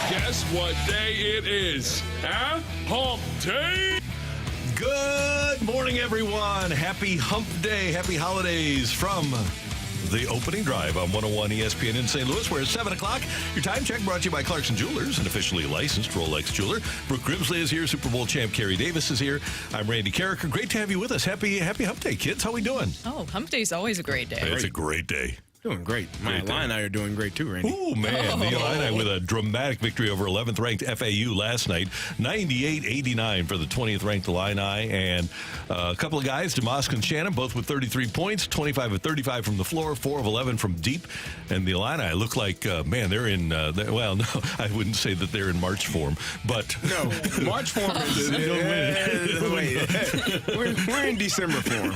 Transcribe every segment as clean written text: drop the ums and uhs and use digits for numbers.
Guess what day it is? Huh? Hump Day? Good morning, everyone. Happy Hump Day. Happy holidays from the opening drive on 101 ESPN in St. Louis, where it's 7 o'clock. Your time check brought to you by Clarkson Jewelers, an officially licensed Rolex jeweler. Brooke Grimsley is here. Super Bowl champ Kerry Davis is here. I'm Randy Carricker. Great to have you with us. Happy Hump Day, kids. How we doing? Oh, Hump Day's always a great day. It's a great day. Doing great. My Illini are doing great too, Randy. Oh, man. The Illini with a dramatic victory over 11th-ranked FAU last night. 98-89 for the 20th-ranked Illini. And a couple of guys, DeMosk and Shannon, both with 33 points, 25 of 35 from the floor, 4 of 11 from deep. And the Illini look like, man, they're in, well, no, I wouldn't say that they're in March form, but... No, March form is... we're in December form.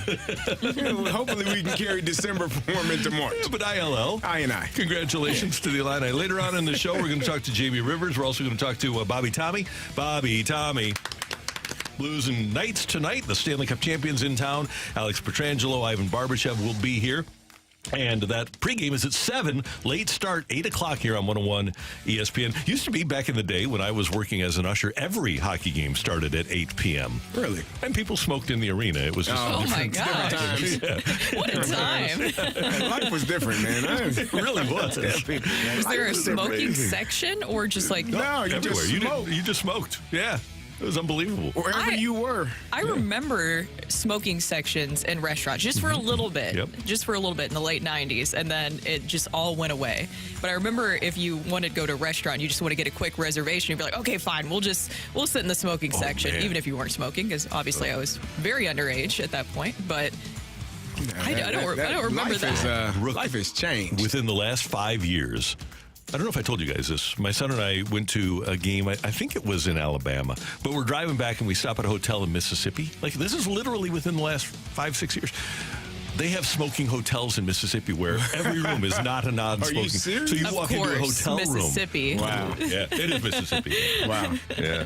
Hopefully we can carry December form into March. Yeah, but ILL. I. Congratulations to the Illini. Later on in the show, we're going to talk to Jamie Rivers. We're also going to talk to Bobby Tommy. Blues and Knights tonight. The Stanley Cup champions in town. Alex Pietrangelo, Ivan Barbashev will be here. And that pregame is at 7, late start, 8 o'clock here on 101 ESPN. Used to be back in the day when I was working as an usher, every hockey game started at 8 p.m. Really? And people smoked in the arena. It was just my God. Yeah. What a time. Life was different, man. It really was. Was there a smoking section or just like... No, you everywhere. just smoked. You just smoked. Yeah. It was unbelievable. Wherever you were. I remember smoking sections in restaurants just for a little bit. Yep. Just for a little bit in the late 90s, and then it just all went away. But I remember if you wanted to go to a restaurant, you just want to get a quick reservation, you'd be like, okay, fine, we'll sit in the smoking section, man. even if you weren't smoking, because obviously I was very underage at that point. But I don't remember that. Life has changed. Within the last 5 years, I don't know if I told you guys this. My son and I went to a game, I think it was in Alabama, but we're driving back and we stop at a hotel in Mississippi. Like, this is literally within the last 5-6 years. They have smoking hotels in Mississippi where every room is not a non-smoking. Are you serious? So you Of walk into a course, hotel Mississippi. room. Wow. Yeah, it is Mississippi. Wow. Yeah.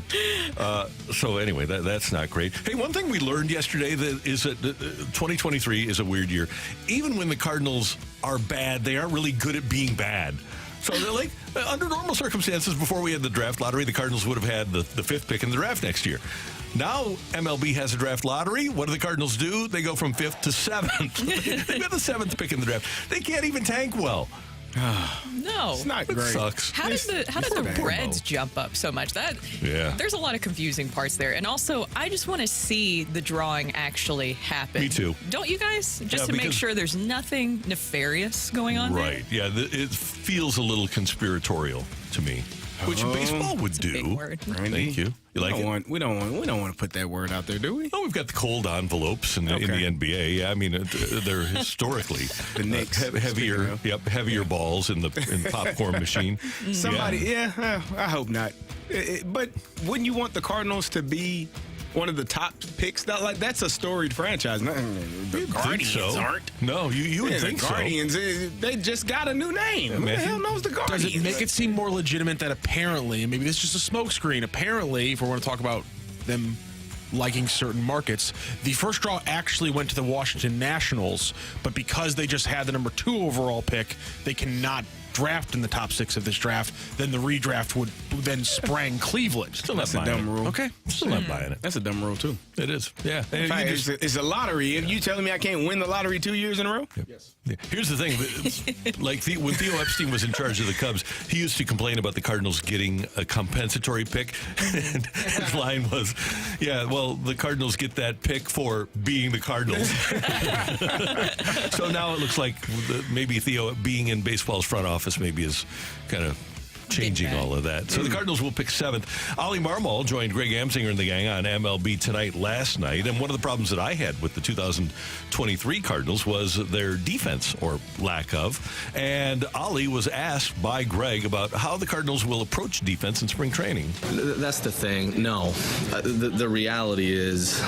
So anyway, that's not great. Hey, one thing we learned yesterday is that 2023 is a weird year. Even when the Cardinals are bad, they aren't really good at being bad. So they're like, under normal circumstances, before we had the draft lottery, the Cardinals would have had the 5th pick in the draft next year. Now MLB has a draft lottery. What do the Cardinals do? They go from 5th to 7th. They've got the 7th pick in the draft. They can't even tank well. No. It's not It great. sucks. How did the Reds jump up so much? There's a lot of confusing parts there. And also, I just want to see the drawing actually happen. Me too. Don't you guys? Just to make sure there's nothing nefarious going on there? Right. Yeah, it feels a little conspiratorial to me, which baseball would do. Big word. Thank you. You like it? We don't want to put that word out there, do we? Oh, we've got the cold envelopes in the NBA. Yeah, I mean, they're historically The Knicks. heavier balls in the popcorn machine. Somebody, I hope not. But wouldn't you want the Cardinals to be one of the top picks? That's a storied franchise. The Guardians aren't. No, you would think the Guardians, they just got a new name. Who the hell knows the Guardians? Does it make it seem more legitimate that apparently, and maybe this is just a smokescreen, apparently, if we want to talk about them liking certain markets, the first draw actually went to the Washington Nationals, but because they just had the number 2 overall pick, they cannot draft in the top 6 of this draft, then the redraft would then sprang Cleveland. Still not That's a buying dumb it. rule. Okay. Still not buying it. That's a dumb rule, too. It is. Yeah. In fact, it's a lottery. If you telling me I can't win the lottery 2 years in a row? Yes. Yeah. Here's the thing. When Theo Epstein was in charge of the Cubs, he used to complain about the Cardinals getting a compensatory pick. And his line was, yeah, well, the Cardinals get that pick for being the Cardinals. So now it looks like maybe Theo being in baseball's front office maybe is kind of changing all of that. So the Cardinals will pick 7th. Ollie Marmol joined Greg Amsinger and the gang on MLB Tonight last night. And one of the problems that I had with the 2023 Cardinals was their defense, or lack of. And Ollie was asked by Greg about how the Cardinals will approach defense in spring training. That's the thing. No. The reality is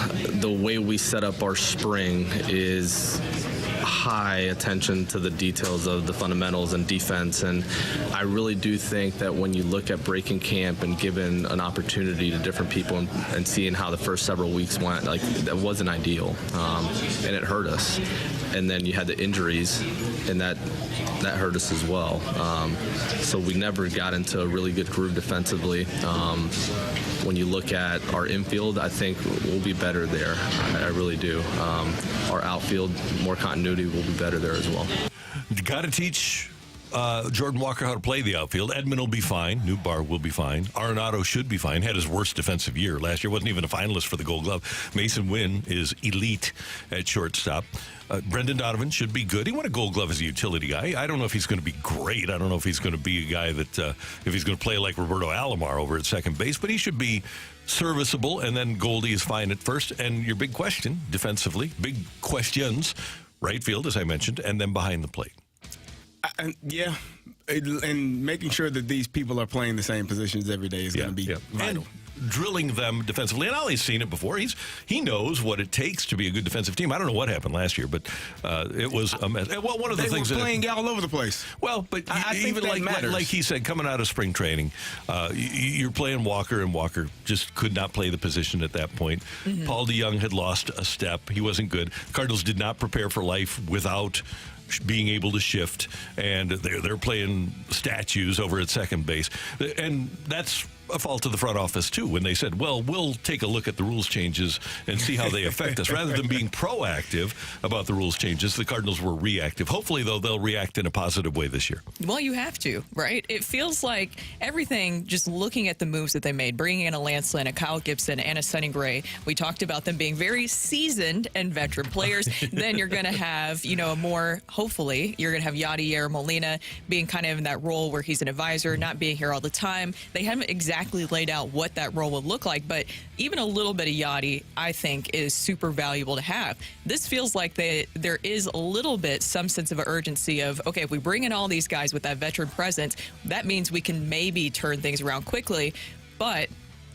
the way we set up our spring is high attention to the details of the fundamentals and defense, and I really do think that when you look at breaking camp and giving an opportunity to different people and seeing how the first several weeks went, like, that wasn't ideal, and it hurt us. and then you had the injuries, and that hurt us as well. So we never got into a really good groove defensively. When you look at our infield, I think we'll be better there. I really do. Our outfield, more continuity, will be better there as well. You got to teach Jordan Walker how to play the outfield. Edmund will be fine. Newbar will be fine. Arenado should be fine. Had his worst defensive year last year. Wasn't even a finalist for the Gold Glove. Mason Wynn is elite at shortstop. Brendan Donovan should be good. He won a Gold Glove as a utility guy. I don't know if he's going to be great. I don't know if he's going to be a guy that, if he's going to play like Roberto Alomar over at second base, but he should be serviceable. And then Goldie is fine at first. And your big question, defensively, big questions, right field, as I mentioned, and then behind the plate. Yeah, and making sure that these people are playing the same positions every day is going to be vital. And drilling them defensively. And Ollie's seen it before. He knows what it takes to be a good defensive team. I don't know what happened last year, but it was a mess. Well, one of the things were playing all over the place. Well, but I think even that matters. like he said, coming out of spring training, you're playing Walker, and Walker just could not play the position at that point. Mm-hmm. Paul DeYoung had lost a step. He wasn't good. Cardinals did not prepare for life without being able to shift, and they're playing statues over at second base, and that's a fault of the front office too, when they said, well, we'll take a look at the rules changes and see how they affect us. Rather than being proactive about the rules changes, the Cardinals were reactive. Hopefully, though, they'll react in a positive way this year. Well, you have to, right? It feels like everything, just looking at the moves that they made, bringing in a Lance Lynn, a Kyle Gibson, and a Sonny Gray, we talked about them being very seasoned and veteran players. Then you're going to have, a more, hopefully, you're going to have Yadier Molina being kind of in that role where he's an advisor, not being here all the time. They haven't exactly laid out what that role would look like, but even a little bit of Yadi, I think, is super valuable to have. This feels like there is a little bit some sense of urgency of, okay, if we bring in all these guys with that veteran presence, that means we can maybe turn things around quickly, but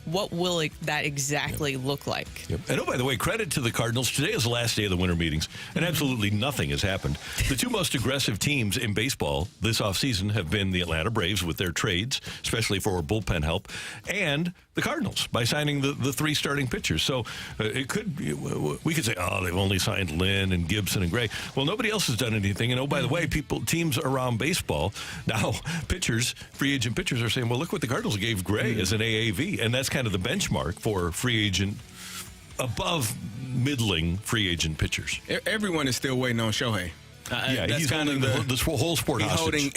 what will that exactly look like? Yep. And by the way, credit to the Cardinals. Today is the last day of the winter meetings, and absolutely nothing has happened. The two most aggressive teams in baseball this offseason have been the Atlanta Braves with their trades, especially for bullpen help, and the Cardinals by signing the three starting pitchers. So we could say, oh, they've only signed Lynn and Gibson and Gray. Well, nobody else has done anything. And by the way, teams around baseball now, free agent pitchers are saying, well, look what the Cardinals gave Gray as an AAV, and that's kind of the benchmark for free agent, above middling free agent pitchers. Everyone is still waiting on Shohei. He's holding this whole sport hostage.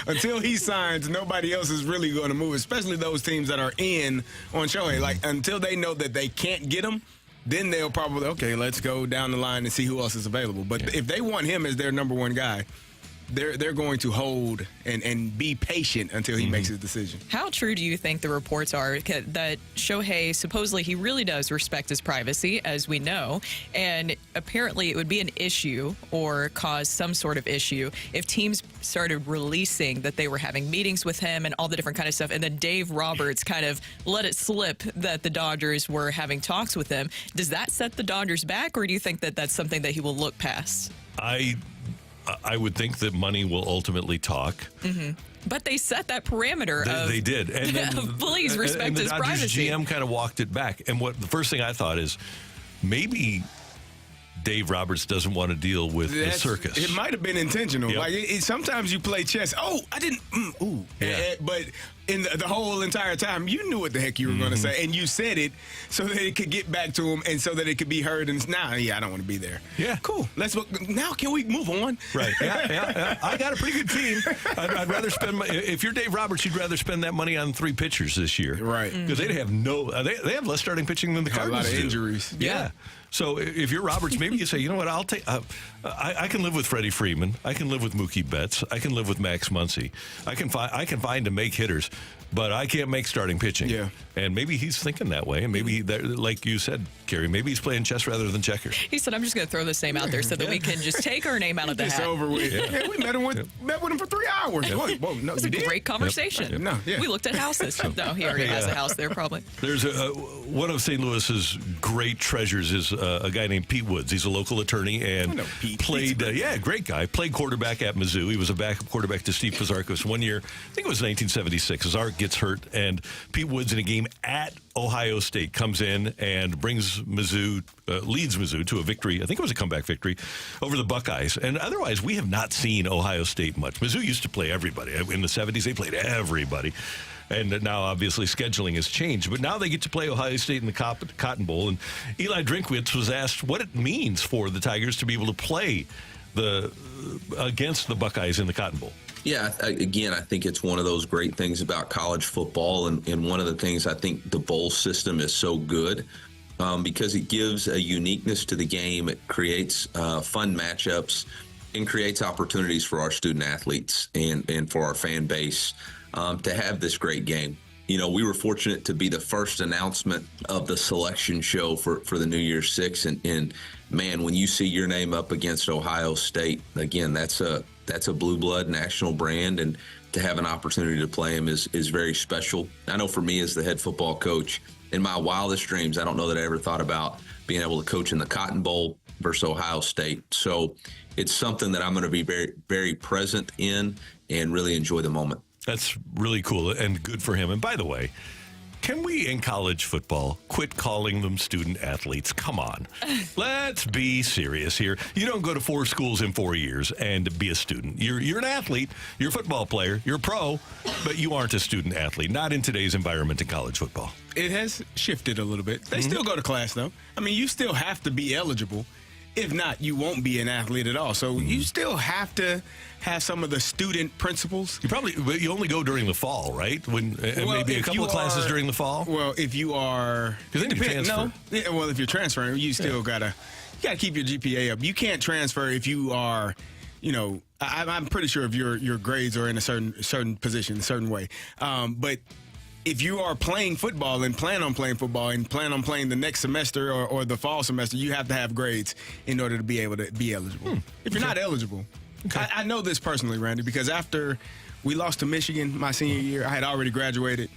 Until he signs, nobody else is really going to move, especially those teams that are in on Shohei. Like, until they know that they can't get him, then they'll probably, okay, let's go down the line and see who else is available. But if they want him as their number one guy, they're going to hold and be patient until he makes his decision. How true do you think the reports are that Shohei, supposedly he really does respect his privacy, as we know, and apparently it would be an issue or cause some sort of issue if teams started releasing that they were having meetings with him and all the different kind of stuff, and then Dave Roberts kind of let it slip that the Dodgers were having talks with him? Does that set the Dodgers back, or do you think that that's something that he will look past? I would think that money will ultimately talk. Mm-hmm. But they set that parameter They did. And then, please respect his privacy. The Dodgers GM kind of walked it back. And the first thing I thought is, maybe Dave Roberts doesn't want to deal with the circus. It might have been intentional. Yep. Like sometimes you play chess. Oh, I didn't. Ooh. Yeah. But in the whole entire time, you knew what the heck you were going to say, and you said it so that it could get back to him, and so that it could be heard. And I don't want to be there. Yeah, cool. Let's look now. Can we move on? Right. Yeah. I got a pretty good team. I'd rather spend. If you're Dave Roberts, you'd rather spend that money on three pitchers this year, right? Because they have they have less starting pitching than the Cardinals. A lot of do. Injuries. Yeah. So if you're Roberts, maybe you say, you know what, I'll take. I can live with Freddie Freeman. I can live with Mookie Betts. I can live with Max Muncy. I can find to make hitters, but I can't make starting pitching. Yeah. And maybe he's thinking that way. And maybe, like you said, Kerry, maybe he's playing chess rather than checkers. He said, I'm just going to throw this name out there so that we can just take our name out of the hat. It's over with. Yeah, we met with him for 3 hours. Whoa, no, it was a great conversation. Yep. No, yeah. We looked at houses. No, he already has a house there probably. There's one of St. Louis's great treasures is a guy named Pete Woods. He's a local attorney and played, great guy. Played quarterback at Mizzou. He was a backup quarterback to Steve Pizarkos one year. I think it was 1976. Art gets hurt, and Pete Woods in a game at Ohio State comes in and brings leads Mizzou to a victory. I think it was a comeback victory over the Buckeyes. And otherwise, we have not seen Ohio State much. Mizzou used to play everybody. In the 70s, they played everybody. And now, obviously, scheduling has changed. But now they get to play Ohio State in the Cotton Bowl. And Eli Drinkwitz was asked what it means for the Tigers to be able to play against the Buckeyes in the Cotton Bowl. Yeah, again, I think it's one of those great things about college football. And one of the things I think the bowl system is so good because it gives a uniqueness to the game. It creates fun matchups and creates opportunities for our student athletes and for our fan base to have this great game. You know, we were fortunate to be the first announcement of the selection show for the New Year's Six. And man, when you see your name up against Ohio State, again, that's a blue blood national brand. And to have an opportunity to play him is very special. I know for me as the head football coach, in my wildest dreams, I don't know that I ever thought about being able to coach in the Cotton Bowl versus Ohio State. So it's something that I'm going to be very, very present in and really enjoy the moment. That's really cool and good for him. And by the way, can we in college football quit calling them student athletes? Come on. Let's be serious here. You don't go to 4 schools in 4 years and be a student. You're an athlete. You're a football player. You're a pro, but you aren't a student athlete. Not in today's environment in college football. It has shifted a little bit. They still go to class, though. I mean, you still have to be eligible. If not, you won't be an athlete at all. So you still have to have some of the student principles. You only go during the fall, right? Maybe a couple of classes during the fall. Well, if you are, then you transfer. Well, if you're transferring, you still gotta keep your GPA up. You can't transfer if you are, I'm pretty sure if your grades are in a certain position, a certain way. But if you are playing football and plan on playing football and plan on playing the next semester or the fall semester, you have to have grades in order to be able to be eligible. If you're not eligible, I know this personally, Randy, because after we lost to Michigan my senior year, I had already graduated.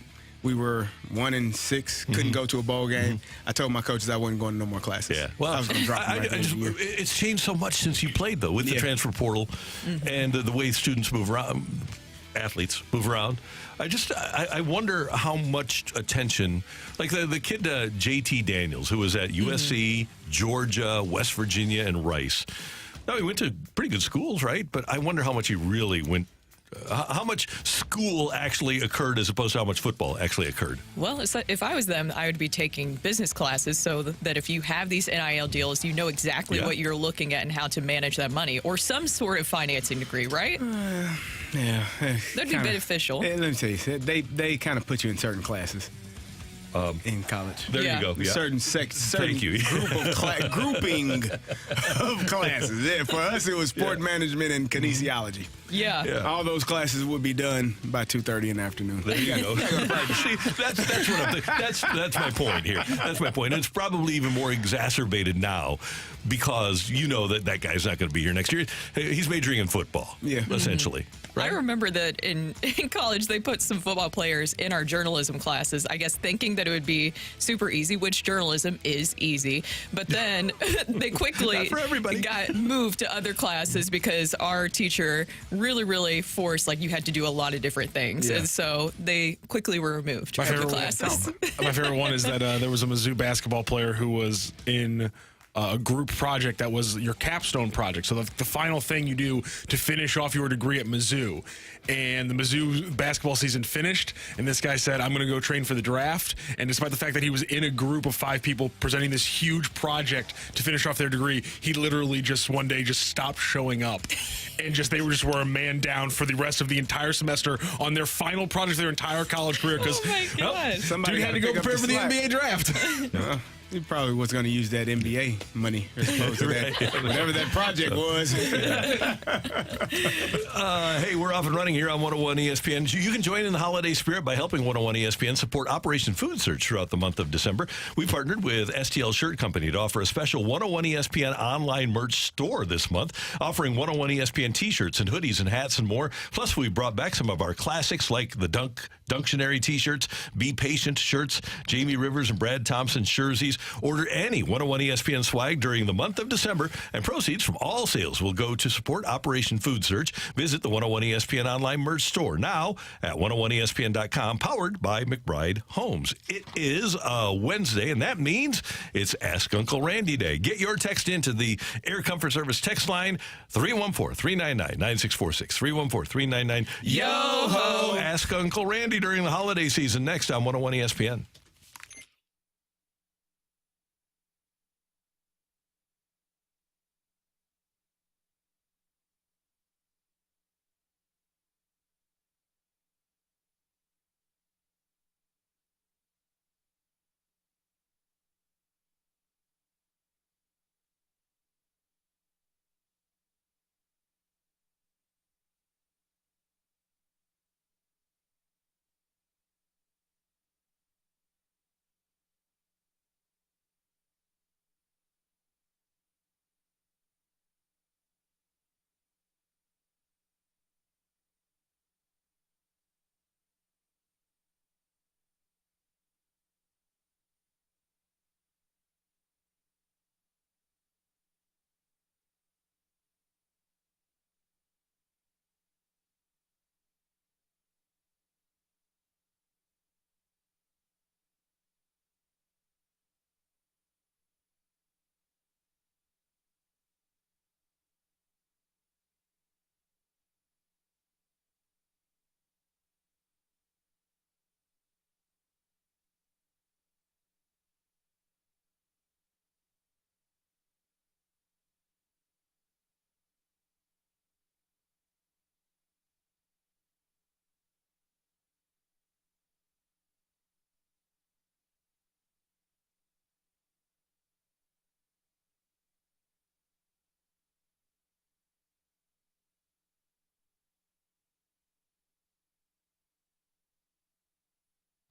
We were 1-6, couldn't go to a bowl game. I told my coaches I wasn't going to no more classes. Yeah, well, I was going to drop them it's changed so much since you played, though, with the transfer portal and the way students move around. Athletes move around. I wonder how much attention, like the kid JT Daniels, who was at USC, Georgia, West Virginia, and Rice. Now he went to pretty good schools, right? But I wonder how much he really went. How much school actually occurred as opposed to how much football actually occurred? Well, if I was them, I would be taking business classes so that if you have these NIL deals, you know exactly what you're looking at and how to manage that money, or some sort of financing degree, right? Yeah. That'd be beneficial. Let me tell you, they kind of put you in certain classes. In college. There you go. Yeah. Certain Thank you. grouping of classes. Yeah, for us, it was sport management and kinesiology. Yeah. All those classes would be done by 2:30 in the afternoon. There you go. See, that's what I'm thinking. That's my point here. That's my point. And it's probably even more exacerbated now because you know that guy's not going to be here next year. He's majoring in football, essentially. Right? I remember that in college, they put some football players in our journalism classes, I guess thinking that it would be super easy, which journalism is easy. But then they quickly got moved to other classes because our teacher really, really forced, you had to do a lot of different things. And so they quickly were removed from the classes. My favorite one is that there was a Mizzou basketball player who was in a group project that was your capstone project. So the final thing you do to finish off your degree at Mizzou. And the Mizzou basketball season finished, and this guy said, I'm going to go train for the draft. And despite the fact that he was in a group of 5 people presenting this huge project to finish off their degree, he literally just one day just stopped showing up. And they were a man down for the rest of the entire semester on their final project of their entire college career because dude had to go prepare for the NBA draft. He probably was going to use that NBA money as opposed to whatever that project was. Hey, we're off and running here on 101 ESPN. You can join in the holiday spirit by helping 101 ESPN support Operation Food Search throughout the month of December. We partnered with STL Shirt Company to offer a special 101 ESPN online merch store this month, offering 101 ESPN t-shirts and hoodies and hats and more. Plus, we brought back some of our classics like the Dunctionary t-shirts, Be Patient shirts, Jamie Rivers and Brad Thompson jerseys. accessories. Order any 101 ESPN swag during the month of December, and proceeds from all sales will go to support Operation Food Search. Visit the 101 ESPN online merch store now at 101ESPN.com, powered by McBride Homes. It is a Wednesday, and that means it's Ask Uncle Randy Day. Get your text into the Air Comfort Service text line, 314-399-9646. 314-399. Yo-ho! Ask Uncle Randy during the holiday season next on 101 ESPN.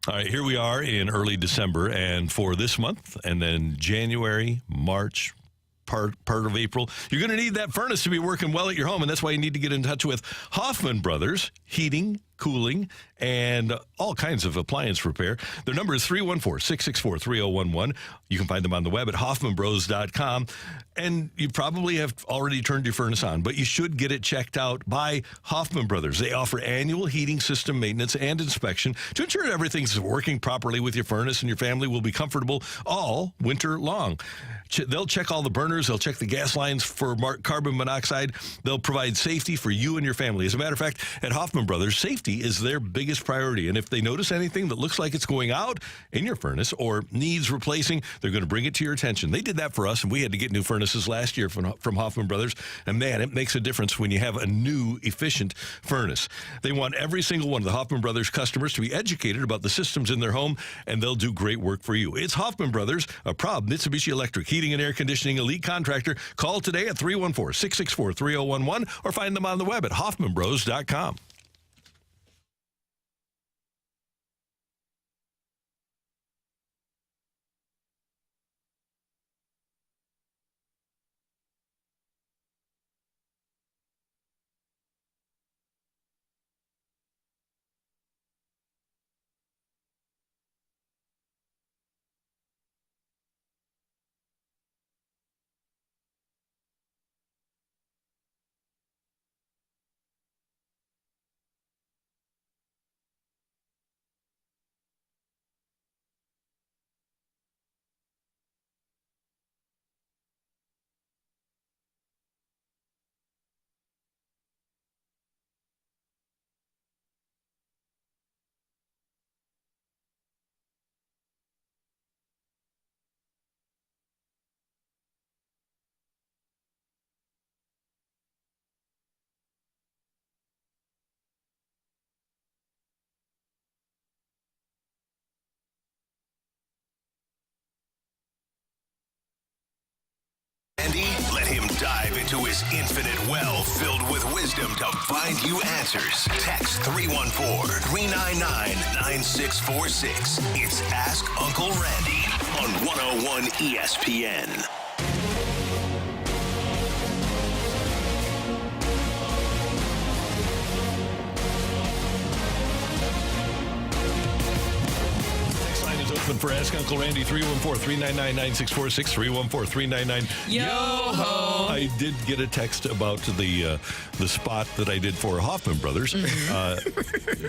All right, here we are in early December, and for this month, and then January, March, part of April, you're going to need that furnace to be working well at your home, and that's why you need to get in touch with Hoffman Brothers Heating, Cooling, and all kinds of appliance repair. Their number is 314-664-3011. You can find them on the web at hoffmanbros.com. And you probably have already turned your furnace on, but you should get it checked out by Hoffman Brothers. They offer annual heating system maintenance and inspection to ensure everything's working properly with your furnace, and your family will be comfortable all winter long. They'll check all the burners. They'll check the gas lines for carbon monoxide. They'll provide safety for you and your family. As a matter of fact, at Hoffman Brothers, safety is their biggest priority. And if they notice anything that looks like it's going out in your furnace or needs replacing, they're going to bring it to your attention. They did that for us, and we had to get new furnaces last year from Hoffman Brothers. And man, it makes a difference when you have a new, efficient furnace. They want every single one of the Hoffman Brothers customers to be educated about the systems in their home, and they'll do great work for you. It's Hoffman Brothers, a proud Mitsubishi Electric heating and air conditioning elite contractor. Call today at 314-664-3011 or find them on the web at hoffmanbros.com. Andy, let him dive into his infinite well filled with wisdom to find you answers. Text 314-399-9646. It's Ask Uncle Randy on 101 ESPN. Open for Ask Uncle Randy, 314-399-9646, 314-399. Yo-ho. I did get a text about the spot that I did for Hoffman Brothers.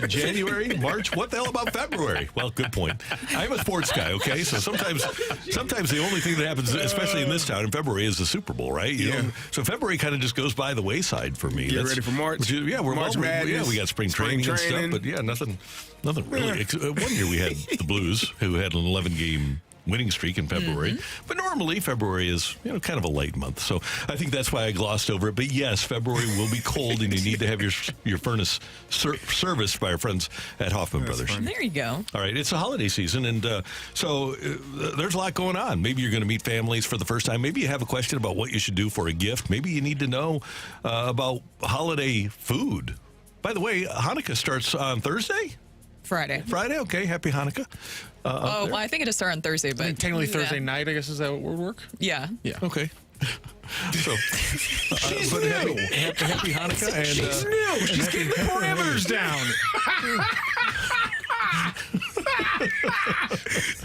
January, March, what the hell about February? Well, good point. I'm a sports guy, okay? So sometimes the only thing that happens, especially in this town in February, is the Super Bowl, right? You know? So February kind of just goes by the wayside for me. Get ready for March? Yeah, March Madness. we got spring training and stuff, but yeah, nothing really. One year we had the Blues, who had an 11-game winning streak in February. But normally February is, kind of a light month. So I think that's why I glossed over it. But yes, February will be cold and you need to have your furnace serviced by our friends at Hoffman Brothers. There you go. All right. It's a holiday season. And so there's a lot going on. Maybe you're going to meet families for the first time. Maybe you have a question about what you should do for a gift. Maybe you need to know about holiday food. By the way, Hanukkah starts on Thursday? Friday. Okay. Happy Hanukkah. Well, I think it starts on Thursday, but Technically Thursday night, I guess, is that what would work? Yeah. Yeah. Okay. So, but happy Hanukkah. And, She's new. She's getting the parameters down.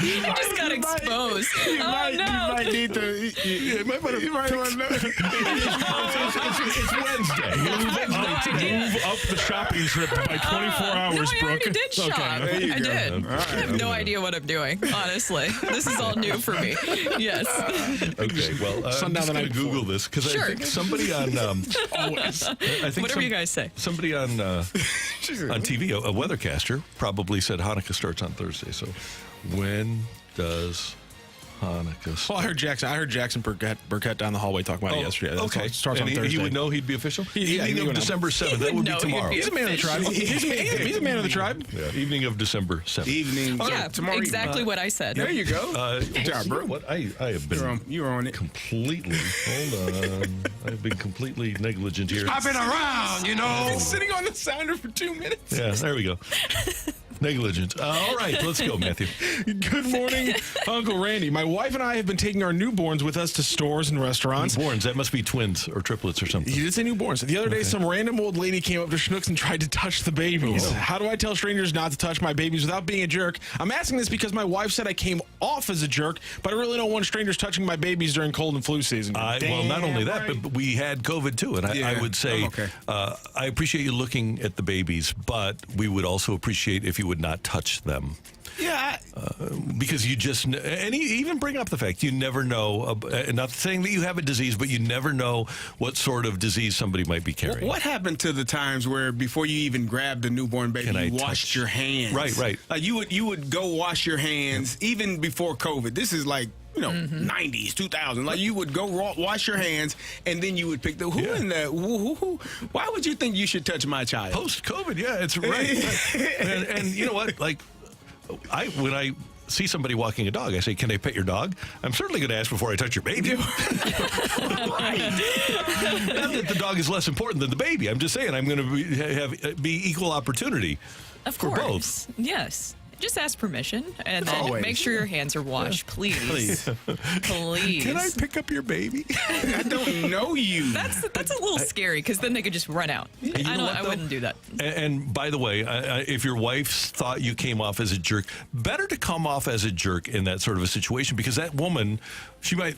You just got exposed. You might need to. you might want to. You might want to know. It's Wednesday. Move up the shopping trip by 24 hours, No, I Brooke. already did shop. There you I go. did. All right. I have no idea what I'm doing, honestly. This is all new for me. Yes. Okay, well, I'm Sundown just the going night to Google this because Sure. I think somebody on Whatever you guys say. Somebody on TV, a weathercaster, probably said Hanukkah starts on Thursday. So when does Hanukkah start? Well, I heard Jackson Burkett down the hallway talking about it yesterday. That's Okay. it starts on And Thursday. he would know he'd be official? He Evening would of know. December 7th. That would would be know he'd tomorrow. be He's a man of the tribe. He's a man of the tribe. Yeah, evening of December 7th. Evening. Yeah, tomorrow. exactly what I said. There you go. Good job, bro. What I have been You're on it. completely. Hold on. I've been completely negligent here. I've been around, Been sitting on the sounder for 2 minutes. Yeah, there we go. Negligent. All right, let's go, Matthew. Good morning, Uncle Randy. My wife and I have been taking our newborns with us to stores and restaurants. Newborns, that must be twins or triplets or something. He did say newborns. The other day, some random old lady came up to Schnucks and tried to touch the babies. Oh. How do I tell strangers not to touch my babies without being a jerk? I'm asking this because my wife said I came off as a jerk, but I really don't want strangers touching my babies during cold and flu season. Well, not only that, right. but we had COVID too. And I would say, I'm okay. I appreciate you looking at the babies, but we would also appreciate if you would not touch them. Yeah. Because you just, and even bring up the fact you never know, not saying that you have a disease, but you never know what sort of disease somebody might be carrying. What happened to the times where before you even grabbed the newborn baby, Can I you washed touch? your hands? Right. You would go wash your hands even before COVID. This is like 90s, 2000. Like you would go wash your hands and then you would pick the who. Why would you think you should touch my child? Post-COVID, yeah, it's right. and you know what? Like, when I see somebody walking a dog, I say, "Can I pet your dog?" I'm certainly going to ask before I touch your baby. Not that the dog is less important than the baby. I'm just saying I'm going to be equal opportunity Of for course. both. Yes. Just ask permission and then Always. make sure your hands are washed, please. Please. Can I pick up your baby? I don't know you. That's a little scary because then they could just run out. You know what, I though? wouldn't do that. And by the way, if your wife thought you came off as a jerk, better to come off as a jerk in that sort of a situation because that woman, she might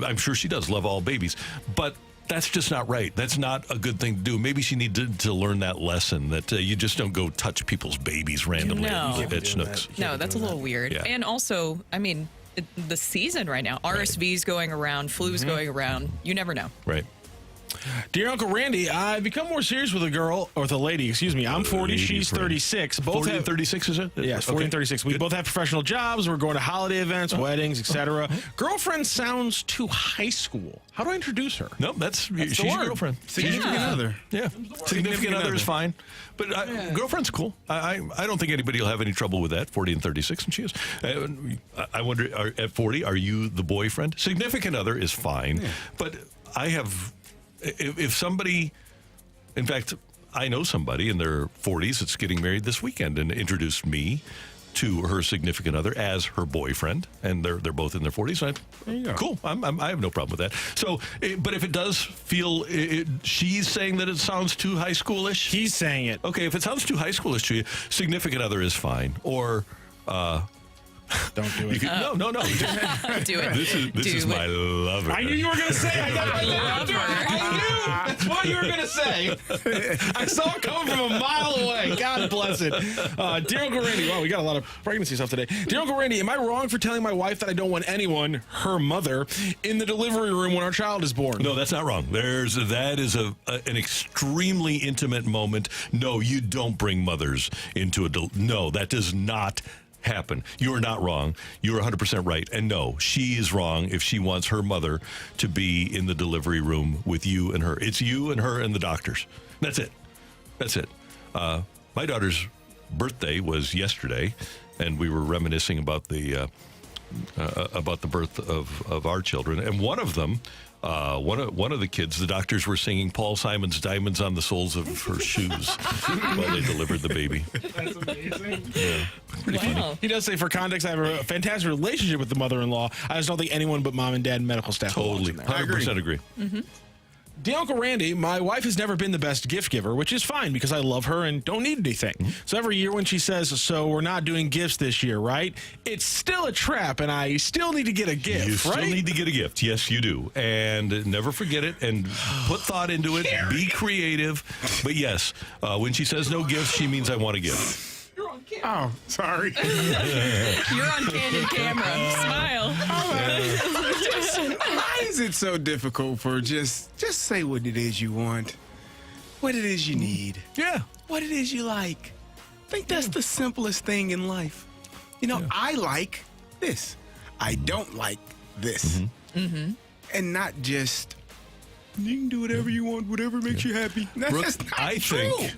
I'm sure she does love all babies, but that's just not right. That's not a good thing to do. Maybe she needed to learn that lesson that you just don't go touch people's babies randomly No. at Schnucks. No, that's a little weird. Yeah. And also, I mean, the season right now, RSV's going around, flu's going around. You never know. Right. Dear Uncle Randy, I've become more serious with a girl, or with a lady, excuse me. I'm 40, Lady she's friend. 36. 40 and 36, is it? Yes, 40 and 36. We both have professional jobs. We're going to holiday events, weddings, etc. Girlfriend sounds too high school. How do I introduce her? No, she's your girlfriend. Significant other. Yeah, significant other is fine, but girlfriend's cool. I don't think anybody will have any trouble with that. 40 and 36, and she is. I wonder, at 40, are you the boyfriend? Significant other is fine, but I have. If somebody, in fact, I know somebody in their 40s that's getting married this weekend and introduced me to her significant other as her boyfriend, and they're both in their 40s. There you go. Cool. I have no problem with that. So, but if it does feel, she's saying that it sounds too high schoolish. He's saying it. Okay, if it sounds too high schoolish to you, significant other is fine. Or Don't do it. No. Do it. This is my lover. I knew you were going to say I got my Lover. I knew that's what you were going to say. I saw it coming from a mile away. God bless it. Daryl Gorandi. Wow, we got a lot of pregnancy stuff today. Daryl Gorandi, am I wrong for telling my wife that I don't want anyone, her mother, in the delivery room when our child is born? No, that's not wrong. That is an extremely intimate moment. No, you don't bring mothers into no, that does not happen. You are not wrong. You are 100% right. And no, she is wrong if she wants her mother to be in the delivery room with you and her. It's you and her and the doctors. That's it. My daughter's birthday was yesterday, and we were reminiscing about the birth of our children. And one of them, one of the kids, the doctors were singing Paul Simon's "Diamonds on the Soles of Her Shoes" while they delivered the baby. That's amazing. Yeah, pretty funny. He does say, for context, I have a fantastic relationship with the mother-in-law. I just don't think anyone but mom and dad and medical staff Totally, belongs in there. 100% agree. Mm-hmm. Dear Uncle Randy, my wife has never been the best gift giver, which is fine because I love her and don't need anything. So every year when she says, so we're not doing gifts this year, right? It's still a trap and I still need to get a gift, You right? still need to get a gift. Yes, you do. And never forget it and put thought into it. Be creative. But yes, when she says no gifts, she means I want a gift. Oh, sorry. You're on candid camera. Smile. Why is it so difficult for just say what it is you want, what it is you need, Yeah. what it is you like? I think that's the simplest thing in life. You know, I like this. I don't like this. Mm-hmm. And not just, you can do whatever you want, whatever makes you happy. That's Brooke, not I true. think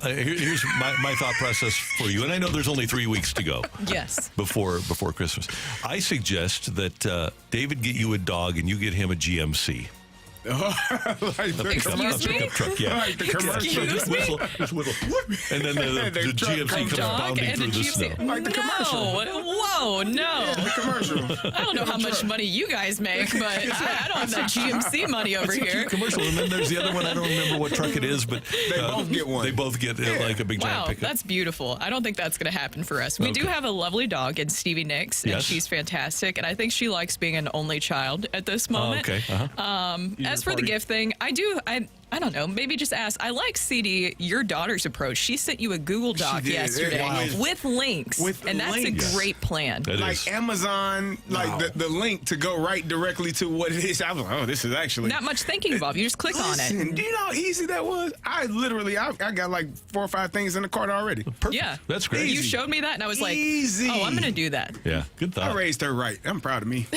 here's my thought process for you, and I know there's only 3 weeks to go. Yes. Before Christmas, I suggest that David get you a dog and you get him a GMC. Like the Excuse me? Pickup truck, yeah. Like the commercial. Just whistle, and then the The truck GMC comes comes Dog bounding and through a the GMC. snow. Like the commercial. Whoa, no. The commercial. I don't know how much money you guys make, but I don't have that GMC money over It's a here. cute commercial, and then there's the other one. I don't remember what truck it is, but They both get one. They both get like a big giant Wow, pickup. that's beautiful. I don't think that's going to happen for us. We do Okay. have a lovely dog in Stevie Nicks, and Yes. she's fantastic. And I think she likes being an only child at this moment. Okay. Uh-huh. As for the gift thing, I don't know. Maybe just ask. I like, CD, your daughter's approach. She sent you a Google Doc did. yesterday Wow. with links. With and that's links. a great plan. That Like is. Amazon, like the link to go right directly to what it is. I was like, oh, this is actually Not much thinking involved. You just click on Listen, it. do you know how easy that was? I got like 4 or 5 things in the cart already. Perfect. Yeah. That's great. You showed me that, and I was like, Easy. oh, I'm going to do that. Yeah, good I thought. raised her right. I'm proud of me.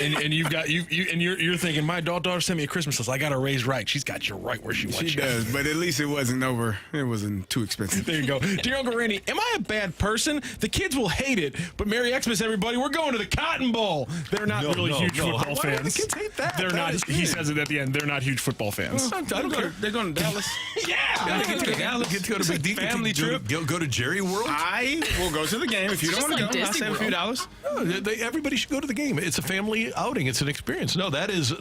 And you've got you're thinking, my daughter sent me a Christmas list. I got her raised right. She's got you right where she wants She you. does, but at least it wasn't too expensive. There you go. Dear Uncle Randy, am I a bad person? The kids will hate it, but Merry Xmas, everybody. We're going to the Cotton Bowl. They're not really huge football Why would fans. the kids hate that? They're That not. is He good. says it at the end. They're not huge football fans. I don't care. They're going to Dallas. Yeah. Get to Dallas. Get to go to Big D. Family trip. Go to Jerry World. I will go to the game if you don't just want to like go. I'll Disney save a few World. dollars. No, everybody should go to the game. It's a family outing. It's an experience. No, that is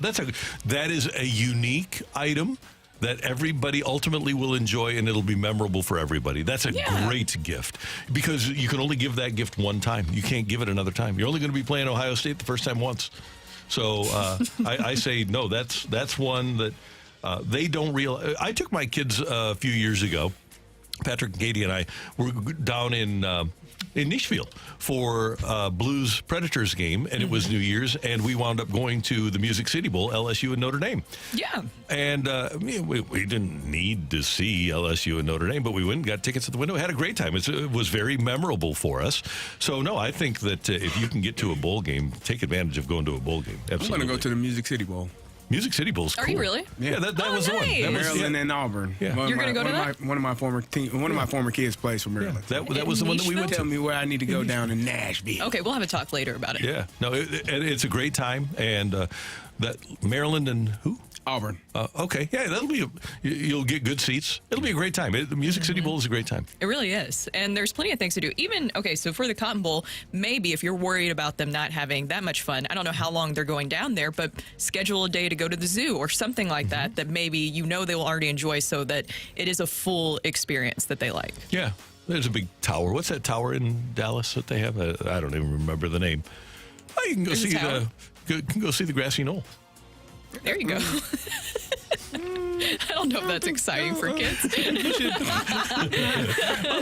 a unique item that everybody ultimately will enjoy, and it'll be memorable for everybody. That's a great gift because you can only give that gift one time. You can't give it another time. You're only going to be playing Ohio State the first time once. So I say no. That's one that they don't realize. I took my kids a few years ago. Patrick and Katie and I were down in Nishville for Blues Predators game, and it was New Year's, and we wound up going to the Music City Bowl, LSU and Notre Dame. Yeah. And we didn't need to see LSU and Notre Dame, but we went and got tickets at the window. Had a great time. It was very memorable for us. So, no, I think that if you can get to a bowl game, take advantage of going to a bowl game. I'm Absolutely. going to go to the Music City Bowl. Music City Bowl's cool. Are you really? Yeah, that Oh, was the one. nice. That was, Maryland and Auburn. Yeah. You're gonna go to that? One of my former kids plays for Maryland. that was the one that we went Tell to. me where I need to go down in Nashville. Okay, we'll have a talk later about it. Yeah, no, it's a great time, and that Maryland and who? Auburn. Okay, yeah, you'll get good seats. It'll be a great time. The Music City Bowl is a great time. It really is. And there's plenty of things to do. So for the Cotton Bowl, maybe if you're worried about them not having that much fun, I don't know how long they're going down there, but schedule a day to go to the zoo or something like that maybe they will already enjoy so that it is a full experience that they like. Yeah. There's a big tower. What's that tower in Dallas that they have? I don't even remember the name. Oh, you can go see the grassy knoll. There you go. I don't know if that's exciting for kids. It's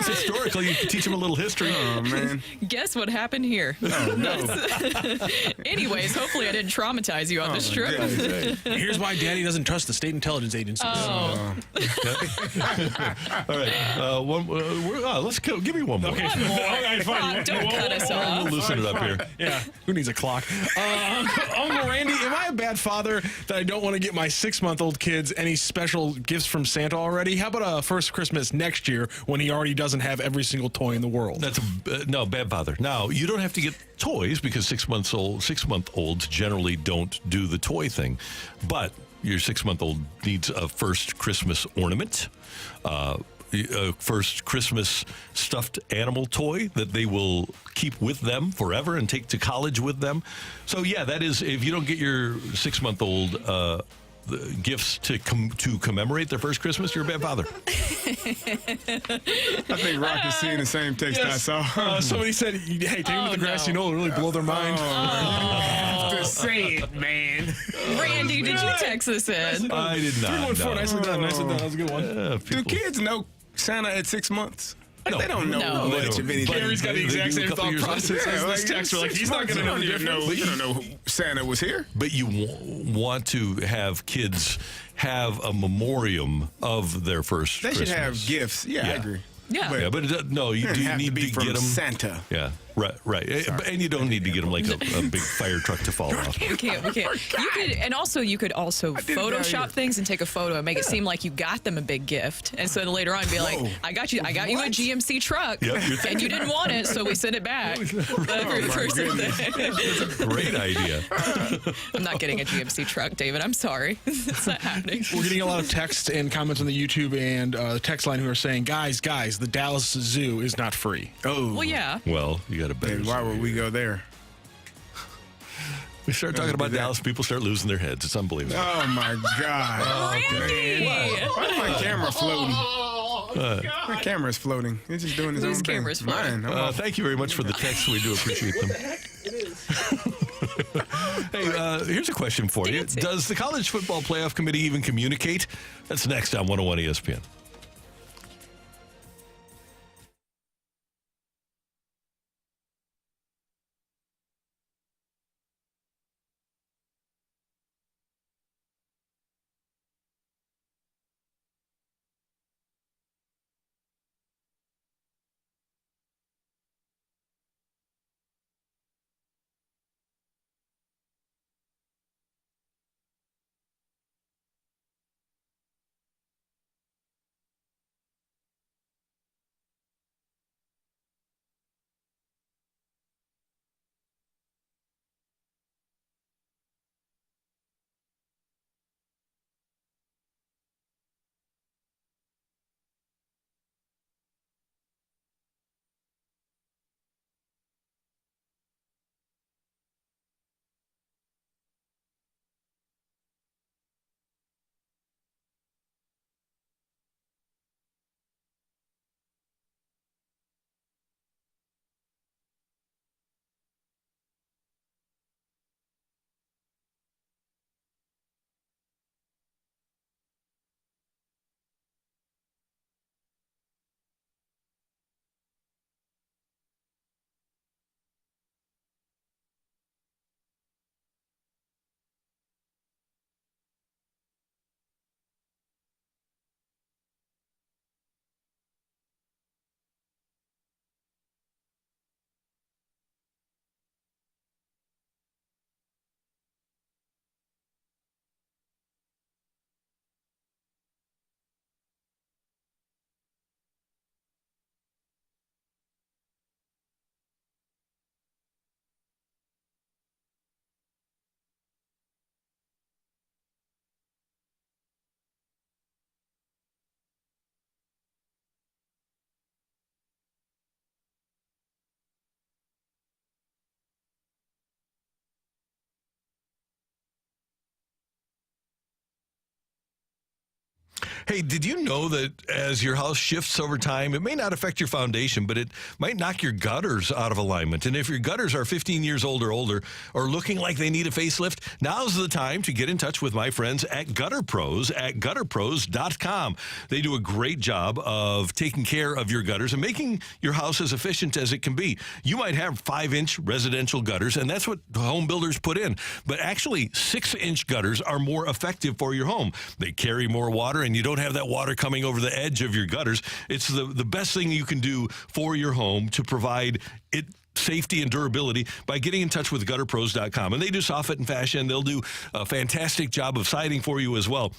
historical. You can teach them a little history. Oh, man. Guess what happened here? Oh, no. Anyways, hopefully I didn't traumatize you on this trip. Here's why Daddy doesn't trust the state intelligence agencies. Oh. All right. Let's go. Give me one more. Okay. Fine. Don't cut us off. We'll loosen it up here. Yeah. Who needs a clock? Uncle Randy, am I a bad father that I don't want to get my 6-month-old kids any special gifts from Santa already? How about a first Christmas next year when he already doesn't have every single toy in the world? That's no bad father. Now you don't have to get toys because 6-month-olds generally don't do the toy thing, but your 6-month-old needs a first Christmas ornament. A first Christmas stuffed animal toy that they will keep with them forever and take to college with them. So yeah, that is, if you don't get your 6-month-old the gifts to commemorate their first Christmas, you're a bad father. I think Rocc is seeing the same text I saw. Somebody said, hey, take them to the grassy knoll, it'll really blow their mind. You have to say it, man. Randy, did you text this in? I did not. 314, nicely done. That was a good one. Do kids know Santa at 6 months? No. They don't know No. much of anything. Gary's got the exact same thought process as this text. We're like, he's not going to know the difference. You don't know who Santa was here. But you want to have kids have a memoriam of their first They Christmas. should have gifts. Yeah, I agree. Yeah. Yeah, but no, you Doesn't do have need to be to from get them. Santa. Yeah, right. And you don't need to get them like a big fire truck to fall off. We can't. You could also Photoshop things and take a photo and make it seem like you got them a big gift, and so later on be like, I got you a GMC truck, and you didn't want it, so we sent it back. Great idea. I'm not getting a GMC truck, David. I'm sorry. It's not happening. We're getting a lot of texts and comments on the YouTube and the text line who are saying, guys, the Dallas Zoo is not free. Oh. Well, yeah. Well, you got a better. Why would we go there? We start talking about Dallas, people start losing their heads. It's unbelievable. Oh, my God. Randy! Why is my camera floating? My camera's floating. It's just doing its Whose own thing. camera's floating? Mine. Thank you very much for the text. We do appreciate them. Hey, here's a question for you. Dancing. Does the College Football Playoff Committee even communicate? That's next on 101 ESPN. Hey, did you know that as your house shifts over time, it may not affect your foundation, but it might knock your gutters out of alignment? And if your gutters are 15 years old or older or looking like they need a facelift, now's the time to get in touch with my friends at Gutter Pros at gutterpros.com. They do a great job of taking care of your gutters and making your house as efficient as it can be. You might have 5-inch residential gutters, and that's what home builders put in. But actually, 6-inch gutters are more effective for your home. They carry more water, and you don't have that water coming over the edge of your gutters. It's the best thing you can do for your home to provide it safety and durability by getting in touch with gutterpros.com. And they do soffit and fashion. They'll do a fantastic job of siding for you as well.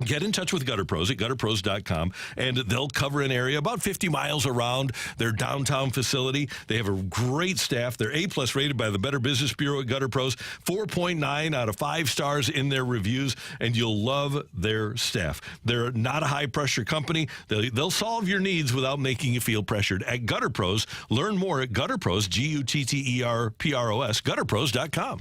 Get in touch with Gutter Pros at gutterpros.com, and they'll cover an area about 50 miles around their downtown facility. They have a great staff. They're A-plus rated by the Better Business Bureau at Gutter Pros, 4.9 out of 5 stars in their reviews, and you'll love their staff. They're not a high-pressure company. They'll solve your needs without making you feel pressured. At Gutter Pros, learn more at Gutter Pros, Gutterpros, gutterpros.com.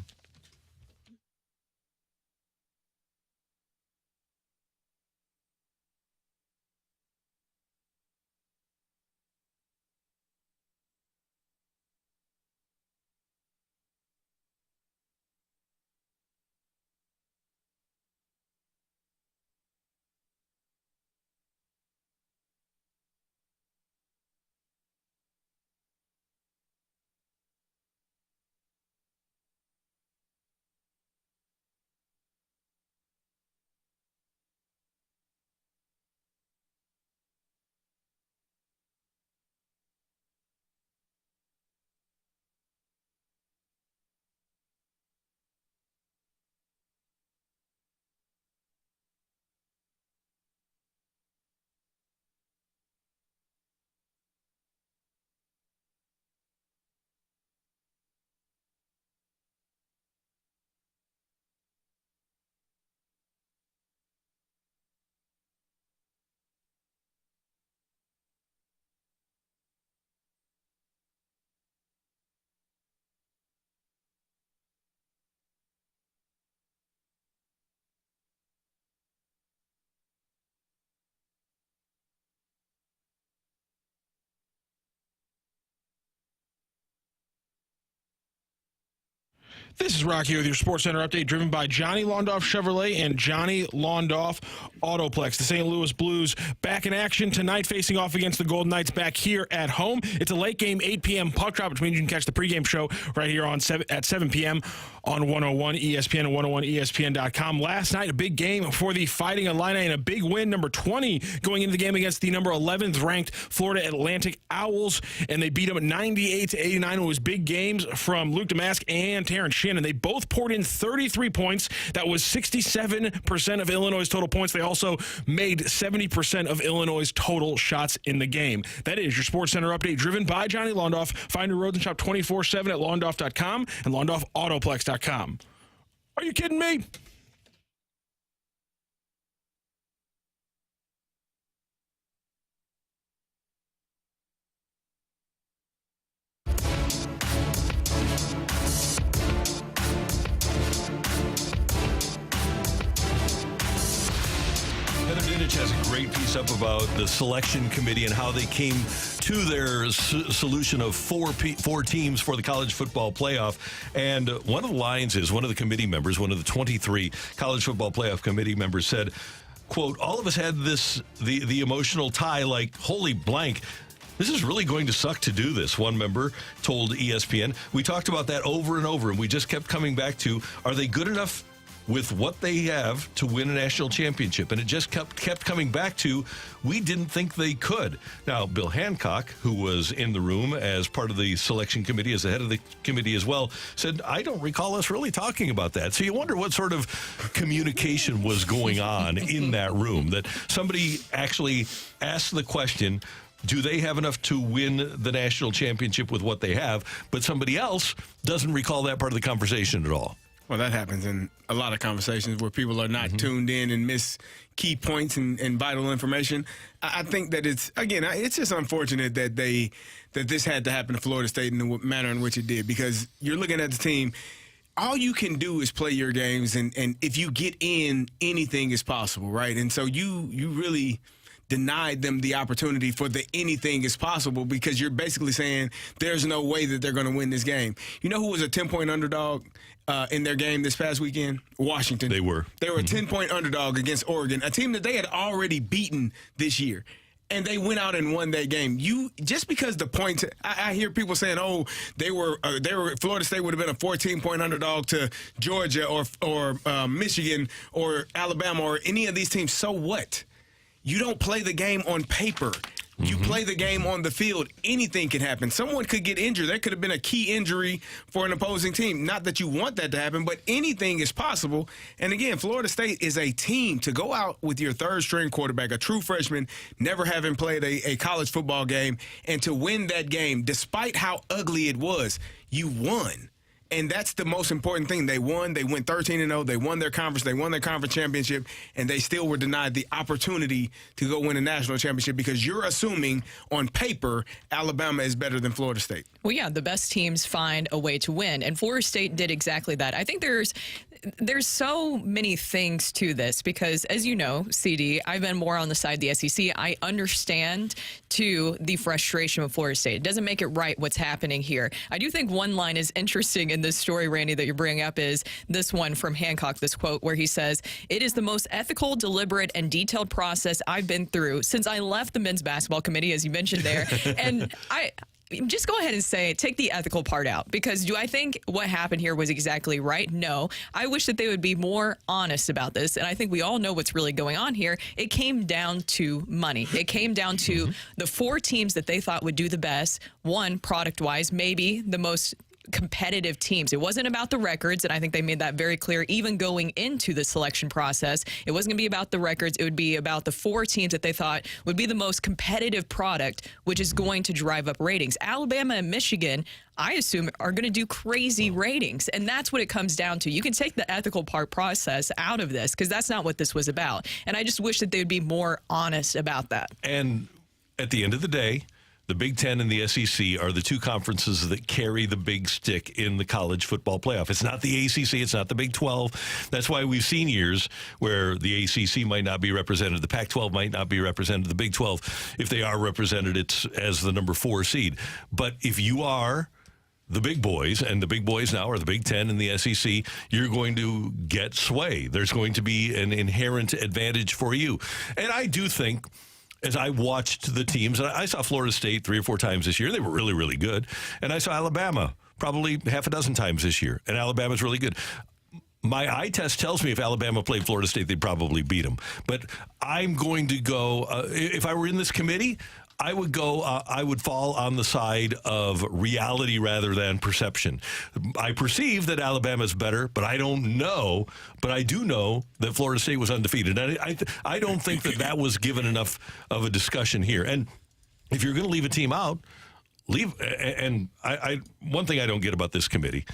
This is Rocky with your Sports Center update, driven by Johnny Londoff Chevrolet and Johnny Londoff Autoplex. The St. Louis Blues back in action tonight, facing off against the Golden Knights back here at home. It's a late game, 8 p.m. puck drop, which means you can catch the pregame show right here on at 7 p.m. on 101 ESPN and 101ESPN.com. Last night, a big game for the Fighting Illini and a big win, number 20, going into the game against the number 11th ranked Florida Atlantic Owls, and they beat them at 98-89. It was big games from Luke Damask and Terrence Shannon. They both poured in 33 points. That was 67% of Illinois' total points. They also made 70% of Illinois' total shots in the game. That is your Sports Center update, driven by Johnny Londoff. Find your roads and shop 24/7 at londoff.com and londoffautoplex.com. Are you kidding me? Has a great piece up about the selection committee and how they came to their solution of four teams for the college football playoff. And one of the lines is one of the committee members, one of the 23 college football playoff committee members said, quote, "All of us had the emotional tie like, holy blank. This is really going to suck to do this," one member told ESPN. "We talked about that over and over, and we just kept coming back to, are they good enough with what they have to win a national championship?" And it just kept coming back to, we didn't think they could. Now, Bill Hancock, who was in the room as part of the selection committee, as the head of the committee as well, said, "I don't recall us really talking about that." So you wonder what sort of communication was going on in that room, that somebody actually asked the question, do they have enough to win the national championship with what they have? But somebody else doesn't recall that part of the conversation at all. Well, that happens in a lot of conversations where people are not tuned in and miss key points and vital information. I think that it's just unfortunate that this had to happen to Florida State in the manner in which it did, because you're looking at the team. all you can do is play your games, and if you get in, anything is possible, right? And so you really denied them the opportunity for the anything is possible, because you're basically saying there's no way that they're going to win this game. You know who was a 10-point underdog in their game this past weekend? Washington. They were. They were a 10-point underdog against Oregon, a team that they had already beaten this year. And they went out and won that game. Just because the points, I hear people saying, "Oh, they were Florida State would have been a 14-point underdog to Georgia or Michigan or Alabama or any of these teams." So what? You don't play the game on paper. You play the game on the field. Anything can happen. Someone could get injured. There could have been a key injury for an opposing team. Not that you want that to happen, but anything is possible. And again, Florida State is a team to go out with your third-string quarterback, a true freshman, never having played a college football game, and to win that game, despite how ugly it was, you won. And that's the most important thing. They won. They went 13-0. They won their conference. They won their conference championship, and they still were denied the opportunity to go win a national championship because you're assuming on paper Alabama is better than Florida State. Well, yeah, the best teams find a way to win, and Florida State did exactly that. I think there's so many things to this because, as you know, CD, I've been more on the side of the SEC. I understand, too, the frustration with Florida State. It doesn't make it right what's happening here. I do think one line is interesting in this story, Randy, that you're bringing up is this one from Hancock, this quote where he says, "It is the most ethical, deliberate, and detailed process I've been through since I left the men's basketball committee," as you mentioned there. And just go ahead and say, take the ethical part out, because do I think what happened here was exactly right? No. I wish that they would be more honest about this, and I think we all know what's really going on here. It came down to money. It came down to the four teams that they thought would do the best, one, product-wise, maybe the most competitive teams. It wasn't about the records, and I think they made that very clear even going into the selection process. It wasn't going to be about the records. It would be about the four teams that they thought would be the most competitive product, which is going to drive up ratings. Alabama and Michigan, I assume, are going to do crazy ratings, and that's what it comes down to. You can take the ethical part process out of this because that's not what this was about, and I just wish that they would be more honest about that. And at the end of the day, the Big Ten and the SEC are the two conferences that carry the big stick in the college football playoff. It's not the ACC. It's not the Big 12. That's why we've seen years where the ACC might not be represented. The Pac-12 might not be represented. The Big 12, if they are represented, it's as the number 4 seed. But if you are the big boys, and the big boys now are the Big Ten and the SEC, you're going to get sway. There's going to be an inherent advantage for you. And I do think, as I watched the teams, and I saw Florida State 3 or 4 times this year. They were really, really good. And I saw Alabama probably half a dozen times this year. And Alabama's really good. My eye test tells me if Alabama played Florida State, they'd probably beat them. But I'm going to go, if I were in this committee, I would go, I would fall on the side of reality rather than perception. I perceive that Alabama's better, but I don't know. But I do know that Florida State was undefeated. And I don't think that was given enough of a discussion here. And if you're going to leave a team out, leave. And one thing I don't get about this committee,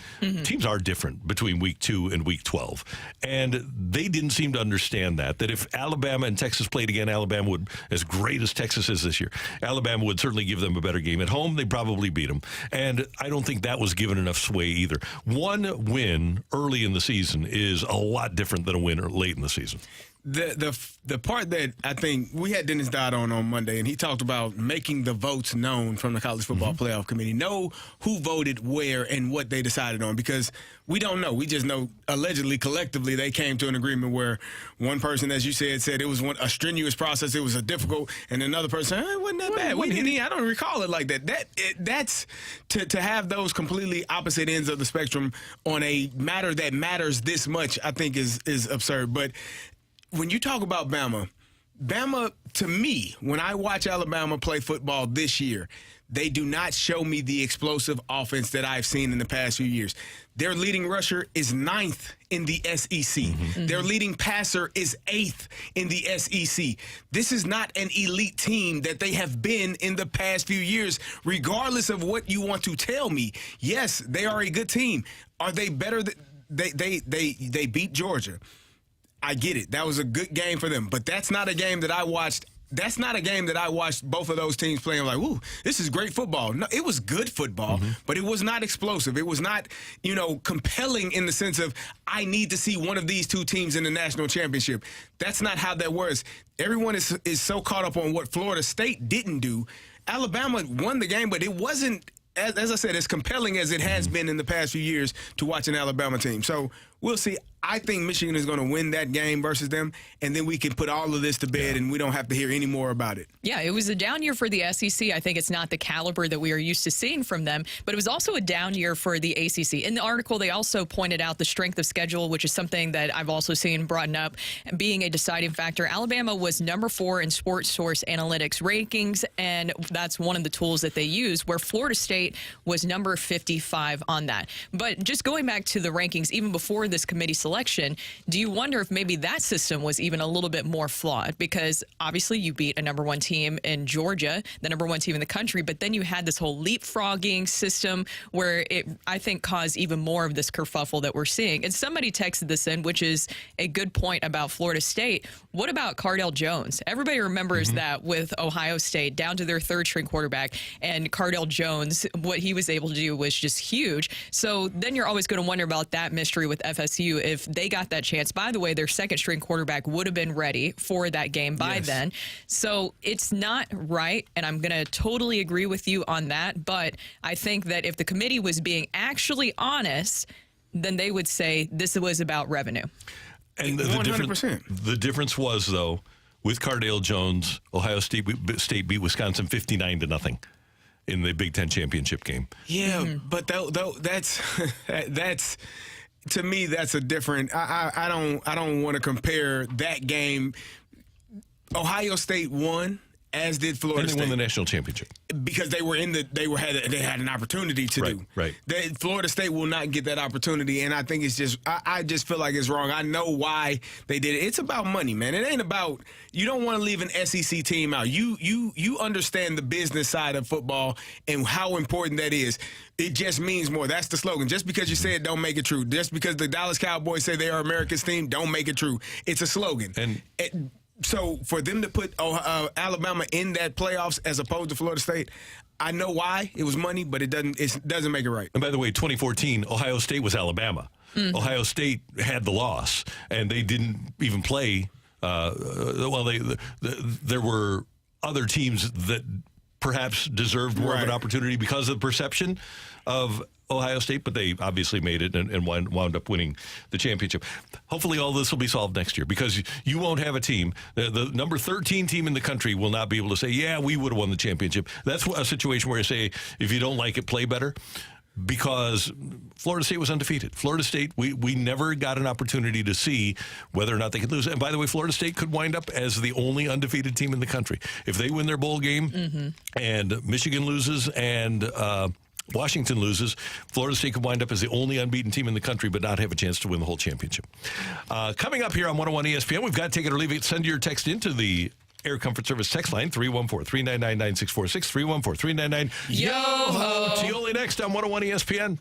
teams are different between week 2 and week 12. And they didn't seem to understand that if Alabama and Texas played again, Alabama would, as great as Texas is this year, Alabama would certainly give them a better game. At home, they'd probably beat them. And I don't think that was given enough sway either. One win early in the season is a lot different than a win late in the season. The part that I think we had Dennis Dodd on Monday, and he talked about making the votes known from the College Football Playoff Committee. Know who voted where and what they decided on, because we don't know. We just know allegedly, collectively, they came to an agreement where one person, as you said it was a strenuous process. It was a difficult, and another person, it wasn't that bad. I don't recall it like that. That's to have those completely opposite ends of the spectrum on a matter that matters this much, I think is absurd. But when you talk about Bama, to me, when I watch Alabama play football this year, they do not show me the explosive offense that I've seen in the past few years. Their leading rusher is 9th in the SEC. Their leading passer is 8th in the SEC. This is not an elite team that they have been in the past few years, regardless of what you want to tell me. Yes, they are a good team. Are they better? They beat Georgia. I get it. That was a good game for them. But that's not a game that I watched that's not a game that I watched both of those teams playing like, ooh, this is great football. No, it was good football, but it was not explosive. It was not, compelling in the sense of I need to see one of these two teams in the national championship. That's not how that works. Everyone is so caught up on what Florida State didn't do. Alabama won the game, but it wasn't, as I said, as compelling as it has been in the past few years to watch an Alabama team. So we'll see. I think Michigan is going to win that game versus them, and then we can put all of this to bed, and we don't have to hear any more about it. Yeah, it was a down year for the SEC. I think it's not the caliber that we are used to seeing from them, but it was also a down year for the ACC. In the article, they also pointed out the strength of schedule, which is something that I've also seen brought up being a deciding factor. Alabama was number 4 in Sports Source Analytics rankings, and that's one of the tools that they use, where Florida State was number 55 on that. But just going back to the rankings, even before this committee selection, do you wonder if maybe that system was even a little bit more flawed? Because obviously you beat a number 1 team in Georgia, the number 1 team in the country, but then you had this whole leapfrogging system where it, I think, caused even more of this kerfuffle that we're seeing. And somebody texted this in, which is a good point about Florida State. What about Cardale Jones? Everybody remembers that with Ohio State down to their 3rd-string quarterback, and Cardale Jones, what he was able to do was just huge. So then you're always going to wonder about that mystery with FSU if they got that chance. By the way, their 2nd-string quarterback would have been ready for that game by then. So it's not right, and I'm going to totally agree with you on that. But I think that if the committee was being actually honest, then they would say this was about revenue. And the 100%. The difference was, though, with Cardale Jones, Ohio State beat Wisconsin 59-0 in the Big Ten championship game. Yeah, but that's that's. To me, that's a different. I don't want to compare that game. Ohio State won, as did Florida and they State. won the national championship because they were they had an opportunity to do. Right. Florida State will not get that opportunity, and I think it's just I just feel like it's wrong. I know why they did it. It's about money, man. It ain't about, you don't want to leave an SEC team out. You understand the business side of football and how important that is. It just means more. That's the slogan. Just because you say it, don't make it true. Just because the Dallas Cowboys say they are America's team, don't make it true. It's a slogan. So for them to put Alabama in that playoffs as opposed to Florida State, I know why. It was money, but it doesn't make it right. And by the way, 2014, Ohio State was Alabama. Ohio State had the loss, and they didn't even play. There were other teams that perhaps deserved more of an opportunity because of the perception of Ohio State, but they obviously made it and wound up winning the championship. Hopefully all this will be solved next year, because you won't have a team. The number 13 team in the country will not be able to say, yeah, we would have won the championship. That's a situation where you say, if you don't like it, play better. Because Florida State was undefeated. Florida State, we never got an opportunity to see whether or not they could lose. And by the way, Florida State could wind up as the only undefeated team in the country. If they win their bowl game and Michigan loses and Washington loses, Florida State could wind up as the only unbeaten team in the country but not have a chance to win the whole championship. Coming up here on 101 ESPN, we've got Take It or Leave It. Send your text into the Air Comfort Service text line, 314-399-9646, 314-399-YO-HO. Tioli next on 101 ESPN.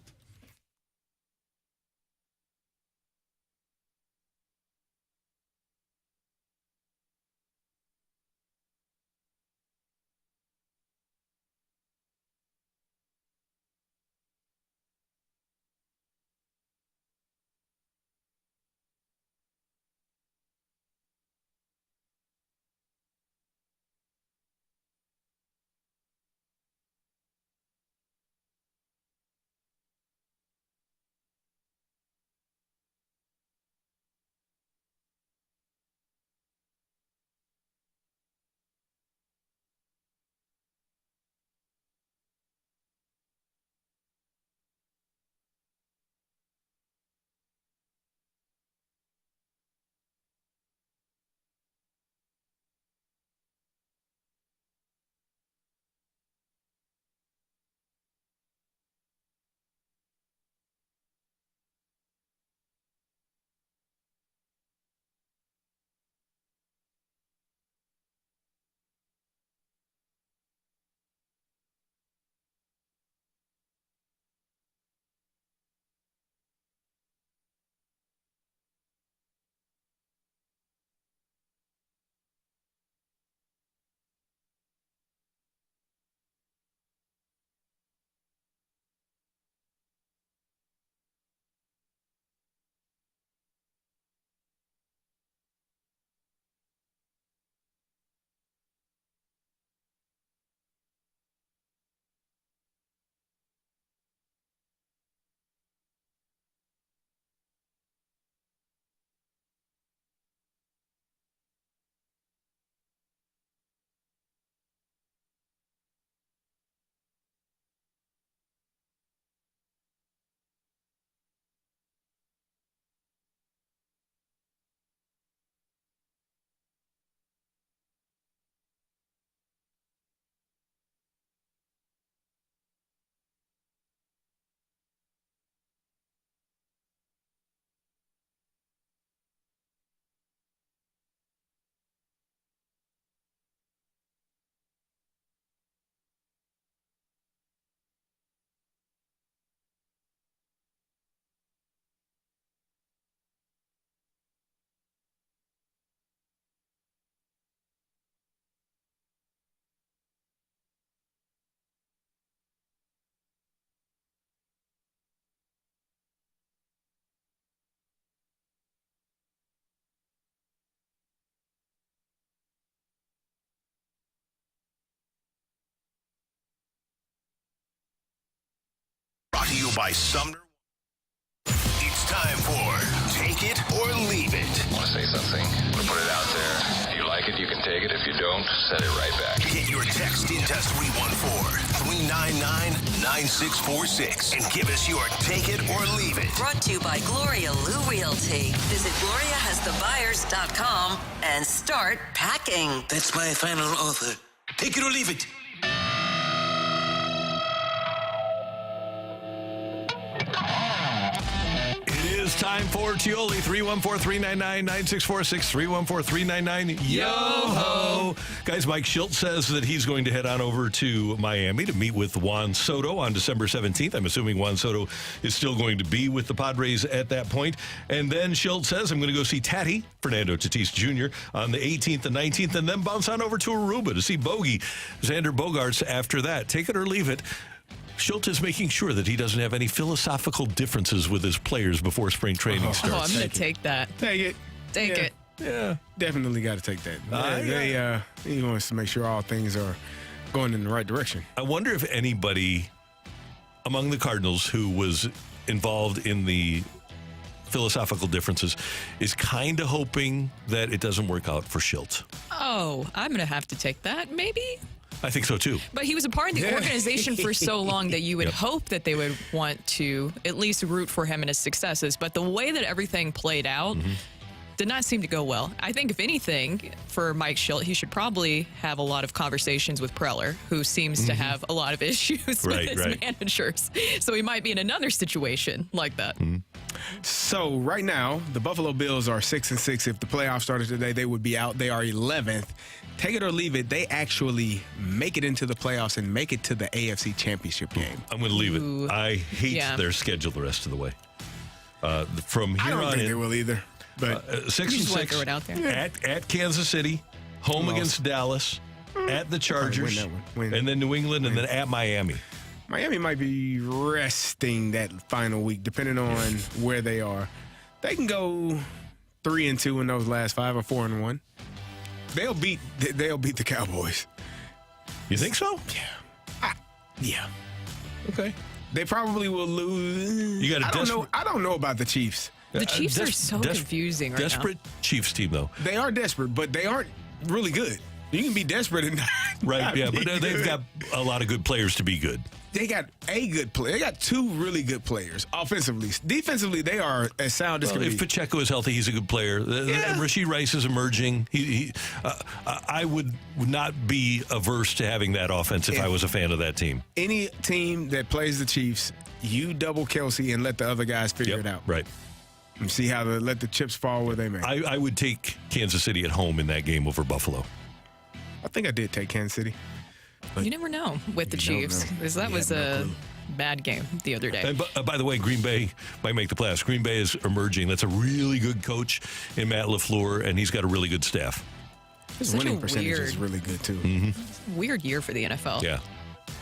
by Sumner. It's time for Take It or Leave It. Want to say something? Want to put it out there? If you like it, you can take it. If you don't, send it right back. Get your text into 314-399-9646 and give us your Take It or Leave It. Brought to you by Gloria Lou Realty. Visit GloriaHasTheBuyers.com and start packing. That's my final offer. Take it or leave it. It's time for Tioli, 314-399-9646, 314-399-YO-HO. Guys, Mike Schilt says that he's going to head on over to Miami to meet with Juan Soto on December 17th. I'm assuming Juan Soto is still going to be with the Padres at that point. And then Schilt says, I'm going to go see Tatty, Fernando Tatis Jr., on the 18th and 19th, and then bounce on over to Aruba to see Bogey, Xander Bogaerts after that. Take it or leave it. Schilt is making sure that he doesn't have any philosophical differences with his players before spring training starts. Oh, I'm going to take that. Take it. Take it. Yeah, definitely got to take that. He wants to make sure all things are going in the right direction. I wonder if anybody among the Cardinals who was involved in the philosophical differences is kind of hoping that it doesn't work out for Schilt. Oh, I'm going to have to take that, maybe? I think so, too. But he was a part of the organization for so long that you would hope that they would want to at least root for him and his successes. But the way that everything played out did not seem to go well. I think, if anything, for Mike Schilt, he should probably have a lot of conversations with Preller, who seems to have a lot of issues with his managers. So he might be in another situation like that. So right now, the Buffalo Bills are 6-6. If the playoffs started today, they would be out. They are 11th. Take it or leave it. They actually make it into the playoffs and make it to the AFC Championship game. I'm going to leave it. I hate their schedule the rest of the way. From here I don't on think in, they will either. But 6-6 throw it out there. At Kansas City, home against Dallas, at the Chargers, and then New England, and then at Miami. Miami might be resting that final week, depending on where they are. They can go 3-2 in those last 5 or 4-1. They'll beat the Cowboys. You think so? Yeah. Okay. They probably will lose. You got I don't know about the Chiefs. The Chiefs are so confusing right now. Desperate Chiefs team, though. They are desperate, but they aren't really good. You can be desperate and not but they've got a lot of good players to be good. They got a good player. They got 2 really good players offensively. Defensively, they are as sound as can be. If Pacheco is healthy, he's a good player. Rashee Rice is emerging. I would not be averse to having that offense if I was a fan of that team. Any team that plays the Chiefs, you double Kelsey and let the other guys figure it out. Right. And see how let the chips fall where they may. I would take Kansas City at home in that game over Buffalo. I think I did take Kansas City. You never know with the Chiefs, because that was a bad game the other day. And by the way, Green Bay might make the playoffs. Green Bay is emerging. That's a really good coach in Matt LaFleur, and he's got a really good staff. His winning percentage is really good, too. Weird year for the NFL. Yeah.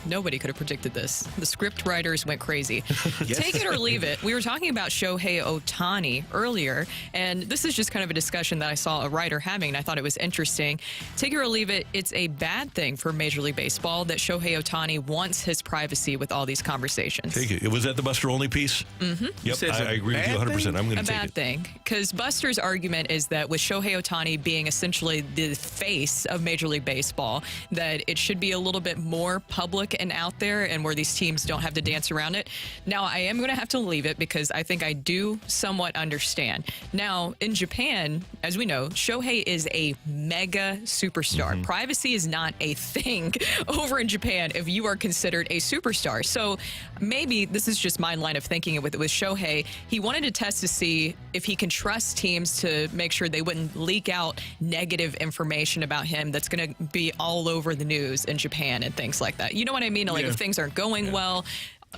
Nobody could have predicted this. The script writers went crazy. Take it or leave it. We were talking about Shohei Ohtani earlier, and this is just kind of a discussion that I saw a writer having, and I thought it was interesting. Take it or leave it. It's a bad thing for Major League Baseball that Shohei Ohtani wants his privacy with all these conversations. Take it. Was that the Buster Only piece? Mm-hmm. Yep, I agree with you 100%. I'm going to take it. A bad thing, because Buster's argument is that with Shohei Ohtani being essentially the face of Major League Baseball, that it should be a little bit more public and out there, and where these teams don't have to dance around it. Now, I am going to have to leave it because I think I do somewhat understand. Now, in Japan, as we know, Shohei is a mega superstar. Privacy is not a thing over in Japan if you are considered a superstar. So maybe this is just my line of thinking with Shohei. He wanted to test to see if he can trust teams to make sure they wouldn't leak out negative information about him that's going to be all over the news in Japan and things like that. You know what I mean? Like if things aren't going well,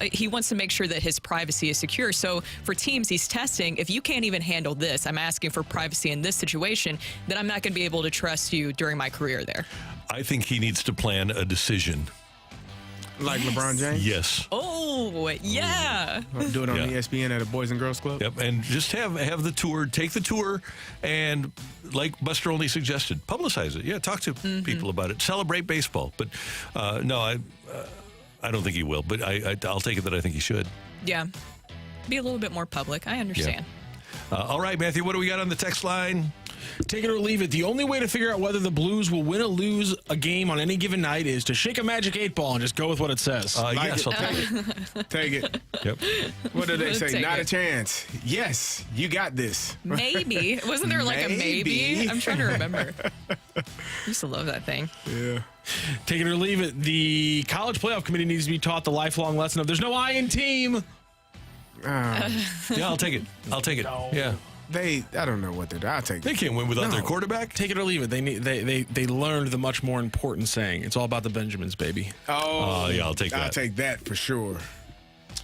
he wants to make sure that his privacy is secure. So for teams he's testing, if you can't even handle this, I'm asking for privacy in this situation, then I'm not going to be able to trust you during my career there. I think he needs to plan a decision. Like LeBron James? Yes. Oh, yeah. Do it on ESPN at a Boys and Girls Club? Yep, and just have the tour, take the tour, and like Buster Only suggested, publicize it. Yeah, talk to people about it. Celebrate baseball. But no, I don't think he will, but I'll take it that I think he should. Yeah. Be a little bit more public. I understand. All right, Matthew, what do we got on the text line? Take it or leave it. The only way to figure out whether the Blues will win or lose a game on any given night is to shake a magic 8 ball and just go with what it says. Yes, I'll take it. Take it. Yep. What did they say? Take Not it. a chance. Yes, you got this. Maybe. Wasn't there like a maybe? Maybe. I'm trying to remember. Used to love that thing. Yeah. Take it or leave it. The college playoff committee needs to be taught the lifelong lesson of there's no I in team. Yeah, I'll take it. I'll take it. Yeah. I don't know what they're doing. I'll take They it. can't win without No. their quarterback. Take it or leave it. They learned the much more important saying. It's all about the Benjamins, baby. Oh, yeah, I'll take that. I'll take that for sure.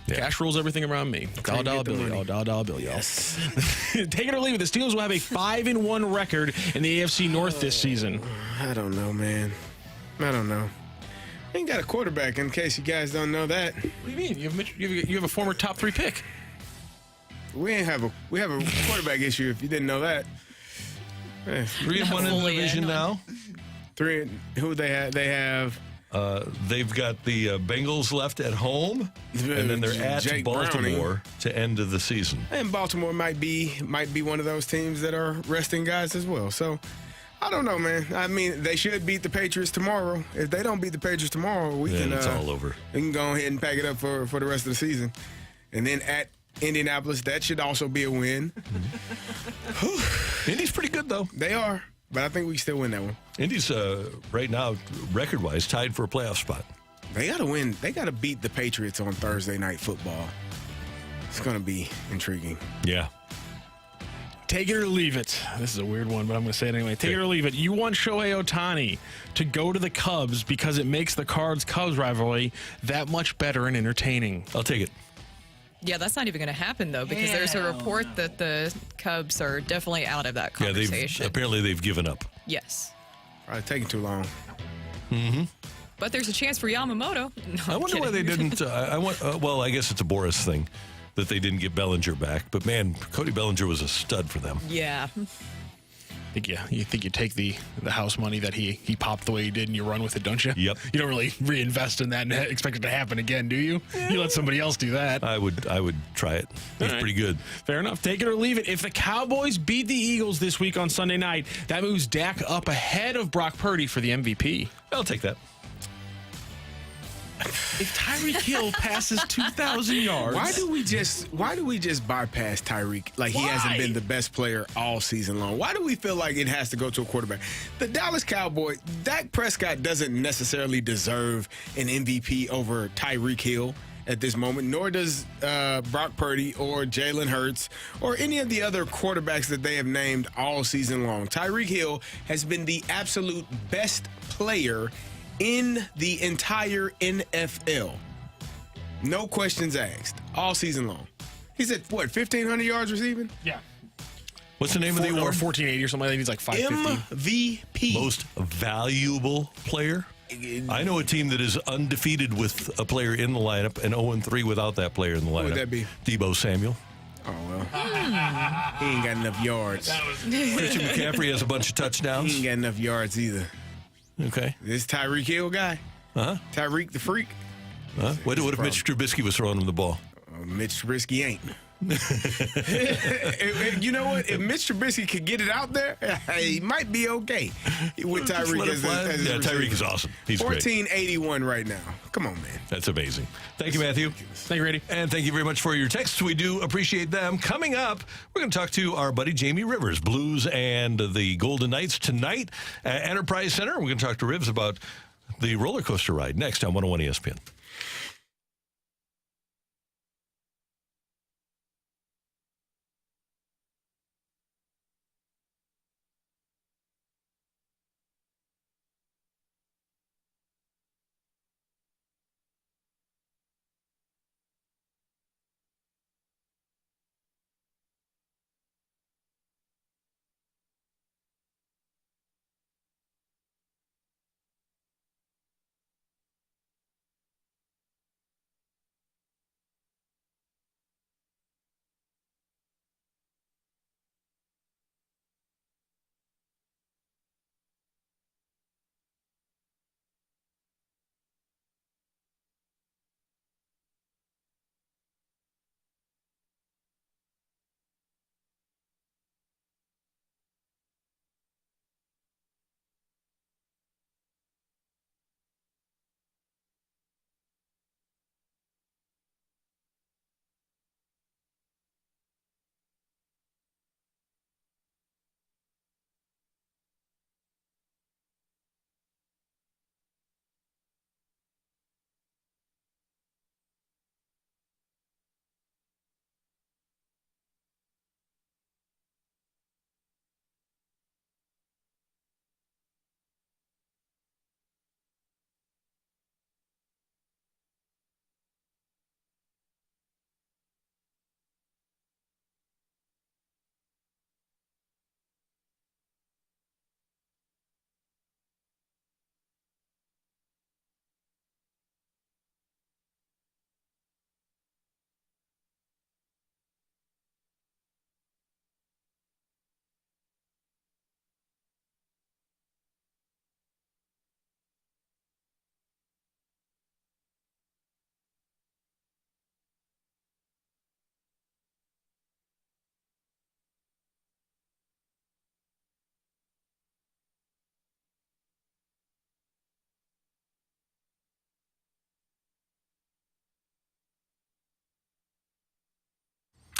Yeah. Cash rules everything around me. Dollar get the bill, money. y'all. Dollar bill, y'all. Yes. Take it or leave it. The Steelers will have a 5-1 record in the AFC North this season. I don't know, man. I don't know. Ain't got a quarterback, in case you guys don't know that. What do you mean? You have a former top 3 pick. We have a quarterback issue if you didn't know that. 3-1 in the fully division in now. Who they have? They have They've got the Bengals left at home, and then they're at Jake Baltimore Browning. to end of the season. And Baltimore might be one of those teams that are resting guys as well. So I don't know, man. I mean, they should beat the Patriots tomorrow. If they don't beat the Patriots tomorrow, we Then can it's all over. We can go ahead and pack it up for the rest of the season. And then at Indianapolis, that should also be a win. Indy's pretty good, though. They are, but I think we can still win that one. Indy's right now, record-wise, tied for a playoff spot. They got to win. They got to beat the Patriots on Thursday Night Football. It's going to be intriguing. Yeah. Take it or leave it. This is a weird one, but I'm going to say it anyway. Take it or leave it. You want Shohei Ohtani to go to the Cubs because it makes the Cards-Cubs rivalry that much better and entertaining. I'll take it. Yeah, that's not even going to happen, though, because there's a report that the Cubs are definitely out of that conversation. Apparently they've given up. Yes. Probably taking too long. But there's a chance for Yamamoto. No, I wonder why they didn't. Well, I guess it's a Boris thing that they didn't get Bellinger back. But man, Cody Bellinger was a stud for them. Yeah. You think you take the house money that he popped the way he did and you run with it, don't you? Yep. You don't really reinvest in that and expect it to happen again, do you? You let somebody else do that. I would try it. It's pretty good. Fair enough. Take it or leave it. If the Cowboys beat the Eagles this week on Sunday night, that moves Dak up ahead of Brock Purdy for the MVP. I'll take that. If Tyreek Hill passes 2,000 yards, Why do we just bypass Tyreek like he hasn't been the best player all season long? Why do we feel like it has to go to a quarterback? The Dallas Cowboys, Dak Prescott doesn't necessarily deserve an MVP over Tyreek Hill at this moment, nor does Brock Purdy or Jalen Hurts or any of the other quarterbacks that they have named all season long. Tyreek Hill has been the absolute best player in the entire NFL. No questions asked. All season long. He's at, 1,500 yards receiving? Yeah. What's the name of the Or award? 1480 or something like that. He's like 550. MVP. Most valuable player? I know a team that is undefeated with a player in the lineup and 0-3 without that player in the lineup. would that be? Debo Samuel. Oh, well. He ain't got enough yards. Christian McCaffrey has a bunch of He touchdowns. ain't got enough yards either. Okay. This Tyreek Hill guy. Uh-huh. Tyreek the Freak. What if Mitch Trubisky was throwing him the ball? Mitch Trubisky ain't. You know what? If Mitch Trubisky could get it out there, he might be okay with Just let Tyreek it as fly. his Yeah, receiver. Tyreek is awesome. He's great. 1481 right now. Come on, man. That's amazing. Thank you, Matthew. Thank you, Randy. And thank you very much for your texts. We do appreciate them. Coming up, we're going to talk to our buddy Jamie Rivers, Blues and the Golden Knights tonight at Enterprise Center. We're going to talk to Rivs about the roller coaster ride next on 101 ESPN.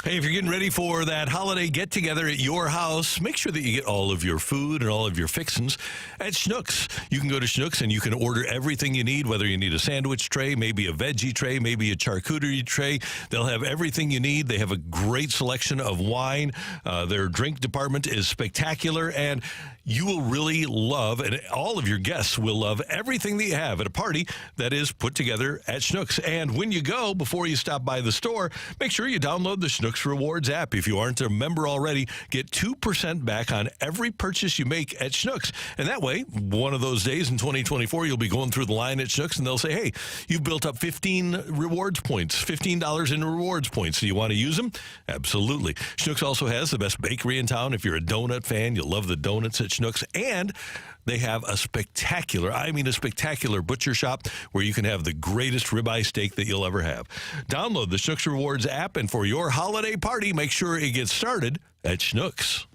Hey, if you're getting ready for that holiday get-together at your house, make sure that you get all of your food and all of your fixins at Schnucks. You can go to Schnucks and you can order everything you need, whether you need a sandwich tray, maybe a veggie tray, maybe a charcuterie tray. They'll have everything you need. They have a great selection of wine. Their drink department is spectacular, and you will really love, and all of your guests will love, everything that you have at a party that is put together at Schnucks. And when you go, before you stop by the store, make sure you download the Schnucks Rewards app. If you aren't a member already, get 2% back on every purchase you make at Schnucks. And that way, one of those days in 2024, you'll be going through the line at Schnucks and they'll say, hey, you've built up 15 rewards points, $15 in rewards points. Do you want to use them? Absolutely. Schnucks also has the best bakery in town. If you're a donut fan, you'll love the donuts at Schnucks. And they have a spectacular butcher shop where you can have the greatest ribeye steak that you'll ever have. Download the Schnucks Rewards app, and for your holiday party, make sure it gets started at Schnucks.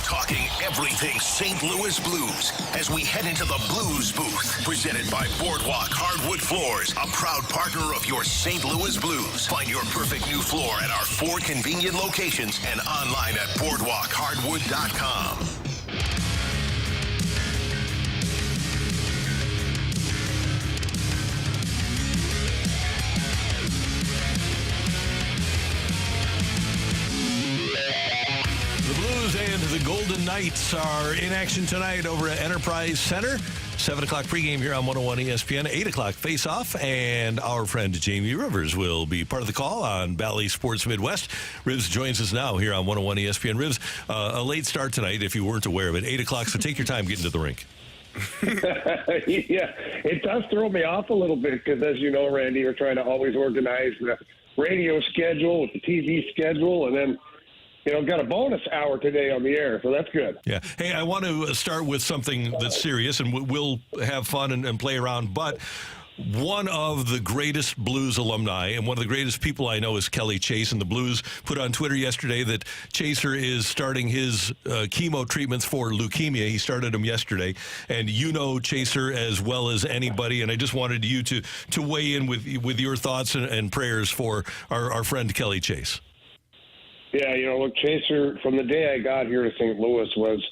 Talking everything St. Louis Blues as we head into the Blues Booth. Presented by Boardwalk Hardwood Floors, a proud partner of your St. Louis Blues. Find your perfect new floor at our 4 convenient locations and online at boardwalkhardwood.com. And the Golden Knights are in action tonight over at Enterprise Center. 7 o'clock pregame here on 101 ESPN. 8 o'clock face-off, and our friend Jamie Rivers will be part of the call on Bally Sports Midwest. Rivers joins us now here on 101 ESPN. Rivers, a late start tonight if you weren't aware of it. 8 o'clock, so take your time getting to the rink. Yeah, it does throw me off a little bit because, as you know, Randy, we're trying to always organize the radio schedule with the TV schedule, and then got a bonus hour today on the air, so that's good. Yeah. Hey, I want to start with something that's serious, and we'll have fun and play around, but one of the greatest Blues alumni and one of the greatest people I know is Kelly Chase, and the Blues put on Twitter yesterday that Chaser is starting his chemo treatments for leukemia. He started them yesterday, and you know Chaser as well as anybody, and I just wanted you to weigh in with your thoughts and prayers for our friend Kelly Chase. Yeah, look, Chaser, from the day I got here to St. Louis, was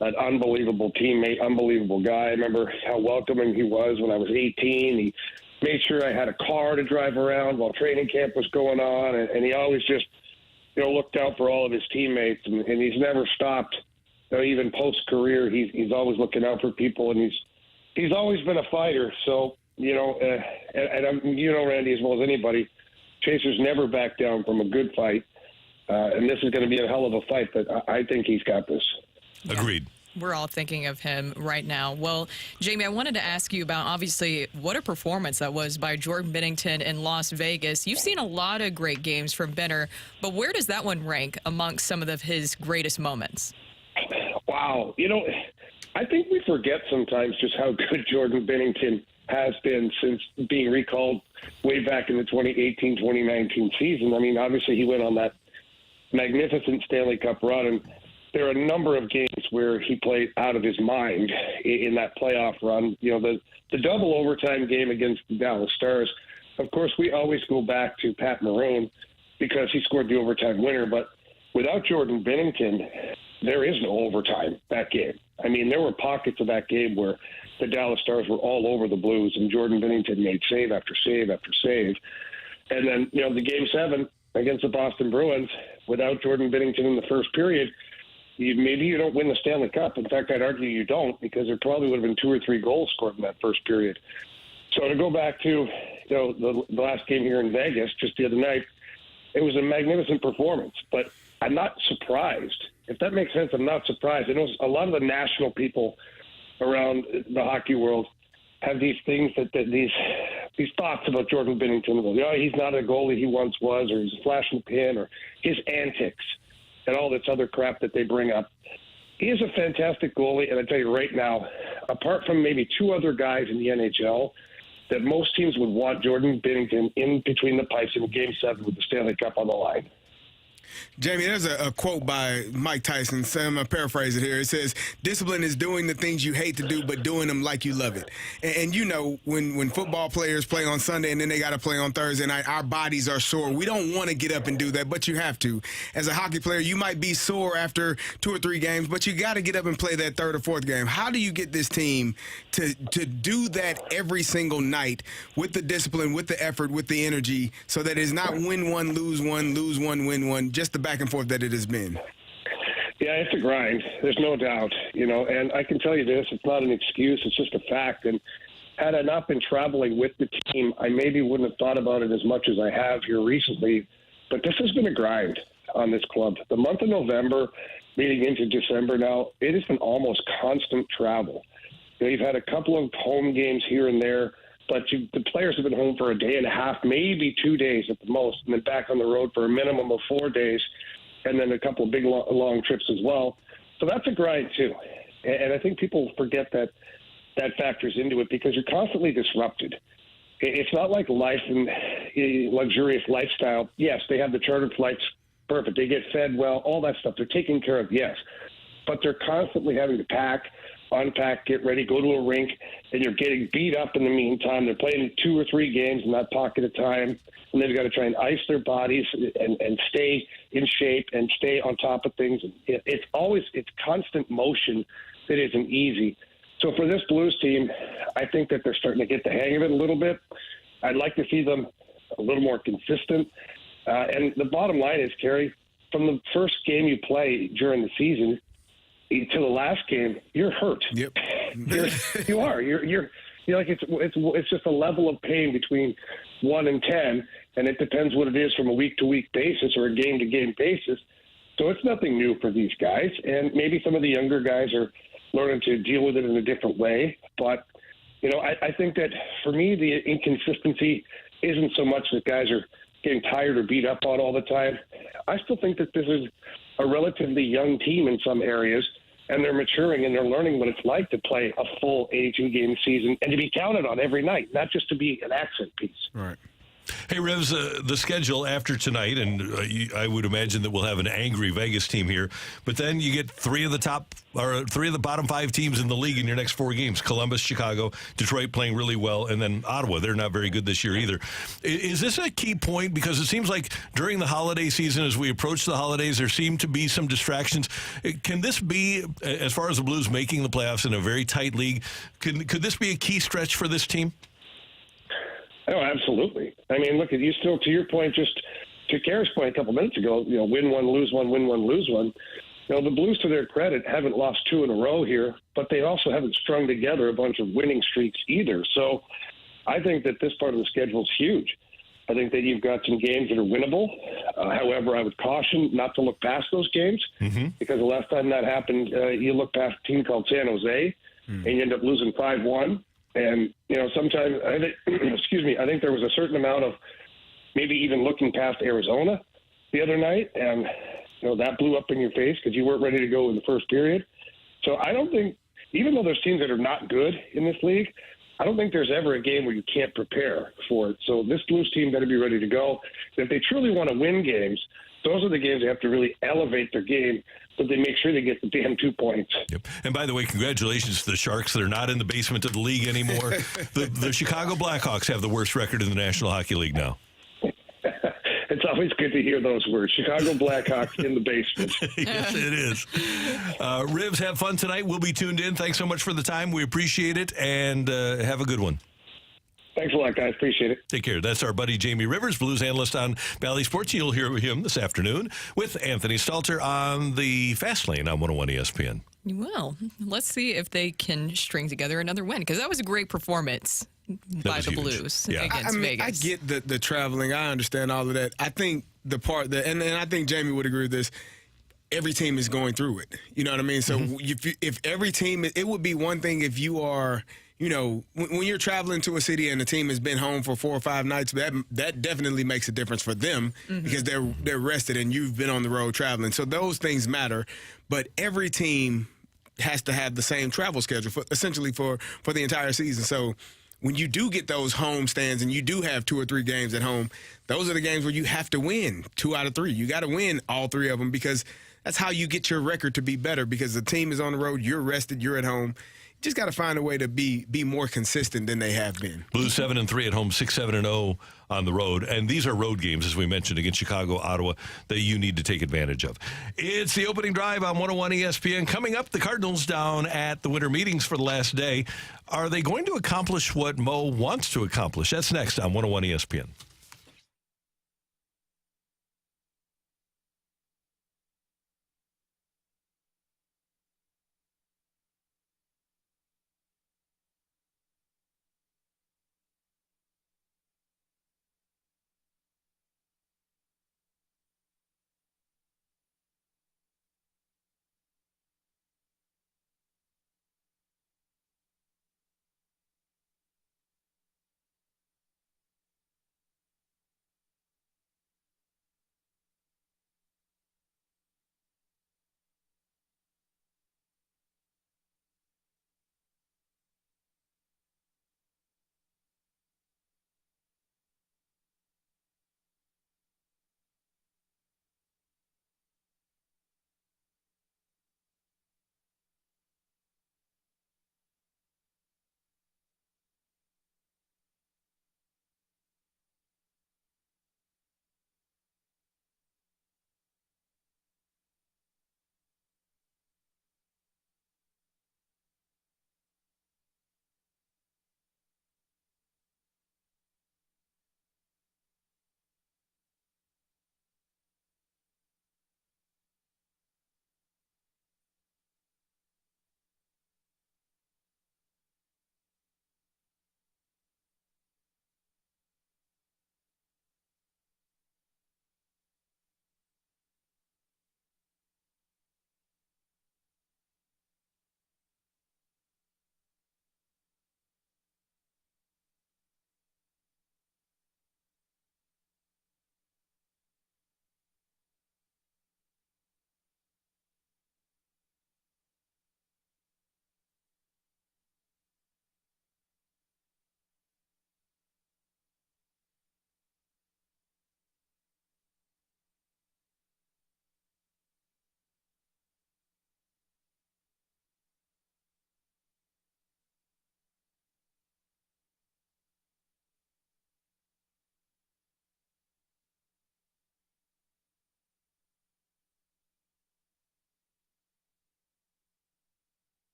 an unbelievable teammate, unbelievable guy. I remember how welcoming he was when I was 18. He made sure I had a car to drive around while training camp was going on, and he always just, looked out for all of his teammates, and he's never stopped, even post-career. He's always looking out for people, and he's always been a fighter. So, Randy, as well as anybody, Chaser's never backed down from a good fight. And this is going to be a hell of a fight, but I think he's got this. Agreed. We're all thinking of him right now. Well, Jamie, I wanted to ask you about, obviously, what a performance that was by Jordan Binnington in Las Vegas. You've seen a lot of great games from Benner, but where does that one rank amongst some of his greatest moments? Wow. I think we forget sometimes just how good Jordan Binnington has been since being recalled way back in the 2018-2019 season. I mean, obviously he went on that magnificent Stanley Cup run, and there are a number of games where he played out of his mind in that playoff run. The double overtime game against the Dallas Stars, of course, we always go back to Pat Maroon because he scored the overtime winner. But without Jordan Bennington, there is no overtime that game. I mean, there were pockets of that game where the Dallas Stars were all over the Blues, and Jordan Bennington made save after save after save. And then, the Game 7 against the Boston Bruins, without Jordan Bennington in the first period, maybe you don't win the Stanley Cup. In fact, I'd argue you don't, because there probably would have been 2 or 3 goals scored in that first period. So to go back to the last game here in Vegas just the other night, it was a magnificent performance. But I'm not surprised. If that makes sense, I'm not surprised. I know a lot of the national people around the hockey world have these things that these thoughts about Jordan Bennington. He's not a goalie he once was, or he's a flash in the pan, or his antics and all this other crap that they bring up. He is a fantastic goalie, and I tell you right now, apart from maybe 2 other guys in the NHL, that most teams would want Jordan Bennington in between the pipes in Game 7 with the Stanley Cup on the line. Jamie, there's a quote by Mike Tyson. So I'm going to paraphrase it here. It says, discipline is doing the things you hate to do, but doing them like you love it. And when football players play on Sunday and then they got to play on Thursday night, our bodies are sore. We don't want to get up and do that, but you have to. As a hockey player, you might be sore after 2 or 3 games, but you got to get up and play that 3rd or 4th game. How do you get this team to do that every single night with the discipline, with the effort, with the energy, so that it's not win one, lose one, win one, just the back and forth that it has been? Yeah, it's a grind. There's no doubt, and I can tell you this, it's not an excuse. It's just a fact. And had I not been traveling with the team, I maybe wouldn't have thought about it as much as I have here recently. But this has been a grind on this club. The month of November, leading into December now, it has been almost constant travel. You've had a couple of home games here and there, but the players have been home for a day and a half, maybe 2 days at the most, and then back on the road for a minimum of 4 days, and then a couple of big long trips as well. So that's a grind too. And I think people forget that factors into it, because you're constantly disrupted. It's not like life and luxurious lifestyle. Yes, they have the chartered flights, perfect. They get fed well, all that stuff. They're taken care of, yes. But they're constantly having to pack, unpack, get ready, go to a rink, and you're getting beat up in the meantime. They're playing 2 or 3 games in that pocket of time, and they've got to try and ice their bodies and stay in shape and stay on top of things. It's constant motion that isn't easy. So for this Blues team, I think that they're starting to get the hang of it a little bit. I'd like to see them a little more consistent. And the bottom line is, Kerry, from the first game you play during the season to the last game, you're hurt. Yep. You are. You're like it's just a level of pain between 1 and 10, and it depends what it is from a week-to-week basis or a game-to-game basis. So it's nothing new for these guys, and maybe some of the younger guys are learning to deal with it in a different way. But I think that for me, the inconsistency isn't so much that guys are getting tired or beat up on all the time. I still think that this is a relatively young team in some areas, and they're maturing and they're learning what it's like to play a full 82-game season and to be counted on every night, not just to be an accent piece. Right. Hey, Revs, the schedule after tonight, and I would imagine that we'll have an angry Vegas team here, but then you get 3 of the bottom 5 teams in the league in your next 4 games. Columbus, Chicago, Detroit playing really well, and then Ottawa. They're not very good this year either. Is this a key point? Because it seems like during the holiday season, as we approach the holidays, there seem to be some distractions. Can this be, as far as the Blues making the playoffs in a very tight league, could this be a key stretch for this team? Oh, absolutely. I mean, look, you still, to your point, just to Kara's point a couple minutes ago, win one, lose one, win one, lose one. The Blues, to their credit, haven't lost 2 in a row here, but they also haven't strung together a bunch of winning streaks either. So I think that this part of the schedule is huge. I think that you've got some games that are winnable. However, I would caution not to look past those games, because the last time that happened, you look past a team called San Jose, and you end up losing 5-1. And, sometimes, I think there was a certain amount of maybe even looking past Arizona the other night, and, that blew up in your face because you weren't ready to go in the first period. So I don't think, even though there's teams that are not good in this league, I don't think there's ever a game where you can't prepare for it. So this Blues team better be ready to go. If they truly want to win games, those are the games they have to really elevate their game, but they make sure they get the damn 2 points. Yep. And by the way, congratulations to the Sharks. They're not in the basement of the league anymore. The Chicago Blackhawks have the worst record in the National Hockey League now. It's always good to hear those words. Chicago Blackhawks in the basement. Yes, it is. Rivs, have fun tonight. We'll be tuned in. Thanks so much for the time. We appreciate it, and have a good one. Thanks a lot, guys. Appreciate it. Take care. That's our buddy Jamie Rivers, Blues analyst on Bally Sports. You'll hear him this afternoon with Anthony Stalter on the Fast Lane on 101 ESPN. Well, let's see if they can string together another win, because that was a great performance by the Blues against Vegas. I get the traveling. I understand all of that. I think the part that, and I think Jamie would agree with this, every team is going through it. You know what I mean? So if every team, it would be one thing if you are, you know, when you're traveling to a city and the team has been home for 4 or 5 nights, that definitely makes a difference for them because they're rested and you've been on the road traveling. So those things matter. But every team has to have the same travel schedule essentially for the entire season. So when you do get those home stands and you do have 2 or 3 games at home, those are the games where you have to win 2 out of 3. You got to win all 3 of them because that's how you get your record to be better, because the team is on the road, you're rested, you're at home. You just got to find a way to be more consistent than they have been. Blues 7-3 at home, 6-7-0 on the road. And these are road games, as we mentioned, against Chicago, Ottawa, that you need to take advantage of. It's the opening drive on 101 ESPN. Coming up, the Cardinals down at the winter meetings for the last day. Are they going to accomplish what Mo wants to accomplish? That's next on 101 ESPN.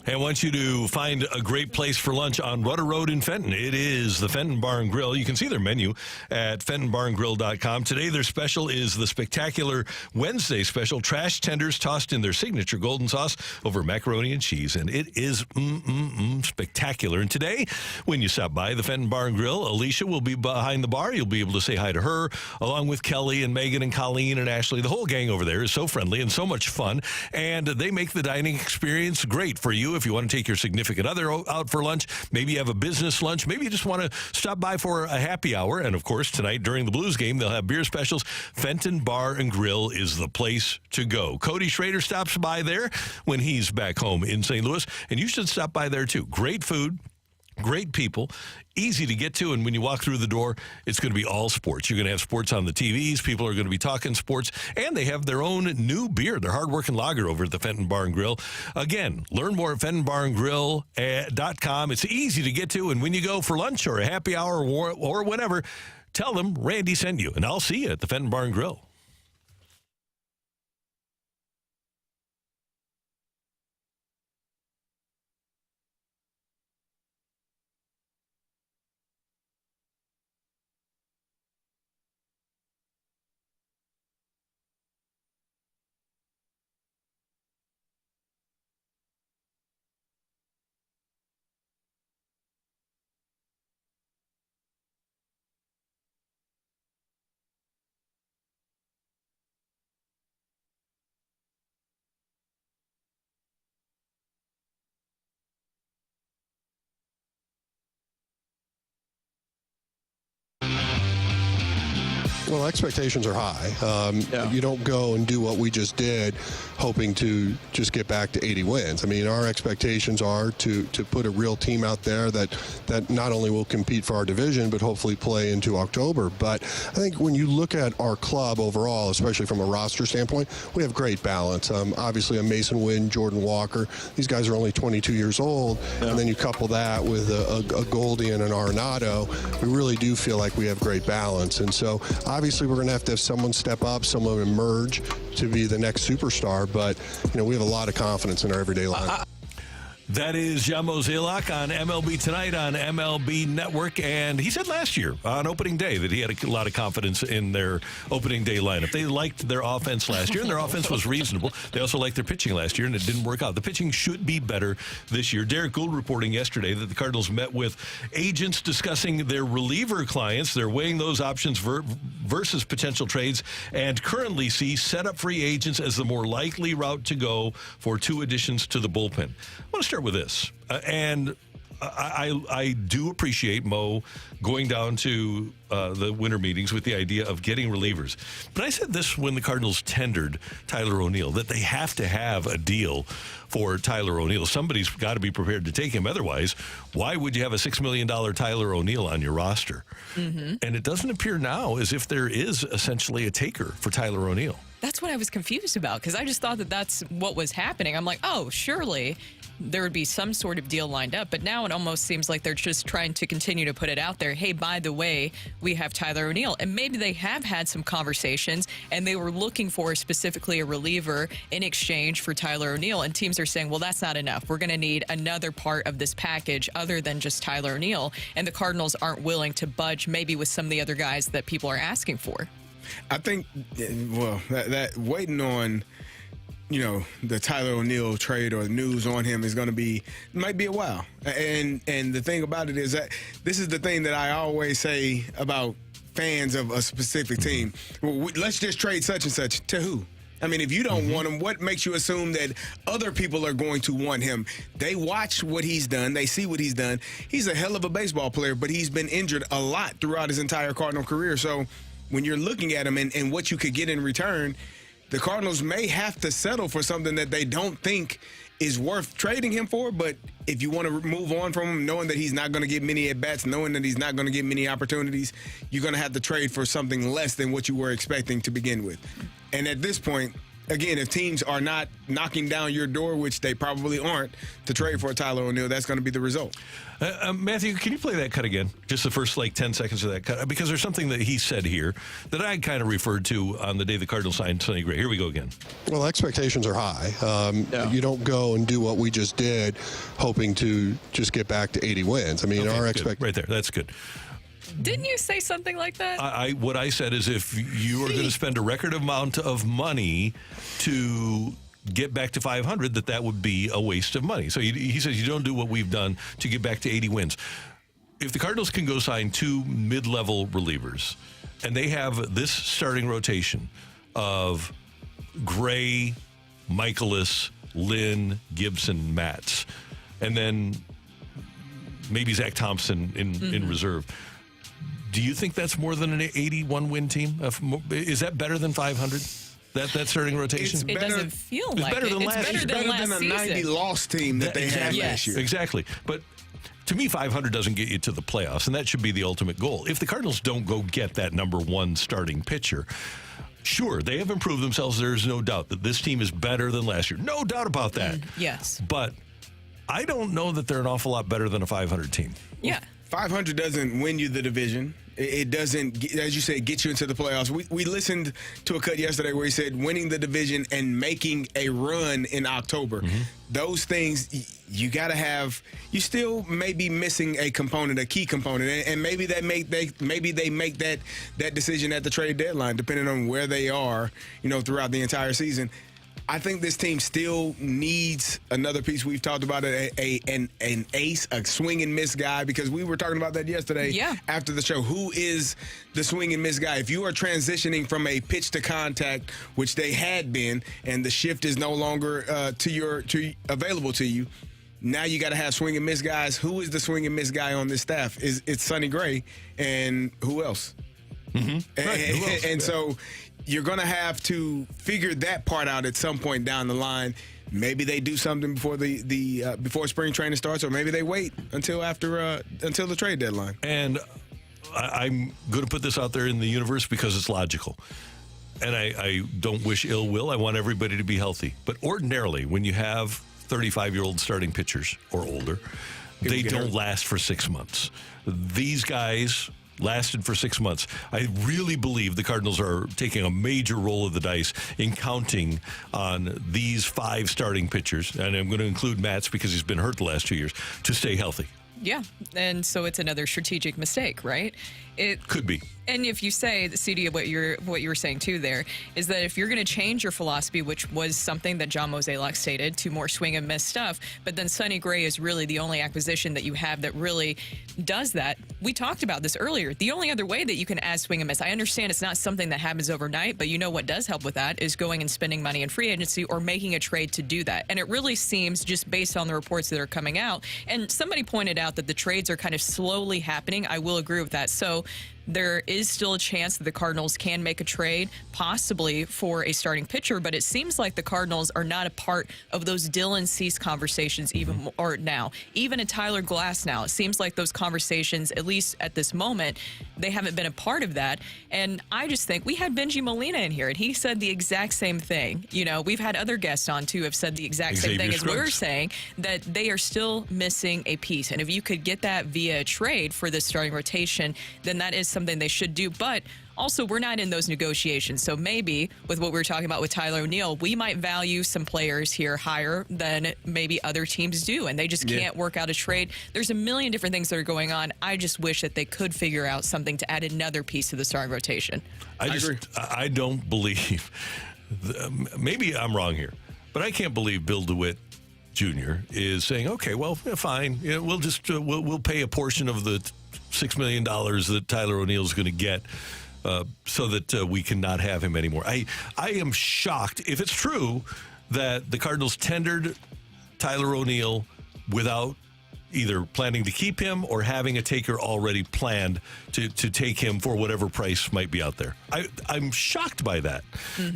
Hey, I want you to find a great place for lunch on Rudder Road in Fenton. It is the Fenton Bar and Grill. You can see their menu at FentonBarandGrill.com. Today, their special is the spectacular Wednesday special, trash tenders tossed in their signature golden sauce over macaroni and cheese. And it is spectacular. And today, when you stop by the Fenton Bar and Grill, Alicia will be behind the bar. You'll be able to say hi to her, along with Kelly and Megan and Colleen and Ashley. The whole gang over there is so friendly and so much fun. And they make the dining experience great for you. If you want to take your significant other out for lunch, maybe you have a business lunch, maybe you just want to stop by for a happy hour. And of course, tonight during the Blues game, they'll have beer specials. Fenton Bar and Grill is the place to go. Cody Schrader stops by there when he's back home in St. Louis, and you should stop by there too. Great food. Great people, easy to get to, and when you walk through the door, it's going to be all sports. You're going to have sports on the TVs. People are going to be talking sports, and they have their own new beer, their hard-working lager over at the Fenton Bar and Grill. Again, learn more at FentonBarandGrill.com. It's easy to get to, and when you go for lunch or a happy hour or whatever, tell them Randy sent you, and I'll see you at the Fenton Bar and Grill. Well, expectations are high. You don't go and do what we just did hoping to just get back to 80 wins. I mean, our expectations are to put a real team out there that not only will compete for our division, but hopefully play into October. But I think when you look at our club overall, especially from a roster standpoint, we have great balance. Obviously, a Mason Wynn, Jordan Walker, these guys are only 22 years old. And then you couple that with a Goldie and an Arenado, we really do feel like we have great balance. And so obviously we're going to have someone step up, someone emerge to be the next superstar. But, you know, we have a lot of confidence in our everyday lineup. That is John Mozeliak on MLB Tonight on MLB Network. And he said last year on opening day that he had a lot of confidence in their opening day lineup. They liked their offense last year, and their offense was reasonable. They also liked their pitching last year, and it didn't work out. The pitching should be better this year. Derek Gould reporting yesterday that the Cardinals met with agents discussing their reliever clients. They're weighing those options versus potential trades, and currently see set-up free agents as the more likely route to go for two additions to the bullpen. I want to start with this, and I do appreciate Mo going down to the winter meetings with the idea of getting relievers. But I said this when the Cardinals tendered Tyler O'Neill, that they have to have a deal for Tyler O'Neill. Somebody's got to be prepared to take him. Otherwise, why would you have a $6 million Tyler O'Neill on your roster? Mm-hmm. And it doesn't appear now as if there is essentially a taker for Tyler O'Neill. That's what I was confused about, because I just thought that that's what was happening. I'm like, oh, surely there would be some sort of deal lined up. But now it almost seems like they're just trying to continue to put it out there. Hey, by the way, we have Tyler O'Neill. And maybe they have had some conversations, and they were looking for specifically a reliever in exchange for Tyler O'Neill. And teams are saying, well, that's not enough. We're going to need another part of this package other than just Tyler O'Neill. And the Cardinals aren't willing to budge maybe with some of the other guys that people are asking for. I think, well, that waiting on, you know, the Tyler O'Neill trade or news on him is going to be, might be a while. And the thing about it is that this is the thing that I always say about fans of a specific team. Well, let's just trade such and such. To who? I mean, if you don't want him, what makes you assume that other people are going to want him? They watch what he's done. They see what he's done. He's a hell of a baseball player, but he's been injured a lot throughout his entire Cardinal career. So when you're looking at him and what you could get in return, the Cardinals may have to settle for something that they don't think is worth trading him for. But if you want to move on from him, knowing that he's not going to get many at-bats, knowing that he's not going to get many opportunities, you're going to have to trade for something less than what you were expecting to begin with. And at this point, again, if teams are not knocking down your door, which they probably aren't, to trade for Tyler O'Neill, that's going to be the result. Matthew, can you play that cut again? Just the first 10 seconds of that cut, because there's something that he said here that I kind of referred to on the day the Cardinals signed Sonny Gray. Here we go again. Well, expectations are high. You don't go and do what we just did, hoping to just get back to 80 wins. I mean, our expectations. Right there, that's good. Didn't you say something like that? What I said is if you are going to spend a record amount of money to get back to 500, that would be a waste of money. So he says you don't do what we've done to get back to 80 wins. If the Cardinals can go sign 2 mid-level relievers, and they have this starting rotation of Gray, Michaelis, Lynn, Gibson, Matz, and then maybe Zach Thompson in reserve, do you think that's more than an 81-win team? Is that better than 500? That starting rotation? It doesn't feel like better than last year. It's better than a 90-loss team that they had last year. Exactly. But to me, 500 doesn't get you to the playoffs, and that should be the ultimate goal. If the Cardinals don't go get that number 1 starting pitcher, sure, they have improved themselves. There's no doubt that this team is better than last year. No doubt about that. Yes. But I don't know that they're an awful lot better than a 500 team. Yeah. 500 doesn't win you the division. It doesn't, as you said, get you into the playoffs. We listened to a cut yesterday where he said winning the division and making a run in October. Those things you got to have. You still may be missing a component, a key component, and maybe they make that decision at the trade deadline, depending on where they are, throughout the entire season. I think this team still needs another piece. We've talked about it, an ace, a swing and miss guy, because we were talking about that yesterday after the show. Who is the swing and miss guy? If you are transitioning from a pitch to contact, which they had been, and the shift is no longer available to you, now you got to have swing and miss guys. Who is the swing and miss guy on this staff? It's Sonny Gray, and who else? And so you're going to have to figure that part out at some point down the line. Maybe they do something before before spring training starts, or maybe they wait until the trade deadline. And I'm going to put this out there in the universe because it's logical. And I don't wish ill will. I want everybody to be healthy. But ordinarily, when you have 35-year-old starting pitchers or older, they don't last for 6 months. These guys lasted for 6 months. I really believe the Cardinals are taking a major roll of the dice in counting on these 5 starting pitchers, and I'm going to include Matz because he's been hurt the last 2 years, to stay healthy. Yeah, and so it's another strategic mistake, right? It could be. And if you say, CD, what you were saying too there, is that if you're going to change your philosophy, which was something that John Mozeliak stated, to more swing and miss stuff, but then Sonny Gray is really the only acquisition that you have that really does that. We talked about this earlier. The only other way that you can add swing and miss, I understand it's not something that happens overnight, but you know what does help with that is going and spending money in free agency or making a trade to do that. And it really seems, just based on the reports that are coming out, and somebody pointed out that the trades are kind of slowly happening. I will agree with that. So there is still a chance that the Cardinals can make a trade, possibly for a starting pitcher, but it seems like the Cardinals are not a part of those Dylan Cease conversations even or now. Even a Tyler Glass now. It seems like those conversations, at least at this moment, they haven't been a part of that. And I just think we had Benji Molina in here, and he said the exact same thing. We've had other guests on, too, have said the exact same thing as we're saying, that they are still missing a piece. And if you could get that via a trade for this starting rotation, then that is something they should do. But also, we're not in those negotiations. So maybe with what we were talking about with Tyler O'Neill, we might value some players here higher than maybe other teams do, and they just can't work out a trade. There's a million different things that are going on. I just wish that they could figure out something to add another piece to the starting rotation. I agree. I don't believe, maybe I'm wrong here, but I can't believe Bill DeWitt Jr. is saying, okay, well, fine. We'll just we'll pay a portion of the $6 million that Tyler O'Neill is going to get so that we cannot have him anymore. I am shocked if it's true that the Cardinals tendered Tyler O'Neill without either planning to keep him or having a taker already planned to take him for whatever price might be out there. I'm shocked by that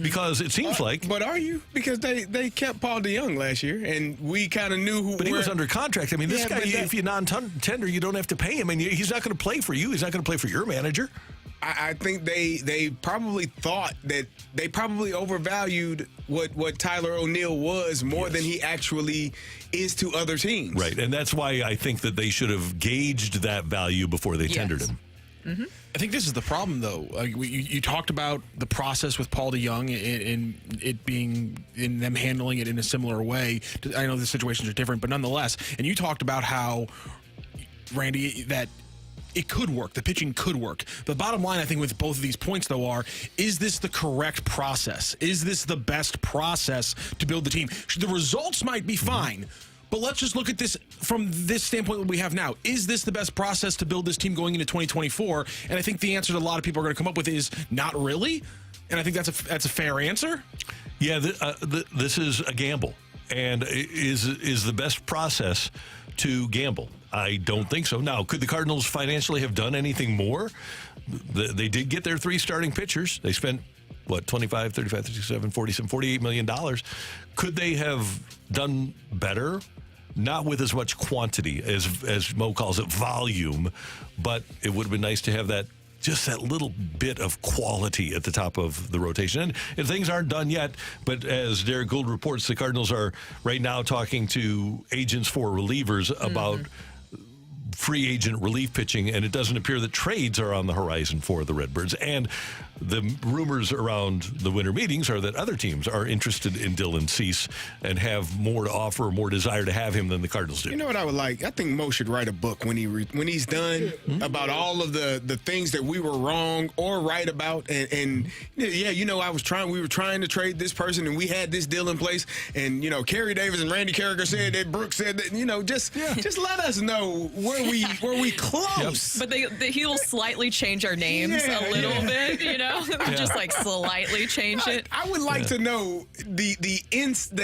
because it seems like... But are you? Because they kept Paul DeYoung last year, and we kind of knew who... But he was under contract. I mean, this guy, if you non-tender, you don't have to pay him, and he's not going to play for you. He's not going to play for your manager. I think they probably thought that they probably overvalued what Tyler O'Neill was more than he actually is to other teams. Right, and that's why I think that they should have gauged that value before they tendered him. Mm-hmm. I think this is the problem, though. You talked about the process with Paul DeYoung and it being in them handling it in a similar way. I know the situations are different, but nonetheless. And you talked about how, Randy, that it could work. The pitching could work. The bottom line, I think, with both of these points, though, is this the correct process? Is this the best process to build the team? The results might be fine. But let's just look at this from this standpoint that we have now. Is this the best process to build this team going into 2024? And I think the answer that a lot of people are going to come up with is not really. And I think that's a fair answer. Yeah, this is a gamble. And is the best process to gamble? I don't think so. Now, could the Cardinals financially have done anything more? They did get their 3 starting pitchers. They spent, what, 25, 35, 37, 47, $48 million. Could they have done better? Not with as much quantity as Mo calls it, volume, but it would have been nice to have that little bit of quality at the top of the rotation. And things aren't done yet, but as Derek Gould reports, the Cardinals are right now talking to agents for relievers about free agent relief pitching, and it doesn't appear that trades are on the horizon for the Redbirds. And the rumors around the winter meetings are that other teams are interested in Dylan Cease and have more to offer, more desire to have him than the Cardinals do. You know what I would like? I think Mo should write a book when he's done about all of the things that we were wrong or right about. And yeah, we were trying to trade this person and we had this deal in place. And, Kerry Davis and Randy Carragher said that, Brooks said that, just let us know where we close. But he'll slightly change our names a little bit, just like slightly change it. I would like to know the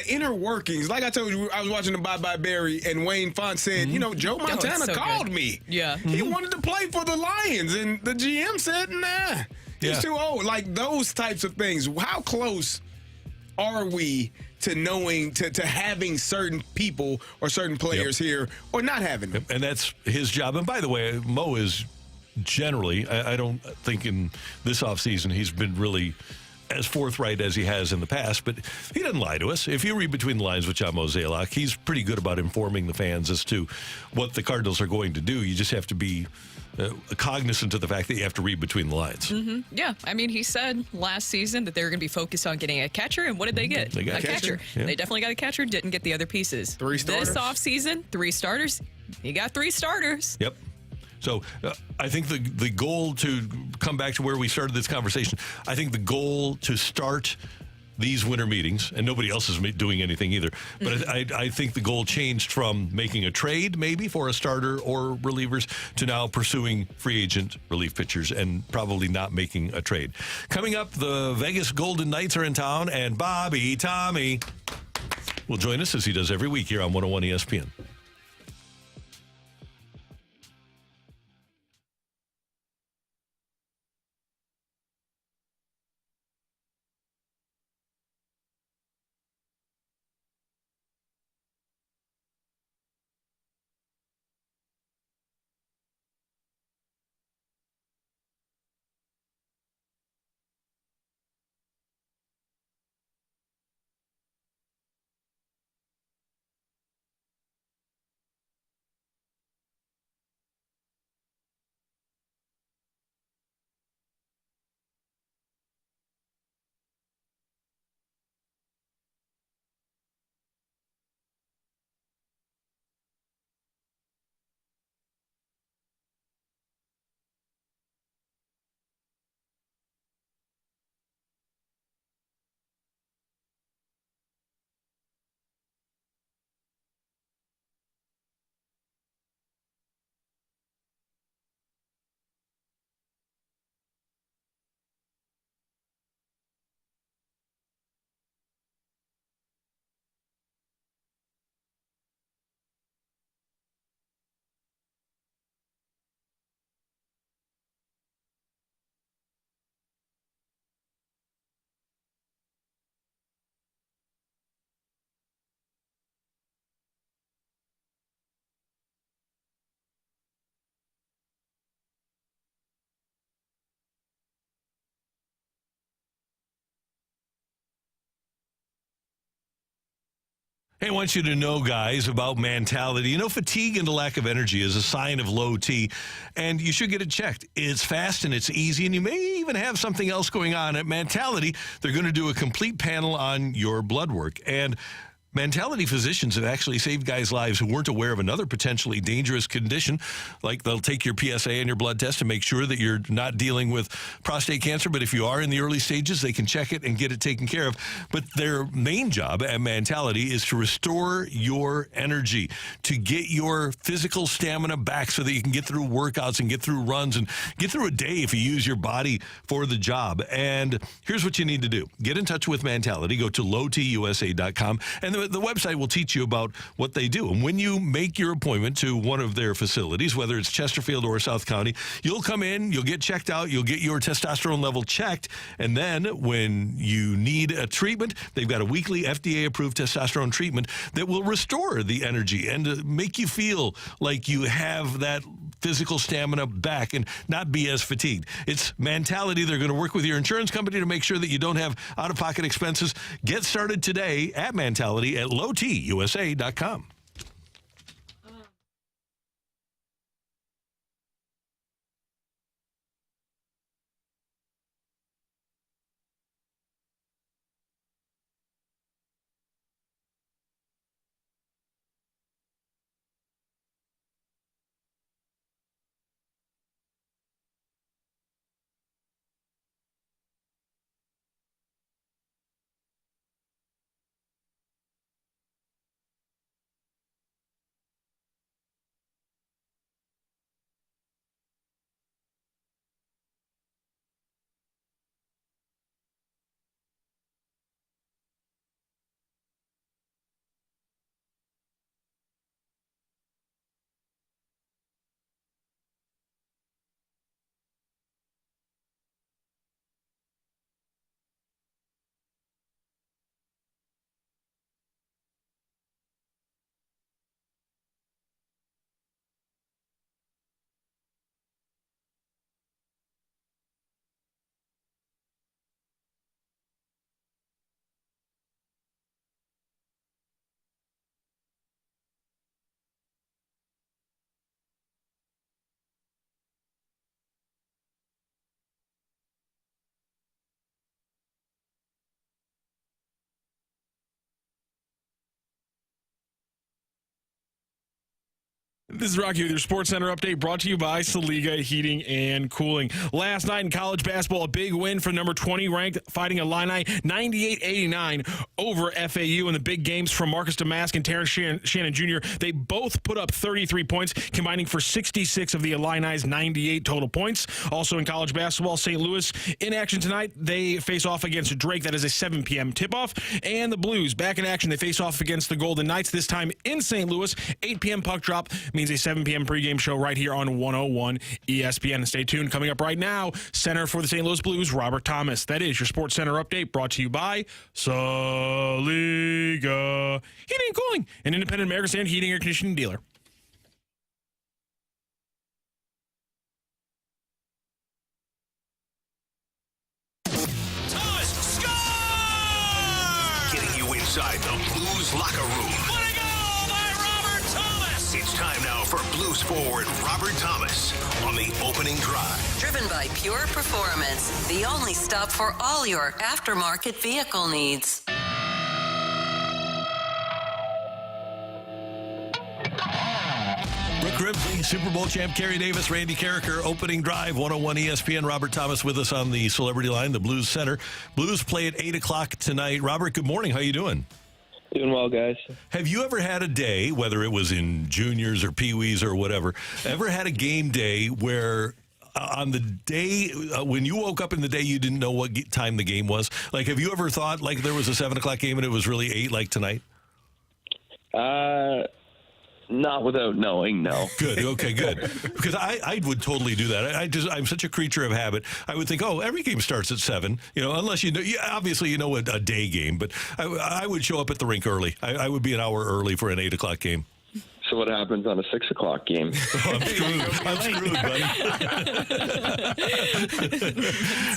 inner workings. Like I told you, I was watching the Bye Bye Barry, and Wayne Font said, Joe Montana called me. Yeah. He wanted to play for the Lions, and the GM said, nah, he's too old. Like those types of things. How close are we to knowing, to having certain people or certain players here or not having them? And that's his job. And by the way, Mo is generally, I don't think in this offseason he's been really as forthright as he has in the past, but he doesn't lie to us. If you read between the lines with John Mozeliak, he's pretty good about informing the fans as to what the Cardinals are going to do. You just have to be cognizant of the fact that you have to read between the lines. Mm-hmm. Yeah, I mean, he said last season that they were going to be focused on getting a catcher, and what did they get? They got a catcher. Yeah. They definitely got a catcher, didn't get the other pieces. 3 starters. This offseason, 3 starters. He got 3 starters. Yep. So I think the goal, to come back to where we started this conversation, I think the goal to start these winter meetings, and nobody else is doing anything either, but I think the goal changed from making a trade maybe for a starter or relievers to now pursuing free agent relief pitchers and probably not making a trade. Coming up, the Vegas Golden Knights are in town, and Bobby Tommy will join us as he does every week here on 101 ESPN. Hey, I want you to know, guys, about mentality. You know, fatigue and a lack of energy is a sign of low T, and you should get it checked. It's fast and it's easy, and you may even have something else going on. At Mentality, they're going to do a complete panel on your blood work. And Mentality physicians have actually saved guys' lives who weren't aware of another potentially dangerous condition. Like they'll take your PSA and your blood test to make sure that you're not dealing with prostate cancer. But if you are in the early stages, they can check it and get it taken care of. But their main job at Mentality is to restore your energy, to get your physical stamina back so that you can get through workouts and get through runs and get through a day if you use your body for the job. And here's what you need to do. Get in touch with Mentality. Go to lowtusa.com, and the website will teach you about what they do. And when you make your appointment to one of their facilities, whether it's Chesterfield or South County, you'll come in, you'll get checked out, you'll get your testosterone level checked, and then when you need a treatment, they've got a weekly FDA-approved testosterone treatment that will restore the energy and make you feel like you have that physical stamina back and not be as fatigued. It's Mentality. They're going to work with your insurance company to make sure that you don't have out-of-pocket expenses. Get started today at Mentality at lowtusa.com. This is Rocky with your Sports Center update, brought to you by Saliga Heating and Cooling. Last night in college basketball, a big win for number 20 ranked Fighting Illini, 98-89 over FAU in the big games from Marcus Damask and Terrence Shannon Jr. They both put up 33 points, combining for 66 of the Illini's 98 total points. Also in college basketball, St. Louis in action tonight. They face off against Drake. That is a 7 p.m. tip-off. And the Blues back in action. They face off against the Golden Knights, this time in St. Louis. 8 p.m. puck drop means a 7 p.m. pregame show right here on 101 ESPN. And stay tuned. Coming up right now, center for the St. Louis Blues, Robert Thomas. That is your Sports Center update, brought to you by Saliga Heating and Cooling, an independent American Standard heating air conditioning dealer. Thomas scores! Getting you inside the Blues locker room. What a goal by Robert Thomas! It's time now for Blues forward Robert Thomas on the opening drive. Driven by Pure Performance, the only stop for all your aftermarket vehicle needs. Brooke Ripley, Super Bowl champ Kerry Davis, Randy Carricker, opening drive, 101 ESPN. Robert Thomas with us on the Celebrity Line, the Blues Center. Blues play at 8 o'clock tonight. Robert, good morning. How you doing? Doing well, guys. Have you ever had a day, whether it was in juniors or peewees or whatever, ever had a game day where on the day when you woke up in the day you didn't know what time the game was? Like, have you ever thought like there was a 7 o'clock game and it was really 8 like tonight? Not without knowing, no. Good. Okay, good. Because I would totally do that. I'm such a creature of habit. I would think, oh, every game starts at 7. You know, unless you know, obviously you know a day game. But I would show up at the rink early. I would be an hour early for an 8 o'clock game. So what happens on a 6 o'clock game? I'm screwed, buddy.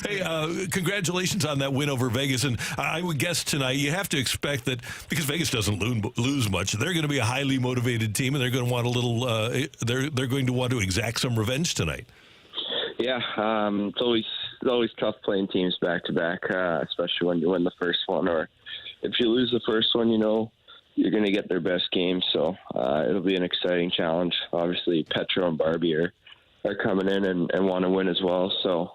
Hey, congratulations on that win over Vegas. And I would guess tonight you have to expect that because Vegas doesn't lose much, they're going to be a highly motivated team, and they're going to want a little. They're going to want to exact some revenge tonight. Yeah, it's always tough playing teams back to back, especially when you win the first one, or if you lose the first one, you're going to get their best game. So it'll be an exciting challenge. Obviously, Petro and Barbie are coming in and want to win as well. So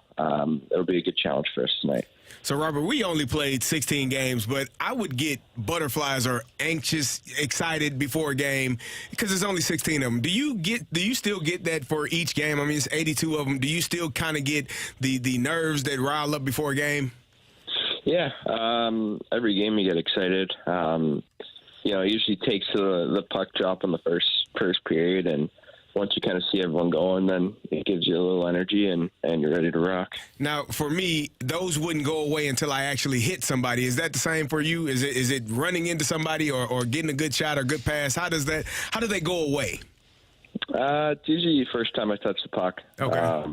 it'll be a good challenge for us tonight. So, Robert, we only played 16 games, but I would get butterflies or anxious, excited before a game because there's only 16 of them. Do you still get that for each game? I mean, it's 82 of them. Do you still kind of get the nerves that rile up before a game? Yeah, every game you get excited. It usually takes the puck drop in the first period, and once you kind of see everyone going, then it gives you a little energy and you're ready to rock. Now, for me, those wouldn't go away until I actually hit somebody. Is that the same for you? Is it running into somebody or getting a good shot or good pass? How do they go away? It's usually the first time I touch the puck. Okay.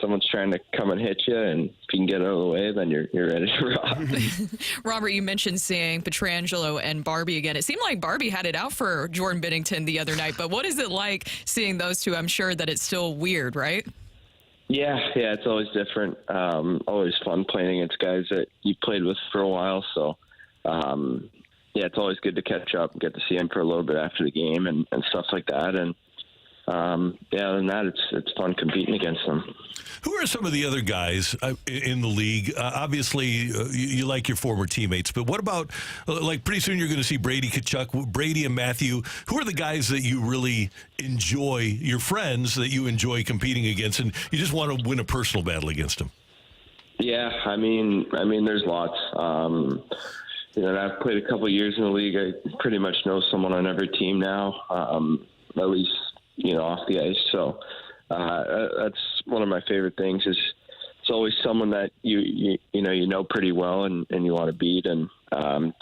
Someone's trying to come and hit you, and if you can get out of the way, then you're ready to rock. Robert, you mentioned seeing Pietrangelo and Barbie again. It seemed like Barbie had it out for Jordan Binnington the other night, but what is it like seeing those two? I'm sure that it's still weird, right? Yeah, it's always different. Always fun playing against guys that you played with for a while. So, it's always good to catch up and get to see them for a little bit after the game and stuff like that. And other than that, it's fun competing against them. Who are some of the other guys in the league? Obviously, you like your former teammates, but what about, pretty soon you're going to see Brady Tkachuk, Brady and Matthew. Who are the guys that you really enjoy, your friends that you enjoy competing against, and you just want to win a personal battle against them? Yeah, I mean, there's lots. I've played a couple of years in the league. I pretty much know someone on every team now, at least, off the ice. So that's one of my favorite things is it's always someone that you know pretty well and you want to beat, and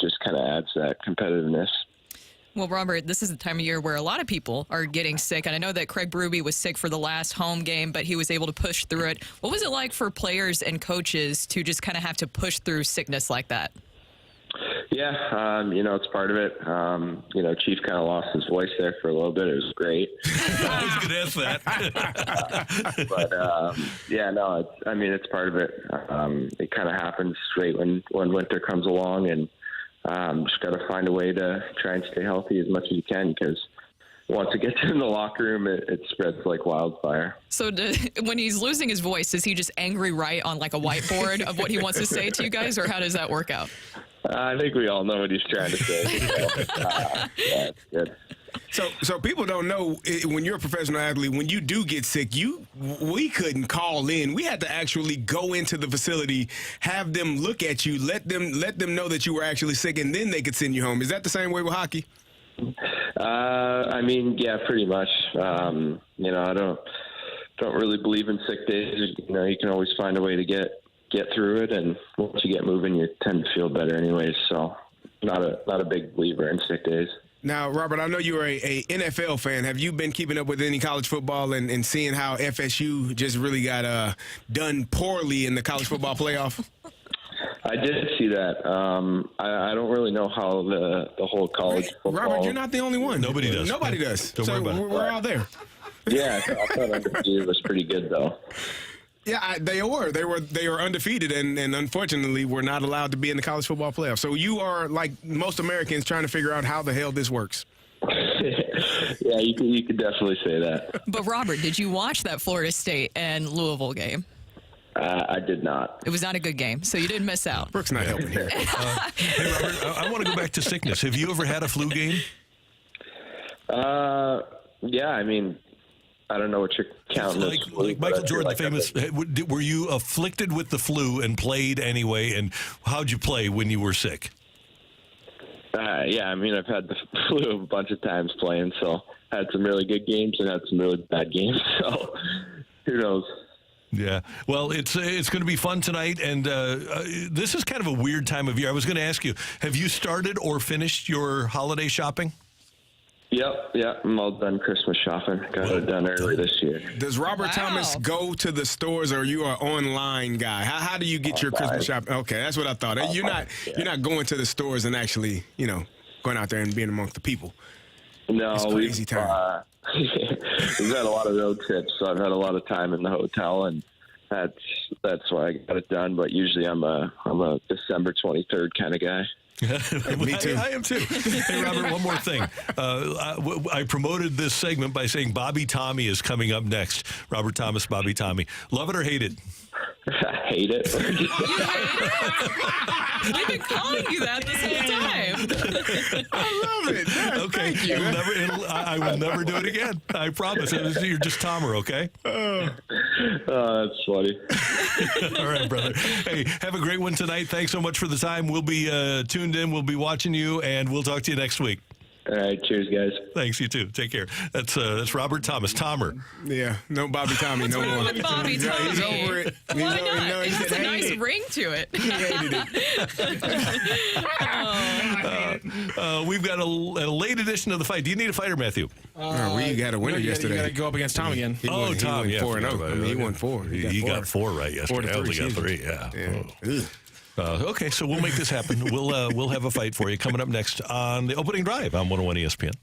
just kind of adds that competitiveness. Well, Robert, this is the time of year where a lot of people are getting sick, and I know that Craig Berube was sick for the last home game, but he was able to push through it. What was it like for players and coaches to just kind of have to push through sickness like that? Yeah, it's part of it. Chief kind of lost his voice there for a little bit. It was great. I was going to ask that. It's part of it. It kind of happens right when winter comes along, and just got to find a way to try and stay healthy as much as you can, because once it gets in the locker room, it spreads like wildfire. So when he's losing his voice, does he just angry write on like a whiteboard of what he wants to say to you guys, or how does that work out? I think we all know what he's trying to say. It's good. So people don't know, when you're a professional athlete, when you do get sick, we couldn't call in. We had to actually go into the facility, have them look at you, let them know that you were actually sick, and then they could send you home. Is that the same way with hockey? Yeah, pretty much. I don't really believe in sick days. You can always find a way to get through it, and once you get moving, you tend to feel better anyways. So, not a big believer in sick days. Now, Robert, I know you're a NFL fan. Have you been keeping up with any college football and seeing how FSU just really got done poorly in the college football playoff? I did see that. I don't really know how the whole college football. Robert, you're not the only one. Nobody does. Nobody does. Don't worry about it. We're out there. Yeah, I thought undefeated was pretty good though. Yeah, they were undefeated, and unfortunately were not allowed to be in the college football playoff. So you are, like most Americans, trying to figure out how the hell this works. Yeah, you could definitely say that. But Robert, did you watch that Florida State and Louisville game? I did not. It was not a good game, so you didn't miss out. Brooke's not helping here. Hey, Robert, I want to go back to sickness. Have you ever had a flu game? Yeah, I don't know what you're counting. Like Michael Jordan, the famous. Were you afflicted with the flu and played anyway? And how'd you play when you were sick? Yeah, I've had the flu a bunch of times playing, so had some really good games and had some really bad games. So who knows? Yeah. Well, it's going to be fun tonight, and this is kind of a weird time of year. I was going to ask you, have you started or finished your holiday shopping? Yep, I'm all done Christmas shopping. Got it done early this year. Does Robert Thomas go to the stores, or you are an online guy? How do you get your Christmas shopping? Okay, that's what I thought. You're not going to the stores and actually, going out there and being amongst the people. No, it's crazy time. We've had a lot of road trips, so I've had a lot of time in the hotel, and that's why I got it done. But usually I'm a December 23rd kind of guy. Me too. I am too. Hey, Robert, one more thing. I promoted this segment by saying Bobby Tommy is coming up next. Robert Thomas, Bobby Tommy. Love it or hate it? I hate it. We've been calling you that this whole time. I love it. Yes, okay. Thank you. I will never do it again. I promise. You're just Tomer, okay? That's funny. All right, brother. Hey, have a great one tonight. Thanks so much for the time. We'll be tuned in. We'll be watching you, and we'll talk to you next week. All right, cheers, guys. Thanks, you too. Take care. That's Robert Thomas, Tomer. Yeah, no Bobby Tommy no more. With Bobby Tommy. He's over it. Why not? It has a nice ring to it. He hated it. We've got a late edition of the fight. Do you need a fighter, Matthew? We got a winner yesterday. You got to go up against Tom again. He won 4-0. He won 4. He got 4 right yesterday. I only got 3. Yeah. Okay, so we'll make this happen. We'll have a fight for you coming up next on the opening drive on 101 ESPN.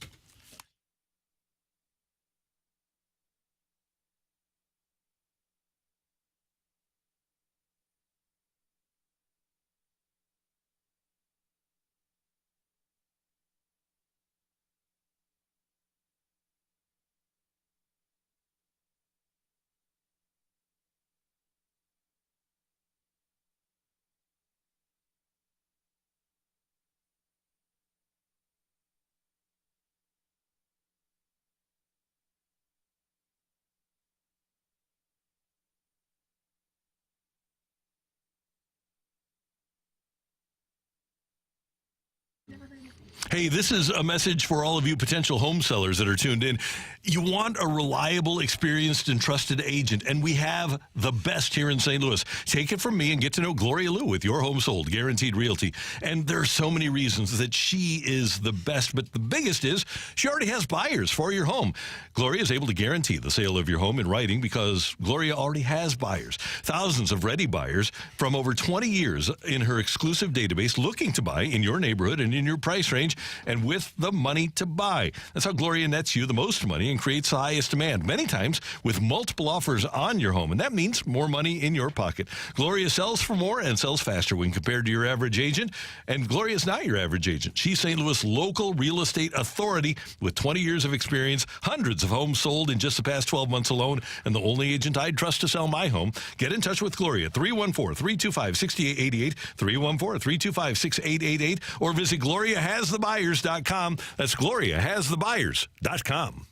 Hey, this is a message for all of you potential home sellers that are tuned in. You want a reliable, experienced, and trusted agent, and we have the best here in St. Louis. Take it from me and get to know Gloria Liu with Your Home Sold, Guaranteed Realty. And there are so many reasons that she is the best, but the biggest is she already has buyers for your home. Gloria is able to guarantee the sale of your home in writing because Gloria already has buyers. Thousands of ready buyers from over 20 years in her exclusive database looking to buy in your neighborhood and in your price range and with the money to buy. That's how Gloria nets you the most money and creates the highest demand, many times with multiple offers on your home, and that means more money in your pocket. Gloria sells for more and sells faster when compared to your average agent, and Gloria is not your average agent. She's St. Louis local real estate authority with 20 years of experience, hundreds of homes sold in just the past 12 months alone, and the only agent I'd trust to sell my home. Get in touch with Gloria, 314-325-6888, 314-325-6888, or visit GloriaHasTheBuyers.com. That's GloriaHasTheBuyers.com.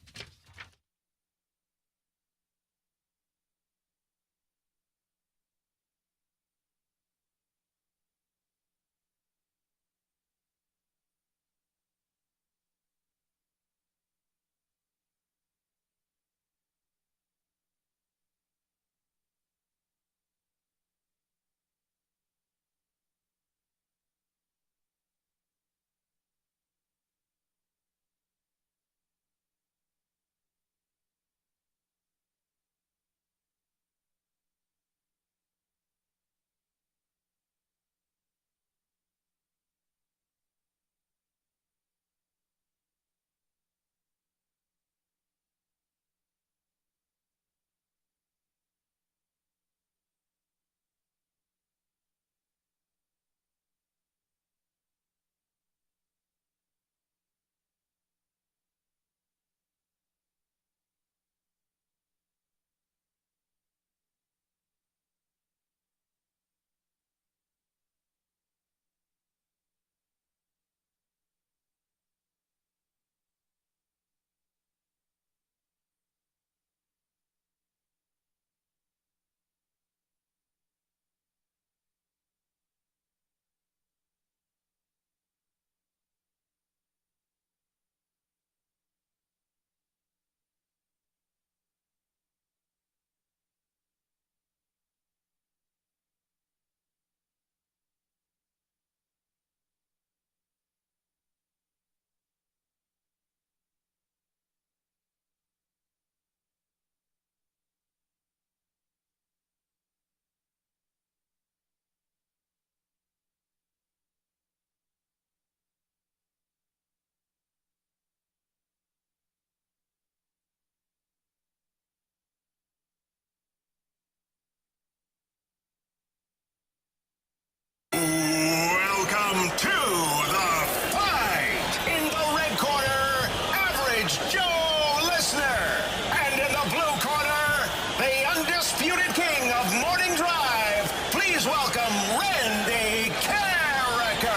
undisputed king of morning drive, please welcome Randy Carricker.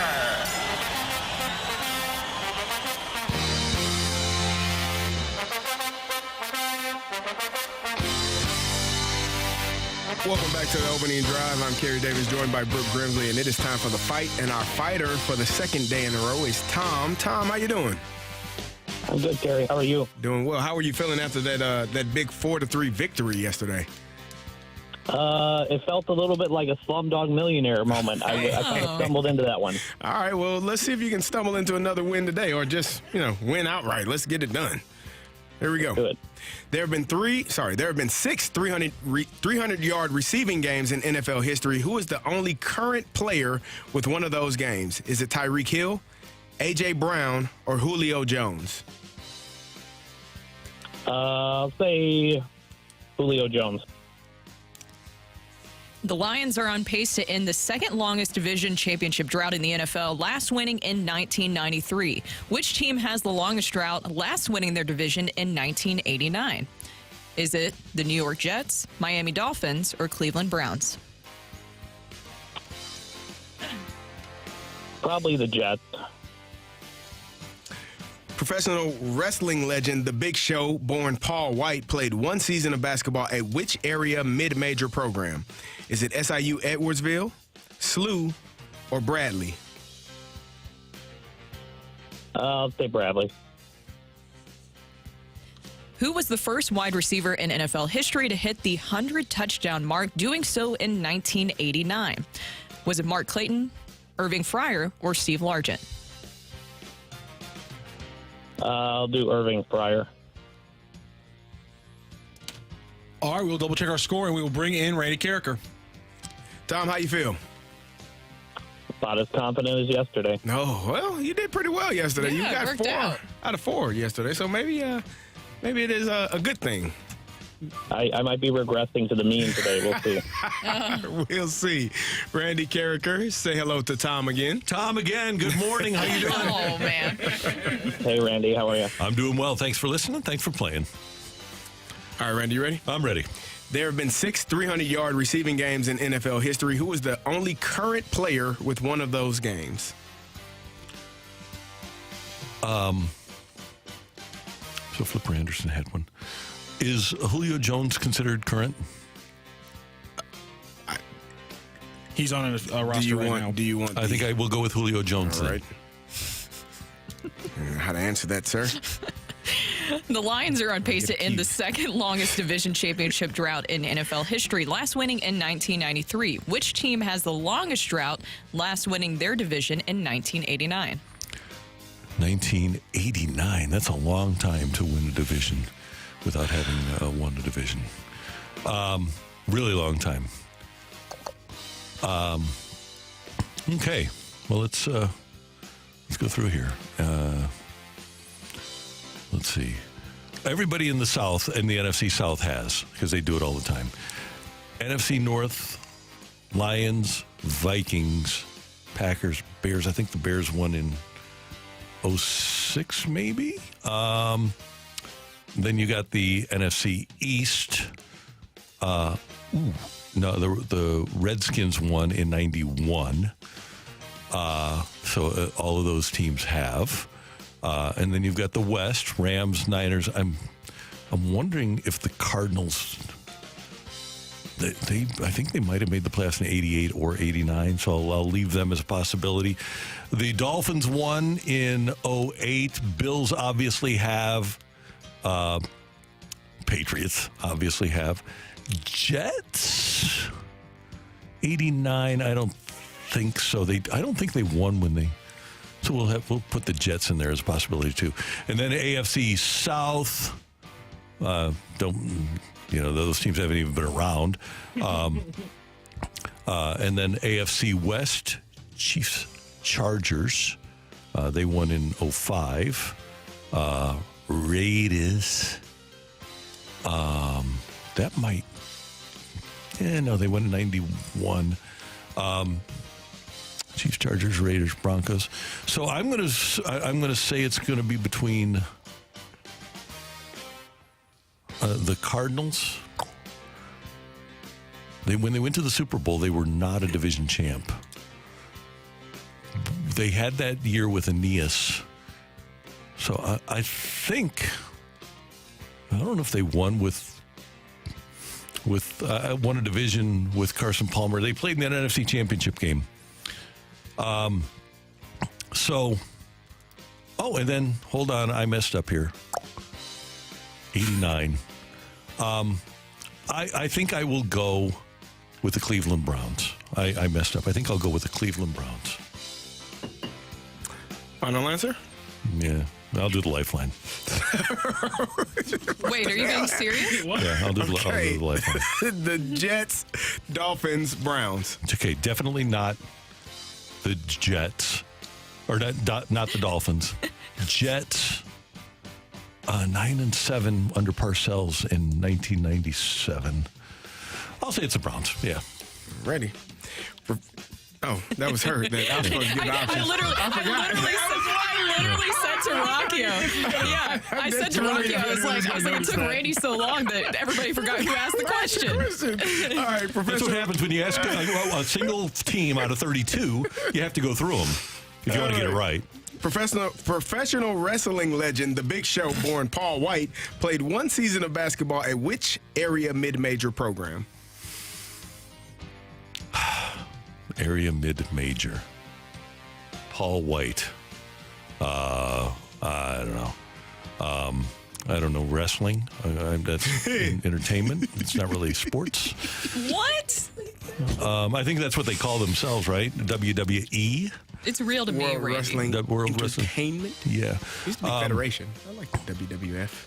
Welcome back to the opening drive. I'm Kerry Davis, joined by Brooke Grimsley, and it is time for the fight. And our fighter for the second day in a row is Tom. Tom, how you doing? I'm good, Kerry. How are you? Doing well. How were you feeling after that big 4-3 victory yesterday? It felt a little bit like a Slumdog Millionaire moment. I kind of stumbled into that one. All right, well, let's see if you can stumble into another win today, or just, win outright. Let's get it done. Here we go. Good. There have been 6 300-yard receiving games in NFL history. Who is the only current player with one of those games? Is it Tyreek Hill, A.J. Brown, or Julio Jones? I'll say Julio Jones. The Lions are on pace to end the second longest division championship drought in the NFL, last winning in 1993. Which team has the longest drought, last winning their division in 1989? Is it the New York Jets, Miami Dolphins, or Cleveland Browns? Probably the Jets. Professional wrestling legend The Big Show, born Paul White, played one season of basketball at which area mid-major program? Is it SIU Edwardsville, SLU, or Bradley? I'll say Bradley. Who was the first wide receiver in NFL history to hit the 100-touchdown mark, doing so in 1989? Was it Mark Clayton, Irving Fryer, or Steve Largent? I'll do Irving Fryer. All right, we'll double-check our score, and we will bring in Randy Carricker. Tom, how you feel? About as confident as yesterday. No, well, you did pretty well yesterday. Yeah, you got it worked 4 out. out of 4 yesterday, so maybe it is a good thing. I might be regressing to the mean today. We'll see. We'll see. Randy Carricker, say hello to Tom again. Tom again. Good morning. How you doing? Oh, man. Hey, Randy. How are you? I'm doing well. Thanks for listening. Thanks for playing. All right, Randy, you ready? I'm ready. There have been 6 300-yard receiving games in NFL history. Who is the only current player with one of those games? So Flipper Anderson had one. Is Julio Jones considered current? He's on a roster now. Do you want? I think I will go with Julio Jones. All right. How to answer that, sir? The Lions are on pace to end the second longest division championship drought in NFL history, last winning in 1993. Which team has the longest drought, last winning their division in 1989? 1989. That's a long time to win a division without having won a division. Really long time. Okay. Well, let's go through here. Let's see. Everybody in the South and the NFC South has, because they do it all the time. NFC North, Lions, Vikings, Packers, Bears. I think the Bears won in 06, maybe. Then you got the NFC East. The Redskins won in 91. So all of those teams have. And then you've got the West, Rams, Niners. I'm wondering if the Cardinals, I think they might have made the playoffs in 88 or 89, so I'll leave them as a possibility. The Dolphins won in 08. Bills obviously have. Patriots obviously have. Jets, 89, I don't think so. I don't think they won when they. So we'll put the Jets in there as a possibility too. And then AFC South, those teams haven't even been around. And then AFC West, Chiefs, Chargers, they won in 05. Raiders, that might. No, they won in 91. Chiefs, Chargers, Raiders, Broncos. So I'm gonna say it's gonna be between the Cardinals When they went to the Super Bowl, they were not a division champ. They had that year with Aeneas. So I think, I don't know if they won won a division with Carson Palmer. They played in that NFC Championship game. And then, hold on, I messed up here. 89. I think I will go with the Cleveland Browns. I messed up. I think I'll go with the Cleveland Browns. Final answer? Yeah, I'll do the lifeline. Wait, are you being serious? Yeah, I'll do the lifeline. The Jets, Dolphins, Browns. Okay, definitely not the Jets. Or not the Dolphins. Jets, 9-7 under Parcells in 1997. I'll say it's the Browns. Yeah. Ready. Oh, that was her. I was supposed to get the options. I literally said to Rocchio. Yeah, I said to Rocchio, I was like, it took Randy so long that everybody forgot who asked the question. All right, Professor. That's what happens when you ask a single team out of 32. You have to go through them if you want to get it right. Professional wrestling legend The Big Show, born Paul White, played one season of basketball at which area mid-major program? Area mid-major. Paul White. I don't know. I don't know. Wrestling. That's entertainment. It's not really sports. What? I think that's what they call themselves, right? WWE. It's real to me, World Randy. Wrestling World Entertainment. Yeah. Used to be Federation. I like the WWF.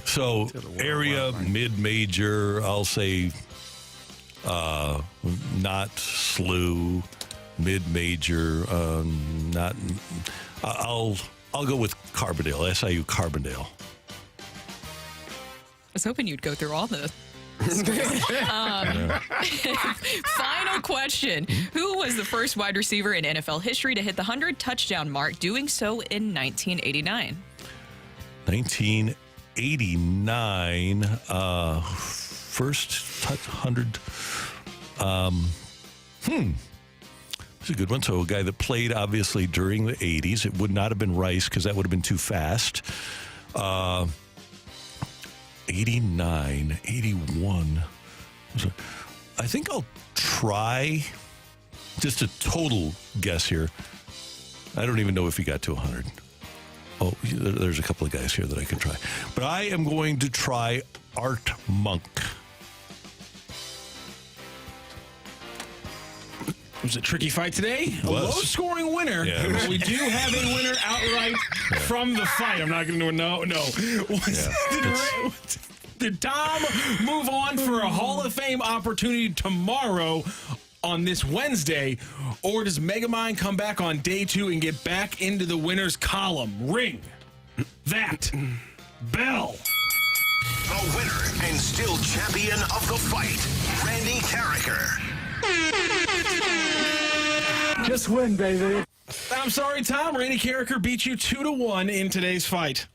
So area mid-major. I'll say not SLU. Mid-major. Not. I'll go with Carbondale. SIU Carbondale. I was hoping you'd go through all the. Final question. Who was the first wide receiver in NFL history to hit the 100 touchdown mark, doing so in 1989? 1989. First 100. It's a good one. So a guy that played, obviously, during the 80s. It would not have been Rice because that would have been too fast. 89, 81. I think I'll try just a total guess here. I don't even know if he got to 100. Oh, there's a couple of guys here that I could try. But I am going to try Art Monk. It was a tricky fight today. A low-scoring winner. Yeah, but we do have a winner outright from the fight. I'm not going to no. Did Tom move on for a Hall of Fame opportunity tomorrow on this Wednesday, or does Megamind come back on day 2 and get back into the winner's column? Ring that bell. The winner and still champion of the fight, Randy Carricker. Just win, baby. I'm sorry, Tom. Randy Carricker beat you 2-1 in today's fight.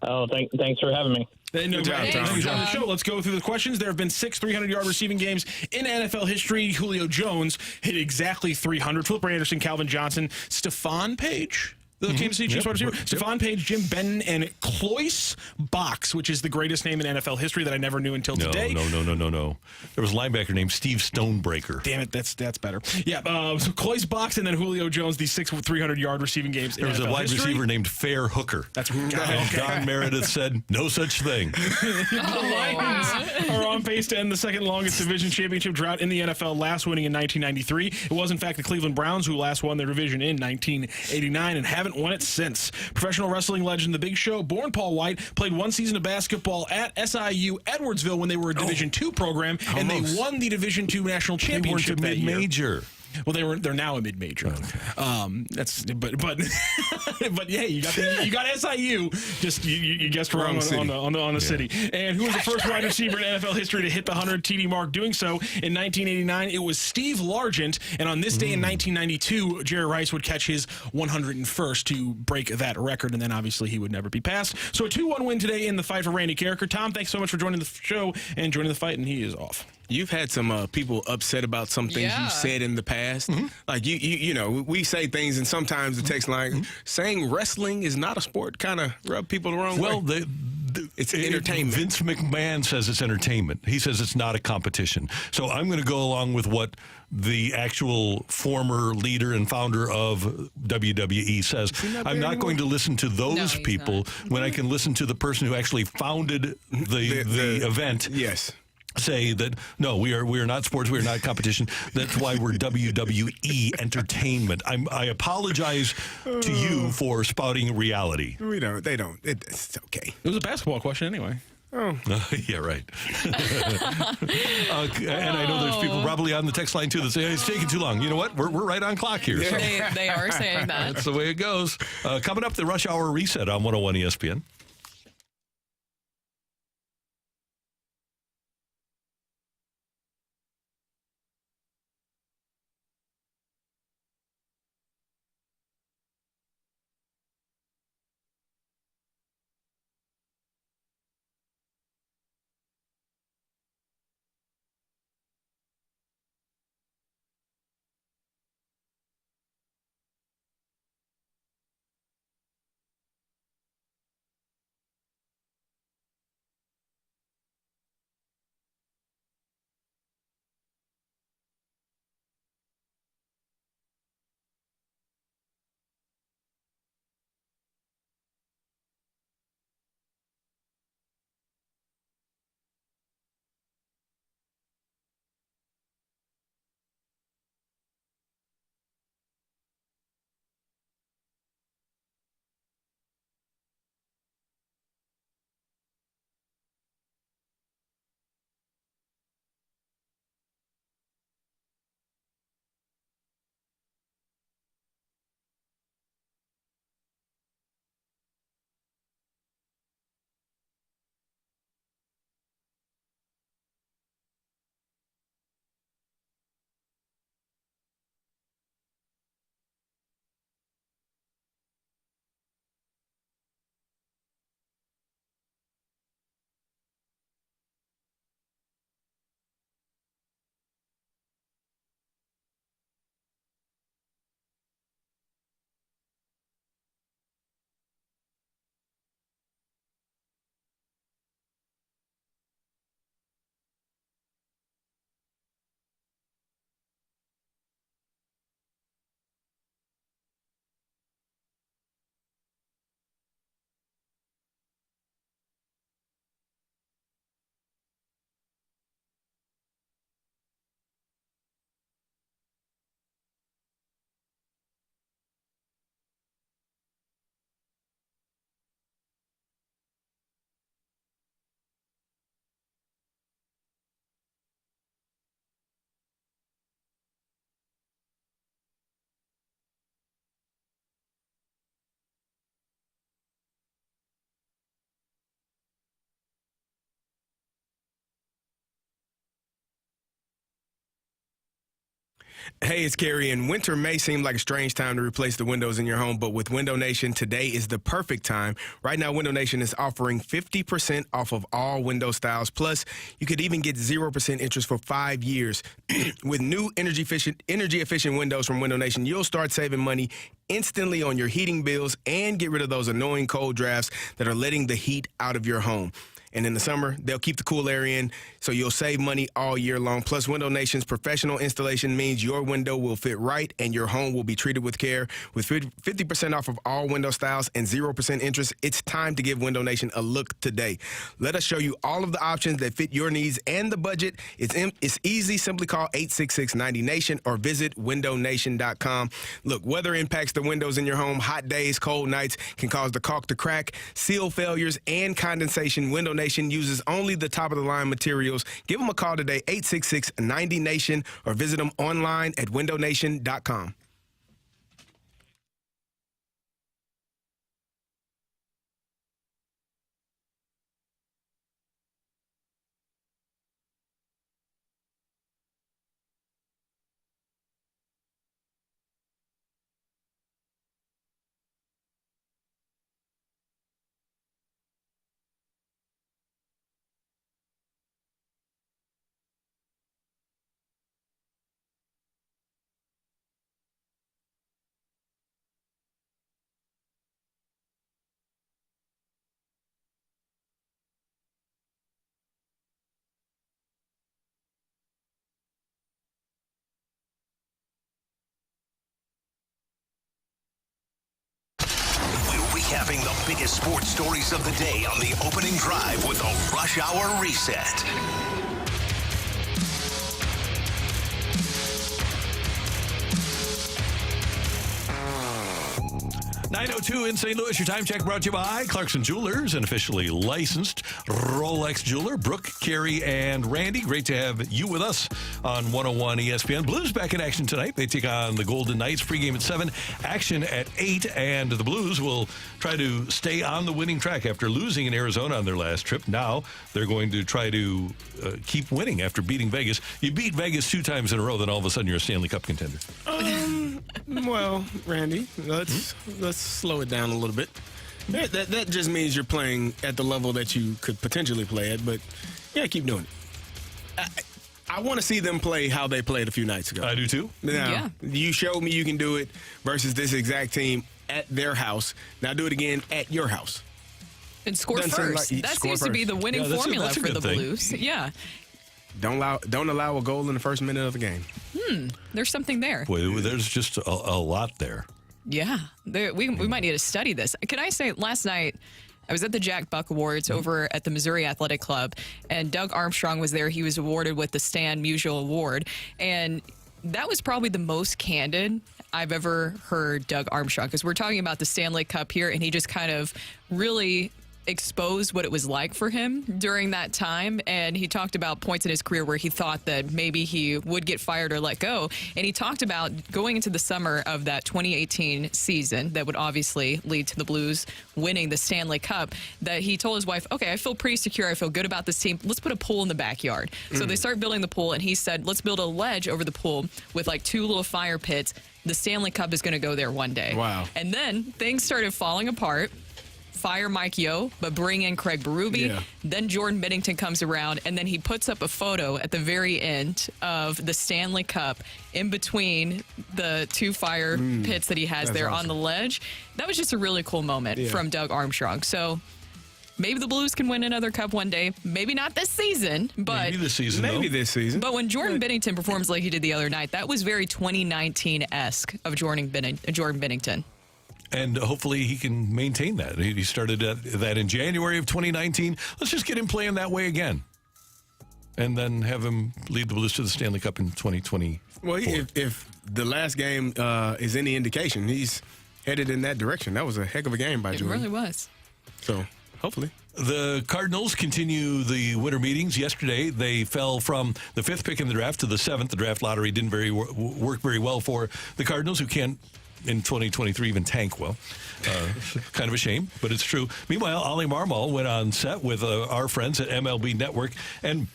Oh, thanks for having me. No problem, Tom. On the show, let's go through the questions. There have been 6 300-yard receiving games in NFL history. Julio Jones hit exactly 300. Philip Anderson, Calvin Johnson, Stephon Page, the Kansas City Chiefs wide receiver. Stephon Page, Jim Benton, and Cloyce Box, which is the greatest name in NFL history that I never knew until today. No. There was a linebacker named Steve Stonebreaker. Damn it, that's better. Yeah, so Cloyce Box and then Julio Jones, these 6 300-yard receiving games in NFL history. There was a wide receiver named Fair Hooker. That's Don Meredith said, no such thing. The Lions are on pace to end the second longest division championship drought in the NFL, last winning in 1993. It was, in fact, the Cleveland Browns who last won their division in 1989 and haven't won it since. Professional wrestling legend The Big Show, born Paul White, played one season of basketball at SIU Edwardsville when they were a Division II program, and they won the Division II national championship that year. Mid-major. Well, they're now a mid-major. Okay. But yeah, you got SIU. Just you guessed wrong on the city. And who was the first wide receiver in NFL history to hit the 100 TD mark? Doing so in 1989, it was Steve Largent. And on this day in 1992, Jerry Rice would catch his 101st to break that record, and then obviously he would never be passed. So a 2-1 win today in the fight for Randy Carricker. Tom, thanks so much for joining the show and joining the fight, and he is off. You've had some people upset about some things you said in the past. Like you know, we say things, and sometimes the text line saying wrestling is not a sport kind of rub people the wrong way. Well, it's entertainment. Vince McMahon says it's entertainment. He says it's not a competition. So I'm going to go along with what the actual former leader and founder of WWE says. I'm not going to listen to those people when I can listen to the person who actually founded the event. Yes. Say that no, we are not sports. We are not competition. That's why we're WWE Entertainment. I apologize to you for spouting reality. We don't. They don't. It's okay. It was a basketball question anyway. Oh. Yeah, right. And I know there's people probably on the text line, too, that say, hey, it's taking too long. You know what? We're right on clock here. Yeah. So. They are saying that. That's the way it goes. Coming up, the Rush Hour Reset on 101 ESPN. Hey, it's Gary, and winter may seem like a strange time to replace the windows in your home, but with Window Nation, today is the perfect time. Right now, Window Nation is offering 50% off of all window styles. Plus, you could even get 0% interest for 5 years. With new energy-efficient windows from Window Nation, you'll start saving money instantly on your heating bills and get rid of those annoying cold drafts that are letting the heat out of your home. And in the summer, they'll keep the cool air in, so you'll save money all year long. Plus, Window Nation's professional installation means your window will fit right and your home will be treated with care. With 50% off of all window styles and 0% interest, it's time to give Window Nation a look today. Let us show you all of the options that fit your needs and the budget. It's easy. Simply call 866-90-NATION or visit windownation.com. Look, weather impacts the windows in your home. Hot days, cold nights can cause the caulk to crack, seal failures, and condensation. Window Nation uses only the top-of-the-line materials. Give them a call today, 866-90-NATION, or visit them online at windownation.com. biggest sports stories of the day on the opening drive with a Rush Hour Reset. 9:02 in St. Louis. Your time check brought to you by Clarkson Jewelers, an officially licensed Rolex jeweler. Brooke, Carrie, and Randy, great to have you with us on 101 ESPN. Blues back in action tonight. They take on the Golden Knights. Pregame at 7, action at 8, and the Blues will try to stay on the winning track after losing in Arizona on their last trip. Now they're going to try to keep winning after beating Vegas. You beat Vegas 2 times in a row, then all of a sudden you're a Stanley Cup contender. Well, Randy, let's slow it down a little bit. That just means you're playing at the level that you could potentially play at, but yeah, keep doing it. I want to see them play how they played a few nights ago. I do too. Now, you showed me you can do it versus this exact team at their house. Now do it again at your house. And score first. That seems to be the winning formula that's a for the thing. Blues. Yeah. Don't allow a goal in the first minute of the game. There's something there. Boy, there's just a lot there. Yeah. We might need to study this. Can I say, last night, I was at the Jack Buck Awards over at the Missouri Athletic Club, and Doug Armstrong was there. He was awarded with the Stan Musial Award, and that was probably the most candid I've ever heard Doug Armstrong, because we're talking about the Stanley Cup here, and he just kind of really exposed what it was like for him during that time. And he talked about points in his career where he thought that maybe he would get fired or let go. And he talked about going into the summer of that 2018 season that would obviously lead to the Blues winning the Stanley Cup, that he told his wife, okay, I feel pretty secure. I feel good about this team. Let's put a pool in the backyard. So they start building the pool, and he said, let's build a ledge over the pool with like 2 little fire pits. The Stanley Cup is going to go there one day. Wow. And then things started falling apart. Fire Mike Yeo, but bring in Craig Berube. Yeah. Then Jordan Binnington comes around, and then he puts up a photo at the very end of the Stanley Cup in between the 2 fire pits that he has there on the ledge. That was just a really cool moment from Doug Armstrong. So maybe the Blues can win another cup one day. Maybe not this season, but maybe this season. This season. But when Jordan Binnington performs like he did the other night, that was very 2019-esque of Jordan Binnington. And hopefully he can maintain that. He started that in January of 2019. Let's just get him playing that way again. And then have him lead the Blues to the Stanley Cup in 2020. Well, if the last game is any indication, he's headed in that direction. That was a heck of a game by Jordan. It really was. So, hopefully. The Cardinals continue the winter meetings. Yesterday, they fell from the 5th pick in the draft to the 7th. The draft lottery didn't work very well for the Cardinals, who can't in 2023 even tank well. Kind of a shame, but it's true. Meanwhile, Ollie Marmol went on set with our friends at MLB Network and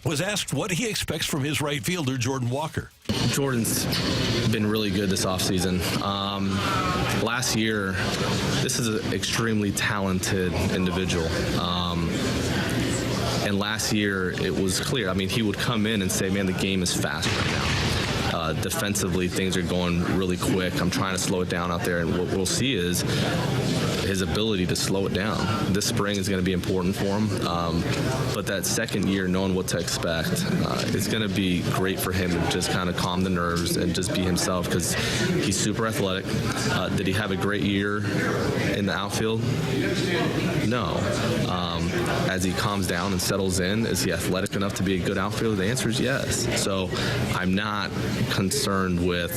was asked what he expects from his right fielder, Jordan Walker. Jordan's been really good this offseason. Last year, this is an extremely talented individual. And last year, it was clear. I mean, he would come in and say, man, the game is fast right now. Defensively, things are going really quick. I'm trying to slow it down out there, and what we'll see is his ability to slow it down. This spring is going to be important for him, but that second year, knowing what to expect, it's going to be great for him to just kind of calm the nerves and just be himself, because he's super athletic. Did he have a great year in the outfield? No. As he calms down and settles in, is he athletic enough to be a good outfielder? The answer is yes. So I'm not concerned with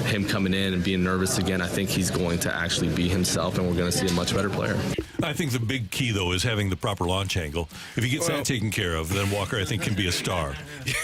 him coming in and being nervous again. I think he's going to actually be himself, and we're going to see a much better player. I think the big key, though, is having the proper launch angle. If he gets that taken care of, then Walker, I think, can be a star.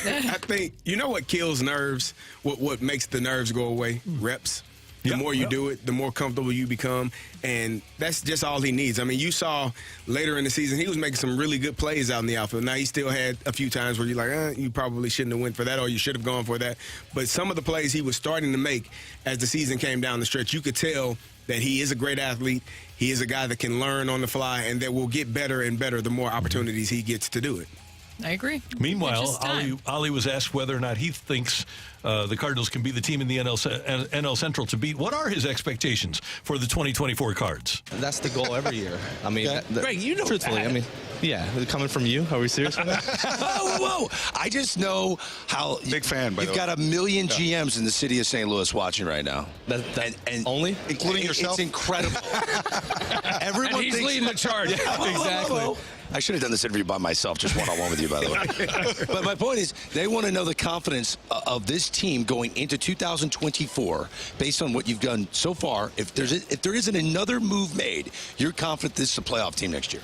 I think, you know what kills nerves? What makes the nerves go away? Reps. The more you do it, the more comfortable you become, and that's just all he needs. I mean, you saw later in the season, he was making some really good plays out in the outfield. Now, he still had a few times where you're like, you probably shouldn't have went for that, or you should have gone for that. But some of the plays he was starting to make as the season came down the stretch, you could tell that he is a great athlete. He is a guy that can learn on the fly, and that will get better and better the more opportunities he gets to do it. I agree. Meanwhile, Ollie was asked whether or not he thinks the Cardinals can be the team in the NL Central to beat. What are his expectations for the 2024 Cards? That's the goal every year. I mean, Greg, you know truthfully, that. I mean, yeah, coming from you. Are we serious? Whoa. I just know how big fan. By you've the way. got a million GMs in the city of St. Louis watching right now. And only, including yourself. It's incredible. Everyone And he's thinks, leading the charge. Exactly. I should have done this interview by myself, just one-on-one with you, by the way. But my point is, they want to know the confidence of this team going into 2024 based on what you've done so far. If there isn't another move made, you're confident this is a playoff team next year.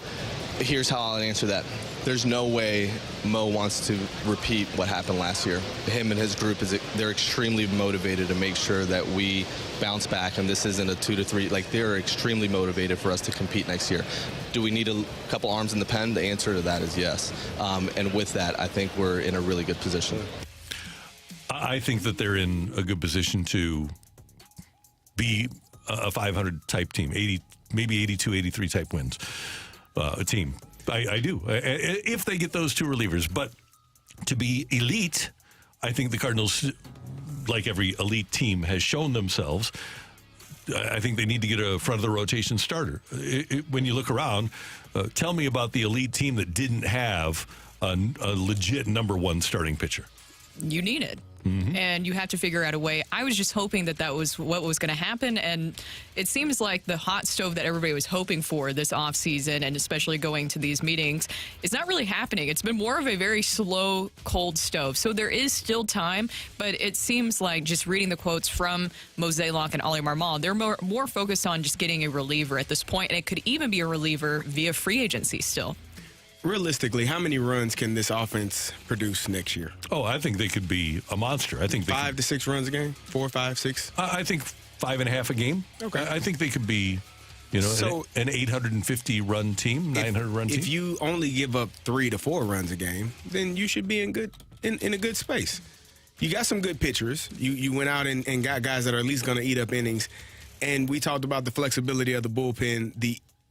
Here's how I'll answer that. There's no way Mo wants to repeat what happened last year. Him and his group, they're extremely motivated to make sure that we bounce back, and this isn't a 2 to 3. Like, they're extremely motivated for us to compete next year. Do we need a couple arms in the pen? The answer to that is yes. And with that, I think we're in a really good position. I think that they're in a good position to be a 500 type team, 80, maybe 82, 83 type wins team. I do, if they get those two relievers. But to be elite, I think the Cardinals, like every elite team, has shown themselves. I think they need to get a front of the rotation starter. When you look around, tell me about the elite team that didn't have a legit number one starting pitcher. You need it. And you have to figure out a way. I was just hoping that was what was going to happen, and it seems like the hot stove that everybody was hoping for this offseason, and especially going to these meetings, is not really happening. It's been more of a very slow, cold stove. So there is still time, but it seems like, just reading the quotes from Mozeliak and Oli Marmol, they're more focused on just getting a reliever at this point, and it could even be a reliever via free agency still. Realistically, how many runs can this offense produce next year? Oh, I think they could be a monster. I think 5 to 6 runs a game? 4, 5, 6? I think 5.5 a game. Okay. I think they could be, an 850 run team, 900 run team. If you only give up 3 to 4 runs a game, then you should be in a good space. You got some good pitchers. You went out and got guys that are at least going to eat up innings. And we talked about the flexibility of the bullpen,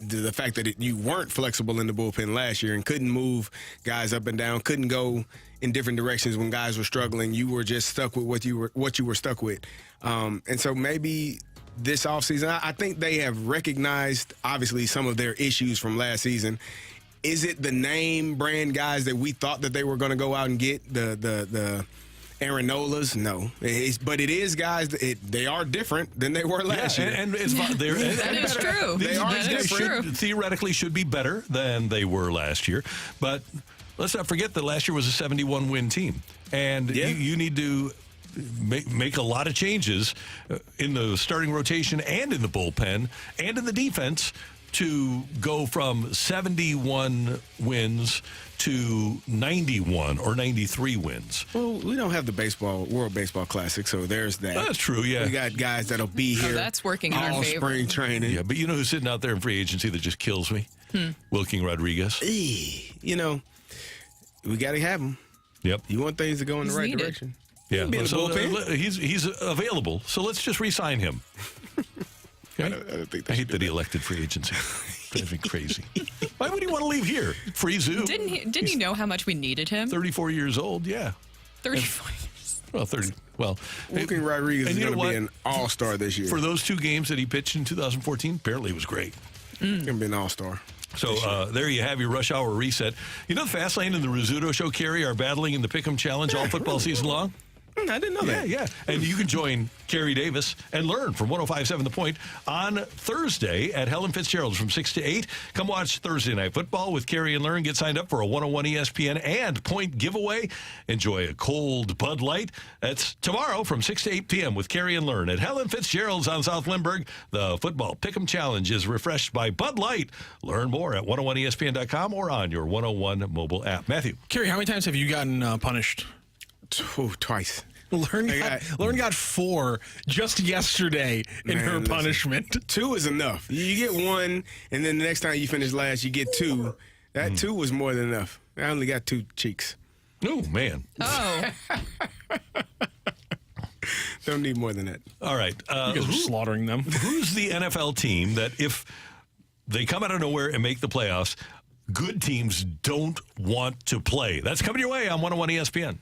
the fact that you weren't flexible in the bullpen last year and couldn't move guys up and down, couldn't go in different directions when guys were struggling. You were just stuck with what you were stuck with. And so maybe this offseason, I think they have recognized, obviously, some of their issues from last season. Is it the name brand guys that we thought that they were going to go out and get, the Aaron Nolas? No. But it is guys, they are different than they were last year. And that is true. They theoretically should be better than they were last year. But let's not forget that last year was a 71-win team. And you need to make a lot of changes in the starting rotation and in the bullpen and in the defense to go from 71 wins to 91 or 93 wins. Well, we don't have the World Baseball Classic, so there's that. That's true, yeah. We got guys that'll be here. That's working in our all favor. Spring training. Yeah, but you know who's sitting out there in free agency that just kills me? Wilking Rodriguez. We got to have him. Yep. You want things to go in the right direction. Yeah. Be in the bullpen. He's available, so let's just re-sign him. I don't think I hate that he elected free agency. Drives me crazy. Why would he want to leave here? Free zoo. Didn't he know how much we needed him? 34 years old, yeah. 34 years. Well, 30. Well, Wilking Rodriguez is going to be an all-star this year. For those 2 games that he pitched in 2014, apparently it was great. He's going to be an all-star. So there you have your rush hour reset. You know the Fast Lane and the Rizzuto Show, Carrie, are battling in the Pick'em Challenge all football season long? I didn't know that. Yeah. And you can join Carrie Davis and learn from 105.7 The Point on Thursday at Helen Fitzgerald's from 6 to 8. Come watch Thursday Night Football with Carrie and Learn. Get signed up for a 101 ESPN and Point giveaway. Enjoy a cold Bud Light. That's tomorrow from 6 to 8 p.m. with Carrie and Learn at Helen Fitzgerald's on South Lindbergh. The Football Pick'em Challenge is refreshed by Bud Light. Learn more at 101ESPN.com or on your 101 mobile app. Matthew. Carrie, how many times have you gotten punished? Twice. Learn got 4 just yesterday in her punishment. 2 is enough. You get 1, and then the next time you finish last, you get 2. That 2 was more than enough. I only got 2 cheeks. Oh, man. Oh. Don't need more than that. All right. You guys are slaughtering them. Who's the NFL team that if they come out of nowhere and make the playoffs, good teams don't want to play. That's coming your way on 101 ESPN.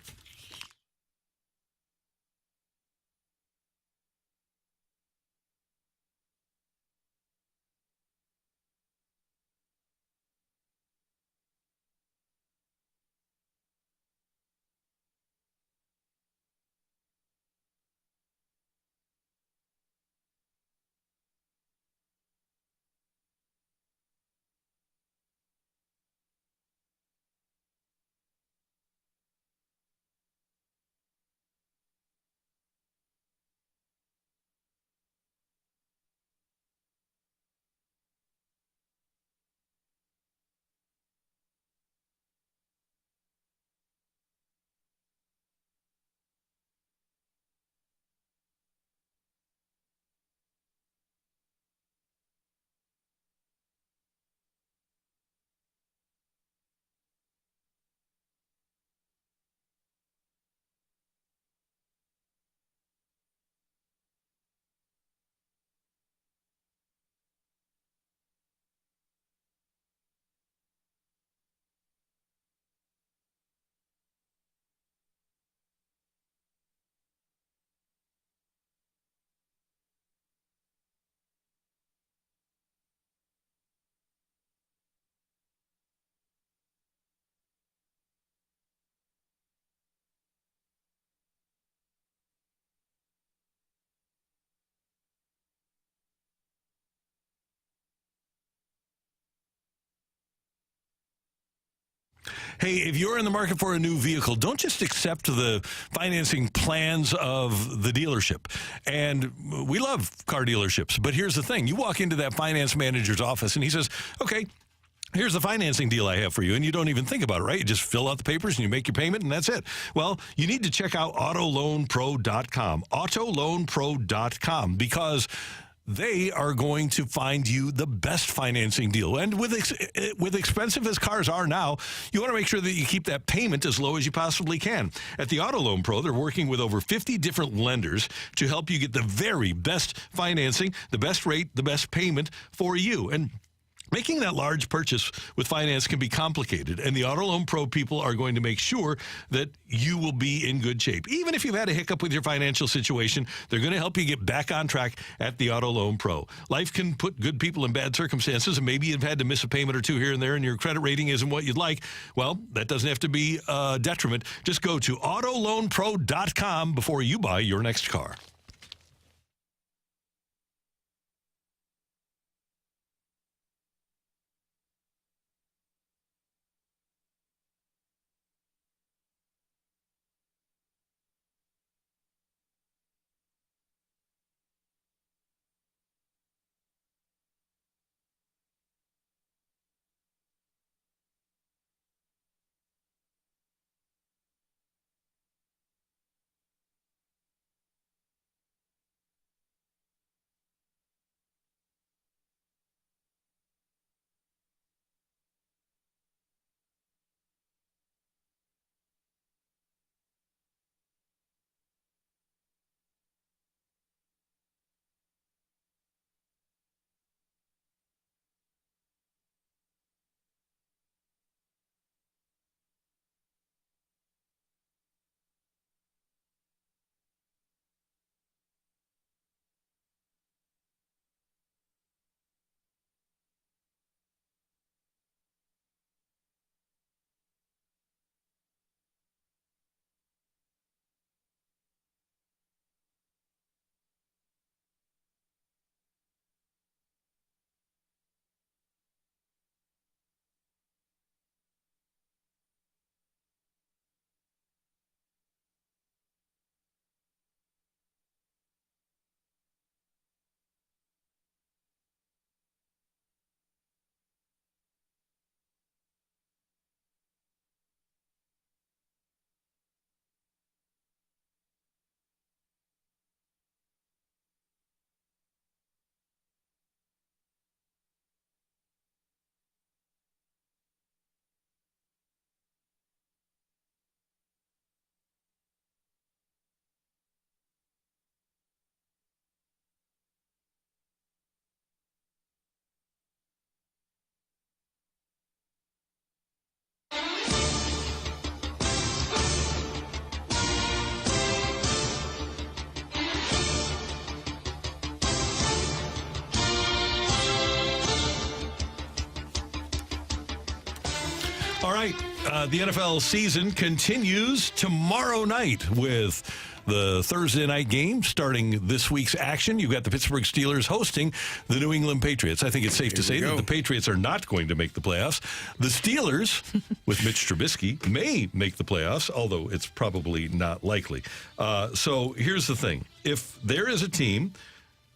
Hey, if you're in the market for a new vehicle, don't just accept the financing plans of the dealership. And we love car dealerships, but here's the thing. You walk into that finance manager's office and he says, okay, here's the financing deal I have for you. And you don't even think about it, right? You just fill out the papers and you make your payment and that's it. Well, you need to check out autoloanpro.com, autoloanpro.com, because they are going to find you the best financing deal. And with expensive as cars are now, you want to make sure that you keep that payment as low as you possibly can. At the Auto Loan Pro, they're working with over 50 different lenders to help you get the very best financing, the best rate, the best payment for you. And making that large purchase with finance can be complicated, and the Auto Loan Pro people are going to make sure that you will be in good shape. Even if you've had a hiccup with your financial situation, they're going to help you get back on track at the Auto Loan Pro. Life can put good people in bad circumstances, and maybe you've had to miss a payment or two here and there, and your credit rating isn't what you'd like. Well, that doesn't have to be a detriment. Just go to autoloanpro.com before you buy your next car. right. The NFL season continues tomorrow night with the Thursday night game starting this week's action. You've got the Pittsburgh Steelers hosting the New England Patriots. I think it's safe to say that the Patriots are not going to make the playoffs. The Steelers, with Mitch Trubisky, may make the playoffs, although it's probably not likely. So here's the thing. If there is a team,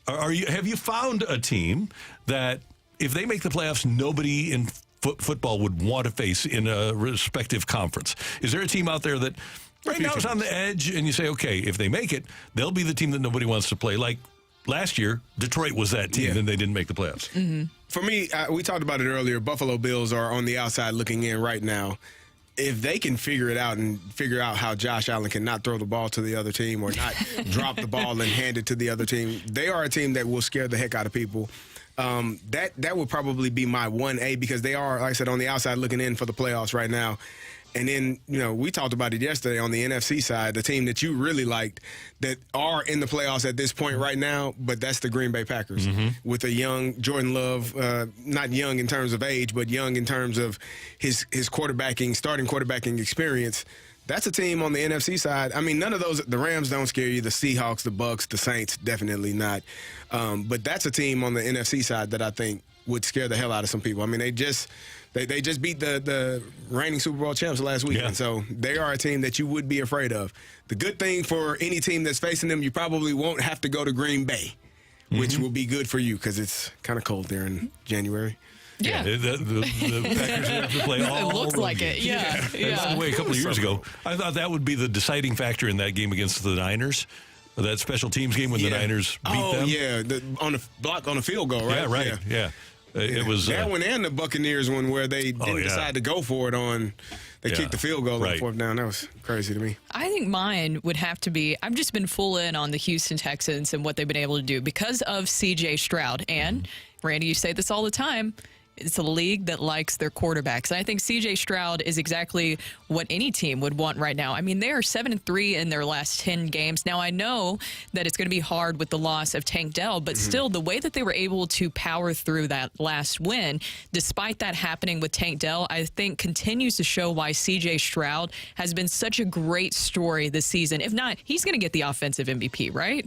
have you found a team that if they make the playoffs, nobody in football would want to face in a respective conference? Is there a team out there that right now is on the edge and you say, okay, if they make it, they'll be the team that nobody wants to play? Like last year, Detroit was that team and they didn't make the playoffs. Mm-hmm. For me, we talked about it earlier, Buffalo Bills are on the outside looking in right now. If they can figure it out and figure out how Josh Allen can not throw the ball to the other team or not drop the ball and hand it to the other team, they are a team that will scare the heck out of people. That would probably be my 1A because they are, like I said, on the outside looking in for the playoffs right now. And then, we talked about it yesterday on the NFC side, the team that you really liked that are in the playoffs at this point right now, but that's the Green Bay Packers with a young Jordan Love, not young in terms of age, but young in terms of his starting quarterbacking experience. That's a team on the NFC side. I mean, none of those, the Rams don't scare you, the Seahawks, the Bucks, the Saints, definitely not. But that's a team on the NFC side that I think would scare the hell out of some people. I mean, they just beat the reigning Super Bowl champs last week, and so they are a team that you would be afraid of. The good thing for any team that's facing them, you probably won't have to go to Green Bay, which will be good for you because it's kind of cold there in January. Yeah. The Packers have to play all it looks like games. it, yeah. And by the way, a couple of years ago, I thought that would be the deciding factor in that game against the Niners. That special teams game when the Niners beat them. Oh, yeah, on the block on the field goal, right? Yeah, right, yeah. It was that one and the Buccaneers one where they didn't decide to go for it on. They kicked the field goal on fourth down. That was crazy to me. I think mine would have to be, I've just been full in on the Houston Texans and what they've been able to do because of C.J. Stroud. And, Randy, you say this all the time, it's a league that likes their quarterbacks. And I think C.J. Stroud is exactly what any team would want right now. I mean, they are 7-3 in their last 10 games. Now, I know that it's going to be hard with the loss of Tank Dell, but still, the way that they were able to power through that last win, despite that happening with Tank Dell, I think continues to show why C.J. Stroud has been such a great story this season. If not, he's going to get the offensive MVP, right?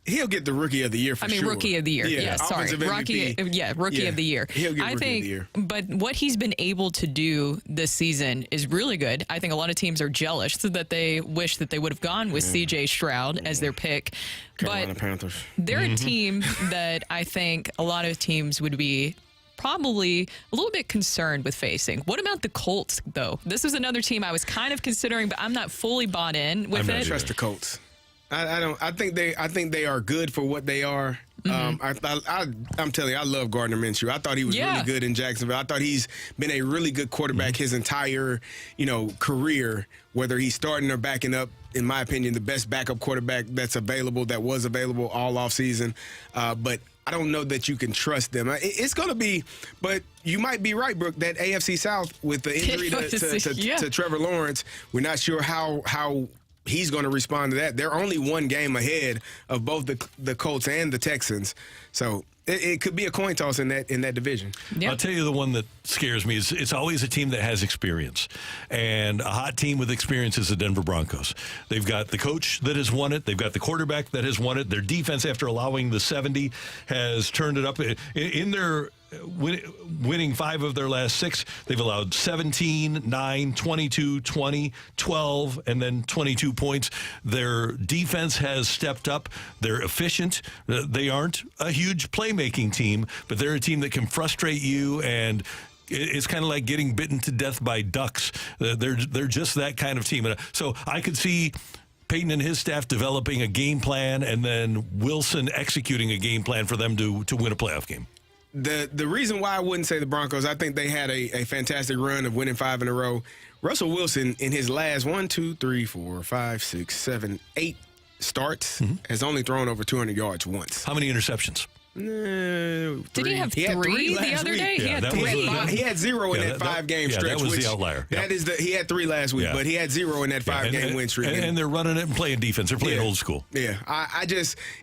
He'll get the Rookie of the Year for sure. Rookie of the Year. Yeah, sorry. Rookie of the Year. He'll get Rookie of the Year. But what he's been able to do this season is really good. I think a lot of teams are jealous that they wish that they would have gone with C.J. Stroud as their pick. Carolina Panthers. They're a team that I think a lot of teams would be probably a little bit concerned with facing. What about the Colts, though? This is another team I was kind of considering, but I'm not fully bought in with it. I trust the Colts. I don't. I think they are good for what they are. I'm telling you, I love Gardner Minshew. I thought he was really good in Jacksonville. I thought he's been a really good quarterback his entire, career. Whether he's starting or backing up, in my opinion, the best backup quarterback that was available all offseason. But I don't know that you can trust them. It's going to be, but you might be right, Brooke. That AFC South with the injury to Trevor Lawrence, we're not sure how he's going to respond to that. They're only one game ahead of both the Colts and the Texans. So it could be a coin toss in that division. Yep. I'll tell you the one that scares me is it's always a team that has experience. And a hot team with experience is the Denver Broncos. They've got the coach that has won it. They've got the quarterback that has won it. Their defense, after allowing the 70, has turned it up. In their winning 5 of their last 6, they've allowed 17, 9, 22, 20, 12, and then 22 points. Their defense has stepped up. They're efficient. They aren't a huge playmaking team, but they're a team that can frustrate you, and it's kind of like getting bitten to death by ducks. They're just that kind of team. So I could see Peyton and his staff developing a game plan and then Wilson executing a game plan for them to win a playoff game. The reason why I wouldn't say the Broncos, I think they had a fantastic run of winning 5 in a row. Russell Wilson, in his last 8 starts, has only thrown over 200 yards once. How many interceptions? Did he have three the other day? Yeah, he had that three. was- He had zero in that 5-game stretch. That was which the outlier. Yeah. That is he had 3 last week, but he had 0 in that 5-game win streak. And they're running it and playing defense. They're playing old school. Yeah,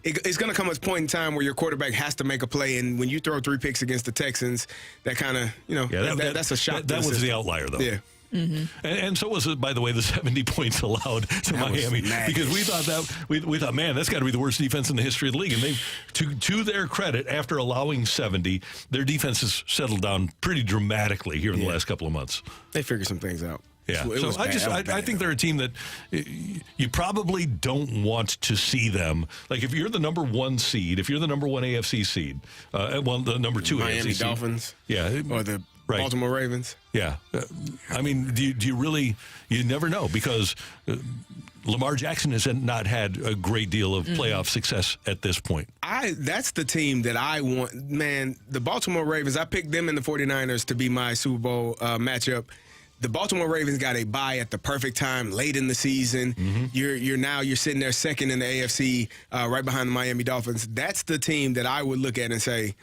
it's going to come a point in time where your quarterback has to make a play, and when you throw 3 picks against the Texans, that kind of, that's a shock. That was the outlier, though. Yeah. Mm-hmm. And so was it, by the way, the 70 points allowed to Miami, because we thought man, that's got to be the worst defense in the history of the league. And they, to their credit, after allowing 70, their defense has settled down pretty dramatically here in the last couple of months. They figured some things out. Yeah, so I think they're a team that you probably don't want to see them. Like, if you're the number 1 seed, if you're the number 1 AFC seed, the number 2 Miami AFC Dolphins, seed, or the Baltimore Ravens. Yeah, I mean, do you really? You never know, because Lamar Jackson has not had a great deal of playoff success at this point. That's the team that I want, man. The Baltimore Ravens, I picked them and the 49ers to be my Super Bowl matchup. The Baltimore Ravens got a bye at the perfect time, late in the season. You're sitting there second in the AFC, right behind the Miami Dolphins. That's the team that I would look at and say,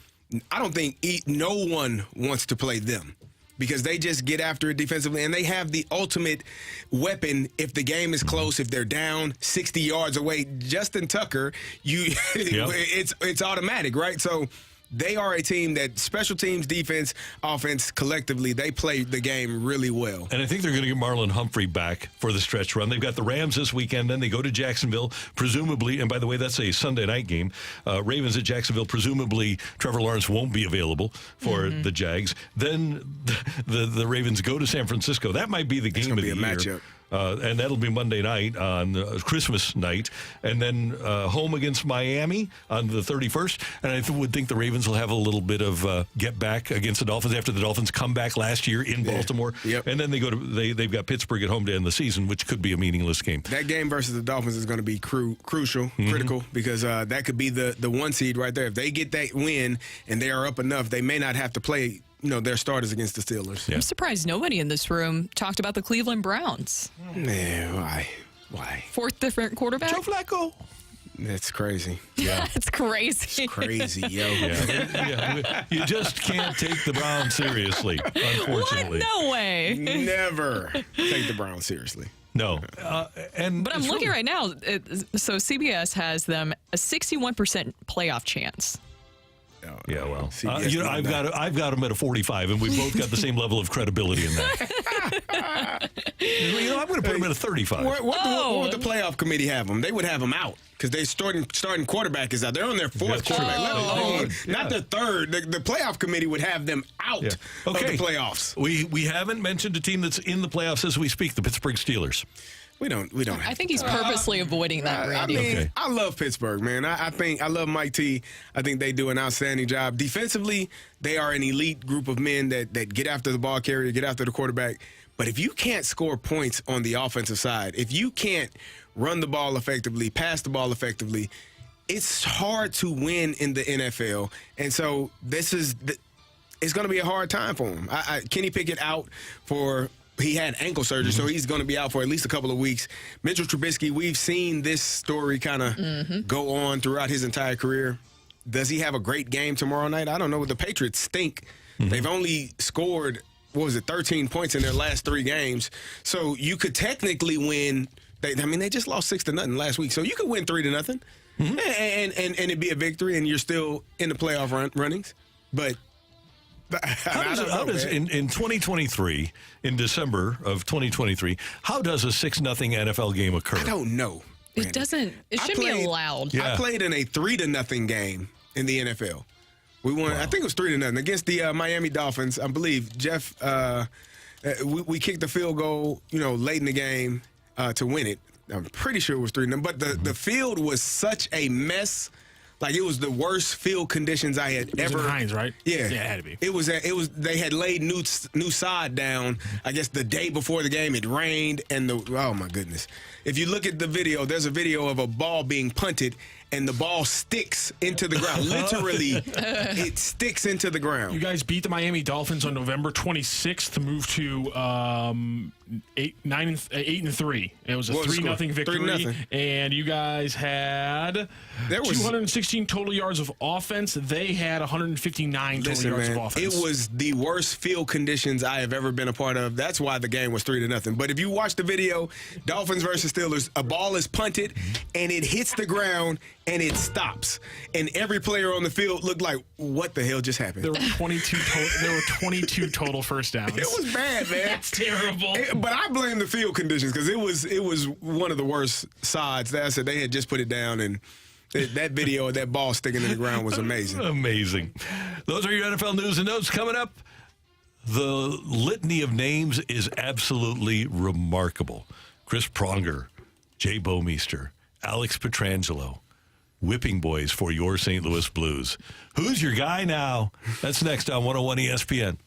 I don't think no one wants to play them, because they just get after it defensively, and they have the ultimate weapon if the game is close, if they're down 60 yards away. Justin Tucker, it's automatic, right? So they are a team that special teams, defense, offense, collectively, they play the game really well. And I think they're going to get Marlon Humphrey back for the stretch run. They've got the Rams this weekend. Then they go to Jacksonville, presumably. And by the way, that's a Sunday night game. Ravens at Jacksonville. Presumably, Trevor Lawrence won't be available for the Jags. Then the Ravens go to San Francisco. That might be the game of the year. Matchup. And that'll be Monday night on Christmas night. And then home against Miami on the 31st. And I would think the Ravens will have a little bit of get back against the Dolphins after the Dolphins come back last year in Baltimore. Yep. And then they've got Pittsburgh at home to end the season, which could be a meaningless game. That game versus the Dolphins is going to be critical, because that could be the 1 seed right there. If they get that win and they are up enough, they may not have to play their starters against the Steelers. I'm surprised nobody in this room talked about the Cleveland Browns. Man, why? 4th different quarterback? Joe Flacco. That's crazy. Yeah. It's crazy. It's crazy, yo. You just can't take the Browns seriously, unfortunately. What? No way. Never take the Browns seriously. No. But I'm looking right now. So CBS has them a 61% playoff chance. Yeah, well, I've got them at a 45, and we both got the same level of credibility in that. I'm going to put them at a 35. What would the playoff committee have them? They would have them out, because they starting quarterback is out. They're on their 4th quarterback. Not the 3rd. The playoff committee would have them out of the playoffs. We haven't mentioned a team that's in the playoffs as we speak, the Pittsburgh Steelers. We don't. I think he's purposely avoiding that, Randy. I love Pittsburgh, man. I love Mike T. I think they do an outstanding job. Defensively, they are an elite group of men that get after the ball carrier, get after the quarterback. But if you can't score points on the offensive side, if you can't run the ball effectively, pass the ball effectively, it's hard to win in the NFL. And so it's going to be a hard time for him. Kenny Pickett out for... He had ankle surgery, so he's going to be out for at least a couple of weeks. Mitchell Trubisky, we've seen this story kind of go on throughout his entire career. Does he have a great game tomorrow night? I don't know. The Patriots stink. They've only scored, 13 points in their last 3 games. So you could technically win. They just lost 6-0 last week. So you could win 3-0, and it'd be a victory, and you're still in the playoff runnings. But how does in 2023, in December of 2023, how does a 6-0 NFL game occur? I don't know. Randy. It doesn't. It shouldn't be allowed. Yeah. I played in a 3-0 game in the NFL. We won. Wow. I think it was 3-0 against the Miami Dolphins. I believe Jeff. We kicked the field goal, late in the game to win it. I'm pretty sure it was 3-0. But the field was such a mess. Like, it was the worst field conditions I had ever. In Hines, right? Yeah, it had to be. It was. They had laid new sod down. I guess the day before the game, it rained, and oh my goodness! If you look at the video, there's a video of a ball being punted, and the ball sticks into the ground. Literally, it sticks into the ground. You guys beat the Miami Dolphins on November 26th to move to 8-3. It was a 3-0 victory, 3-0. and you guys had 216 total yards of offense. They had 159 total yards of offense. It was the worst field conditions I have ever been a part of. That's why the game was 3-0. But if you watch the video, Dolphins versus Steelers, a ball is punted and it hits the ground and it stops. And every player on the field looked like, what the hell just happened? There were 22 total first downs. It was bad, man. That's terrible. But I blame the field conditions because it was one of the worst sides. I said they had just put it down, and that video of that ball sticking in the ground was amazing. Amazing. Those are your NFL news and notes coming up. The litany of names is absolutely remarkable. Chris Pronger, Jay Bomeister, Alex Petrangelo, whipping boys for your St. Louis Blues. Who's your guy now? That's next on 101 ESPN.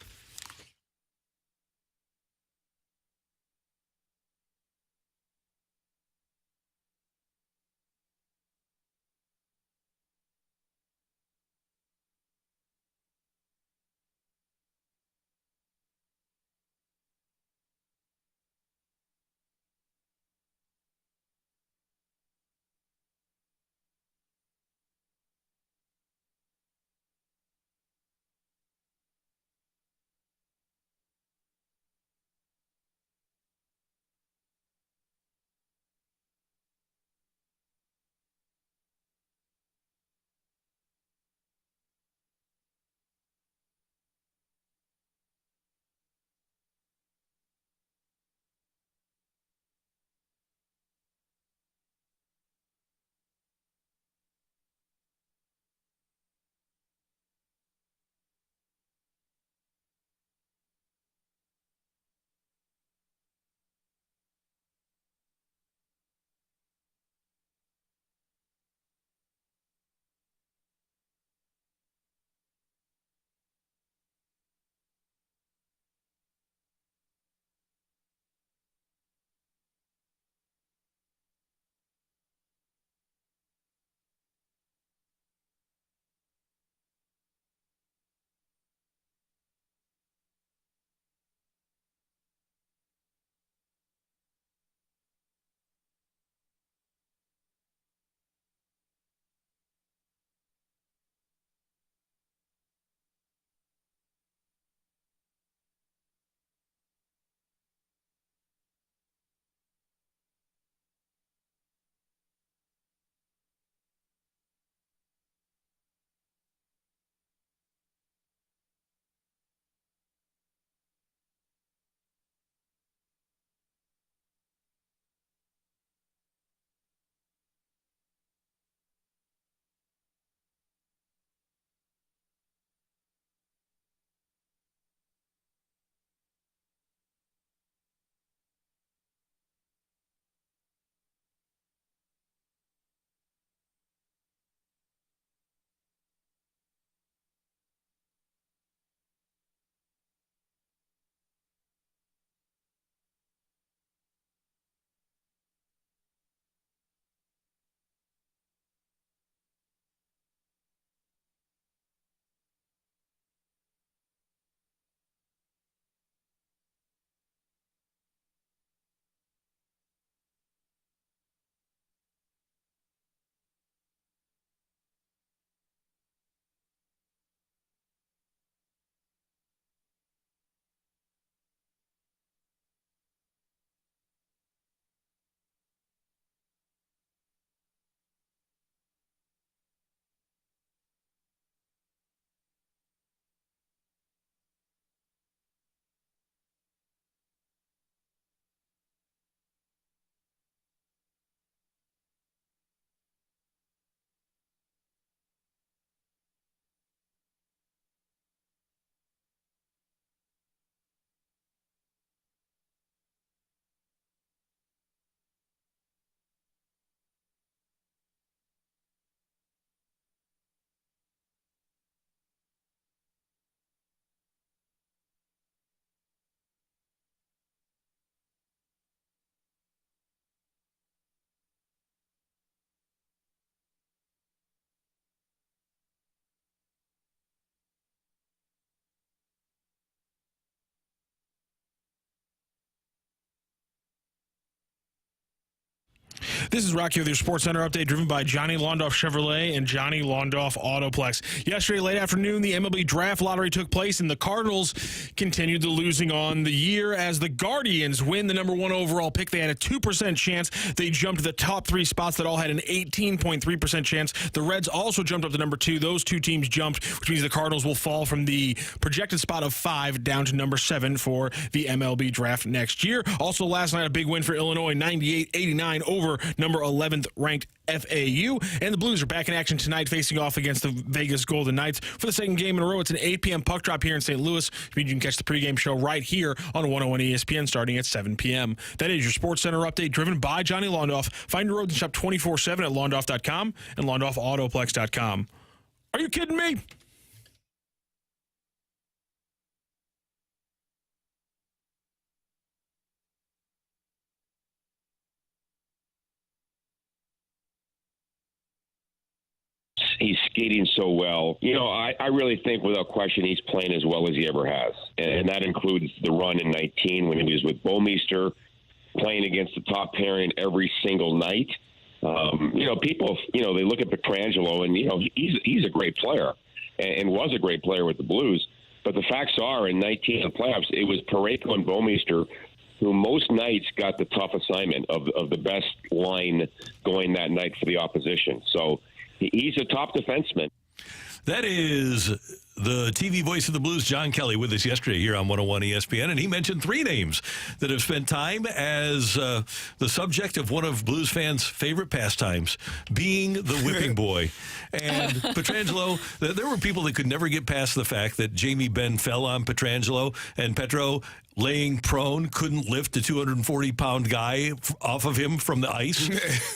This is Rocky with your Sports Center update, driven by Johnny Londoff Chevrolet and Johnny Londoff Autoplex. Yesterday, late afternoon, the MLB Draft Lottery took place, and the Cardinals continued the losing on the year as the Guardians win the number 1 overall pick. They had a 2% chance. They jumped to the top 3 spots that all had an 18.3% chance. The Reds also jumped up to number 2. Those 2 teams jumped, which means the Cardinals will fall from the projected spot of 5 down to number 7 for the MLB Draft next year. Also, last night, a big win for Illinois, 98-89 over number 11th ranked FAU. And the Blues are back in action tonight, facing off against the Vegas Golden Knights for the second game in a row. It's an 8 p.m. puck drop here in St. Louis. You can catch the pregame show right here on 101 ESPN starting at 7 p.m. That is your Sports Center update, driven by Johnny Londoff. Find your road and shop 24/7 at londoff.com and londoffautoplex.com. Are you kidding me? He's skating so well. You know, I really think without question he's playing as well as he ever has. And that includes the run in 19 when he was with Bomeister, playing against the top pairing every single night. You know, people, you know, they look at Pietrangelo and, you know, he's a great player and was a great player with the Blues. But the facts are in 19 in the playoffs, it was Parayko and Bomeister who most nights got the tough assignment of the best line going that night for the opposition. So he's a top defenseman. That is the TV voice of the Blues, John Kelly, with us yesterday here on 101 ESPN, and he mentioned 3 names that have spent time as the subject of one of Blues fans' favorite pastimes, being the whipping boy. And Pietrangelo, there were people that could never get past the fact that Jamie Benn fell on Pietrangelo, and Petro, laying prone, couldn't lift a 240-pound guy off of him from the ice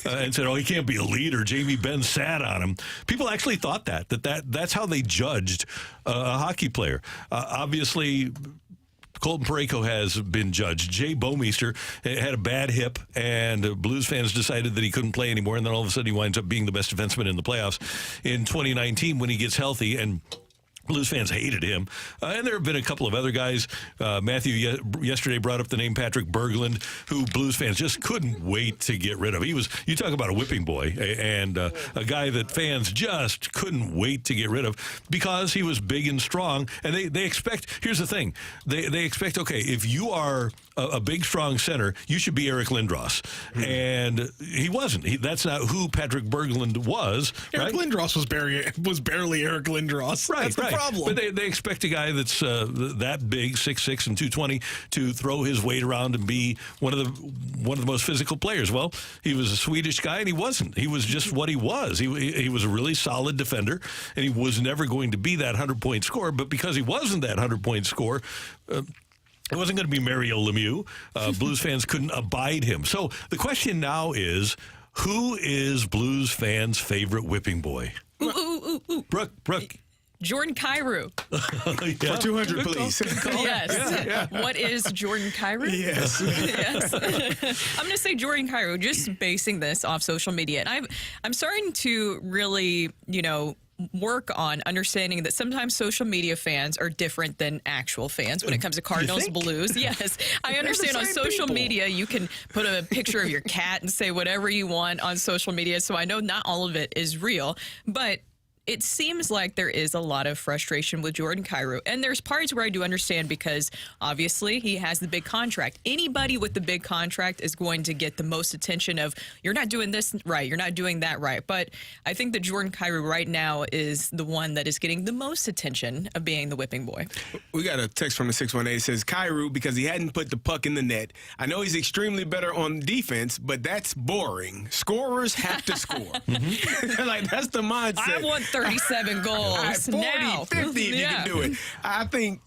and said, oh, he can't be a leader. Jamie Benn sat on him. People actually thought that's how they judged a hockey player. Obviously, Colton Parayko has been judged. Jay Bomeister had a bad hip, and Blues fans decided that he couldn't play anymore, and then all of a sudden he winds up being the best defenseman in the playoffs in 2019 when he gets healthy, and Blues fans hated him. And there have been a couple of other guys. Matthew yesterday brought up the name Patrick Berglund, who Blues fans just couldn't wait to get rid of. You talk about a whipping boy, and a guy that fans just couldn't wait to get rid of because he was big and strong. And they expect, here's the thing, they expect, okay, if you are a big, strong center, you should be Eric Lindros. Mm-hmm. And he wasn't. That's not who Patrick Berglund was. Eric Lindros was barely Eric Lindros. That's the problem. But they expect a guy that's that big, 6'6" and 220, to throw his weight around and be one of the most physical players. Well, he was a Swedish guy, and he wasn't. He was just what he was. He was a really solid defender, and he was never going to be that 100-point scorer. But because he wasn't that 100-point scorer, it wasn't going to be Mario Lemieux. Blues fans couldn't abide him. So the question now is, who is Blues fans' favorite whipping boy? Ooh. Brooke. Jordan Kyrou. For 200, please. Yes. Yeah. What is Jordan Kyrou? Yes. Yes. I'm going to say Jordan Kyrou, just basing this off social media. And I'm starting to really, work on understanding that sometimes social media fans are different than actual fans when it comes to Cardinals, Blues. Yes. I understand on social media you can put a picture of your cat and say whatever you want on social media. So I know not all of it is real, but it seems like there is a lot of frustration with Jordan Kyrou. And there's parts where I do understand because, obviously, he has the big contract. Anybody with the big contract is going to get the most attention of, you're not doing this right, you're not doing that right. But I think that Jordan Kyrou right now is the one that is getting the most attention of being the whipping boy. We got a text from the 618. It says, Kyrou, because he hadn't put the puck in the net. I know he's extremely better on defense, but that's boring. Scorers have to score. Like, that's the mindset. I want 37 goals 40, now. 50 if you can do it. I think,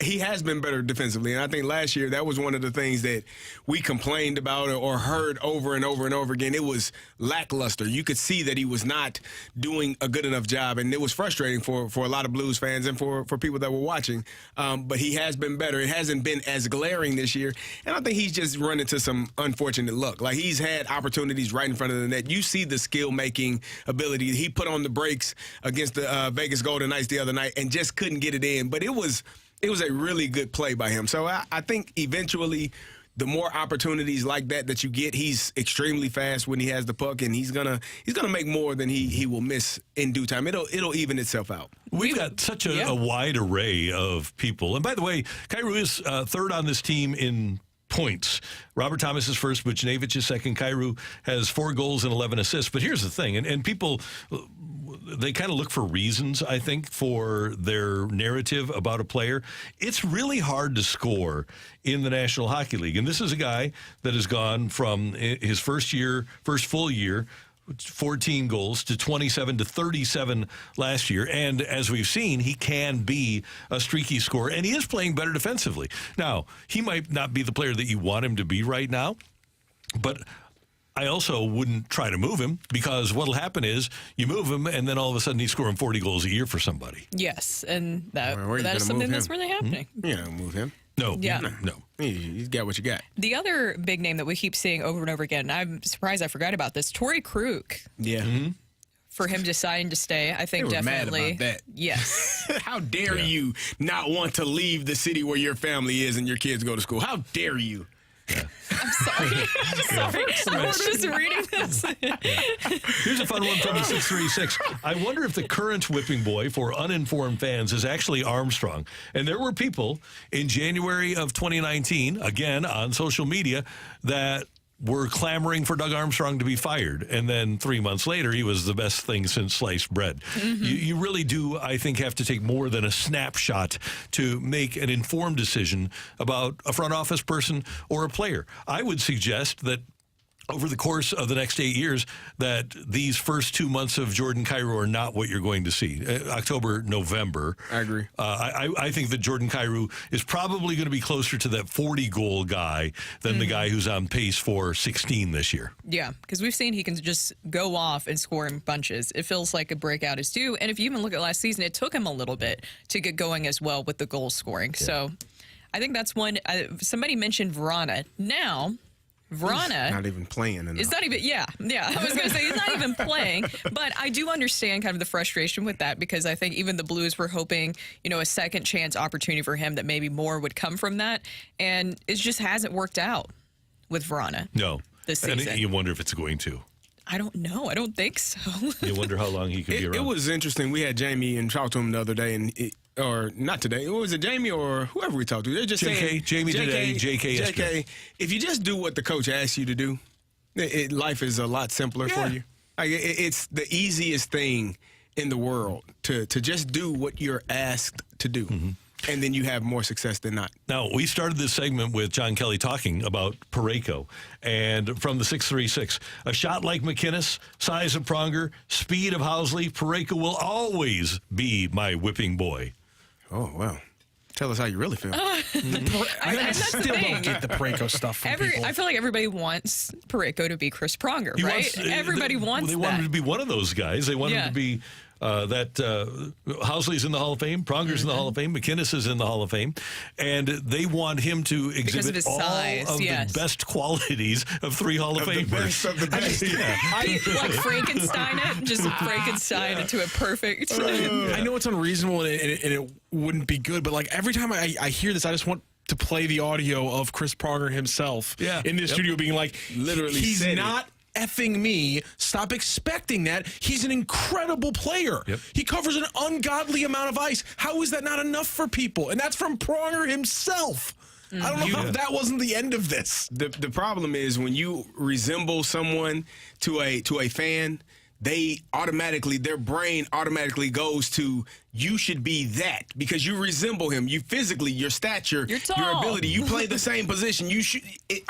he has been better defensively. And I think last year that was one of the things that we complained about or heard over and over and over again. It was lackluster. You could see that he was not doing a good enough job. And it was frustrating for a lot of Blues fans and for people that were watching. But he has been better. It hasn't been as glaring this year. And I think he's just run into some unfortunate luck. Like, he's had opportunities right in front of the net. You see the skill-making ability. He put on the brakes against the Vegas Golden Knights the other night and just couldn't get it in. But it was a really good play by him. So I think eventually the more opportunities like that you get, he's extremely fast when he has the puck, and he's gonna make more than he will miss in due time. It'll even itself out. We've got such a wide array of people. And by the way, Kyrou is third on this team in points. Robert Thomas is first, Buchnevich is second. Kyrou has 4 goals and 11 assists. But here's the thing, and people, they kind of look for reasons, I think, for their narrative about a player. It's really hard to score in the National Hockey League. And this is a guy that has gone from his first full year, 14 goals to 27 to 37 last year. And as we've seen, he can be a streaky scorer, and he is playing better defensively. Now, he might not be the player that you want him to be right now, but I also wouldn't try to move him, because what'll happen is you move him and then all of a sudden he's scoring 40 goals a year for somebody. Yes, and that is something that's really happening. You know, move him. No. Yeah. No. He's got what you got. The other big name that we keep seeing over and over again, and I'm surprised I forgot about this, Torrey Krug. Yeah. For him deciding to stay, I think they were definitely. mad about that. Yes. How dare you not want to leave the city where your family is and your kids go to school? How dare you? I'm sorry. I was just reading this. Here's a fun one from the 636. I wonder if the current whipping boy for uninformed fans is actually Armstrong. And there were people in January of 2019, again on social media, that were clamoring for Doug Armstrong to be fired. And then 3 months later, he was the best thing since sliced bread. You really do, I think, have to take more than a snapshot to make an informed decision about a front office person or a player. I would suggest that over the course of the next 8 years, that these first 2 months of Jordan Kyrou are not what you're going to see. October, November. I agree. I think that Jordan Kyrou is probably going to be closer to that 40-goal guy than the guy who's on pace for 16 this year. Yeah, because we've seen he can just go off and score in bunches. It feels like a breakout is due. And if you even look at last season, it took him a little bit to get going as well with the goal scoring. Yeah. So I think that's one. Somebody mentioned Vrana. Now, Vrana he's not even playing enough. It's not even, yeah. I was going to say he's not even playing, but I do understand kind of the frustration with that, because I think even the Blues were hoping, a second chance opportunity for him, that maybe more would come from that, and it just hasn't worked out with Vrana. No, this season. And you wonder if it's going to. I don't know. I don't think so. You wonder how long he could be around. It was interesting. We had Jamie and talked to him the other day, and or not today. Was it Jamie or whoever we talked to? They're just saying Jamie today, JK yesterday. JK, if you just do what the coach asks you to do, life is a lot simpler for you. Like, it's the easiest thing in the world to just do what you're asked to do. And then you have more success than not. Now, we started this segment with John Kelly talking about Parayko. And from the 636, a shot like McInnes, size of Pronger, speed of Housley, Parayko will always be my whipping boy. Oh, wow. Tell us how you really feel. I still don't get the Parayko stuff from people. I feel like everybody wants Parayko to be Chris Pronger, right? Everybody wants they that. want him to be one of those guys. They want him to be Housley's in the Hall of Fame, Pronger's in the Hall of Fame, McInnes is in the Hall of Fame, and they want him to exhibit all of the best qualities of 3 Hall of Famers. The best of the best. Like Frankenstein it, just Frankenstein into a perfect. I know it's unreasonable and it wouldn't be good, but like every time I hear this, I just want to play the audio of Chris Pronger himself in the studio being like, literally, he's not effing me. Stop expecting that. He's an incredible player. He covers an ungodly amount of ice. How is that not enough for people? And that's from Pronger himself. I don't know how that wasn't the end of this. The problem is when you resemble someone to a fan, their brain automatically goes to, you should be that because you resemble him. You physically, your stature, your ability, you play the same position. You should.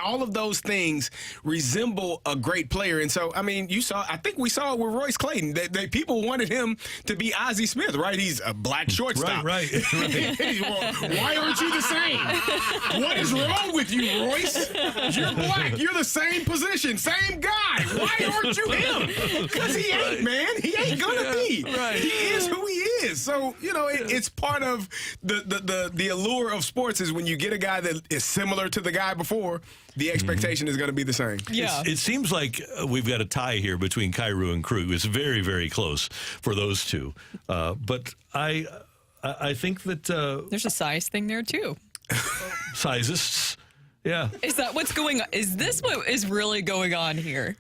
All of those things resemble a great player. And so, I mean, I think we saw it with Royce Clayton. That people wanted him to be Ozzie Smith, right? He's a black shortstop. Right. Why aren't you the same? What is wrong with you, Royce? You're black. You're the same position, same guy. Why aren't you him? Because he ain't, man. He ain't gonna be. Right. He is who he is. So, it's part of the allure of sports is when you get a guy that is similar to the guy before, the expectation is going to be the same. Yeah. It seems like we've got a tie here between Kyrou and Krug. It's very, very close for those two. But I think that... there's a size thing there, too. Sizists. Yeah. Is that what's going on? Is this what is really going on here?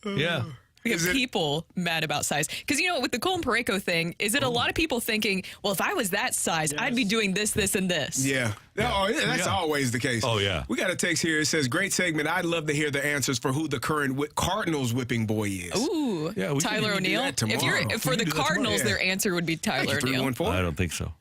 Yeah. We have people mad about size. Because, with the Colin Parayko thing, is it a lot of people thinking, well, if I was that size, I'd be doing this, this, and this? Yeah. That's always the case. Oh, yeah. We got a text here. It says, great segment. I'd love to hear the answers for who the current Cardinals whipping boy is. Ooh. Yeah, Tyler O'Neill. For the Cardinals, their answer would be Tyler O'Neill. I don't think so.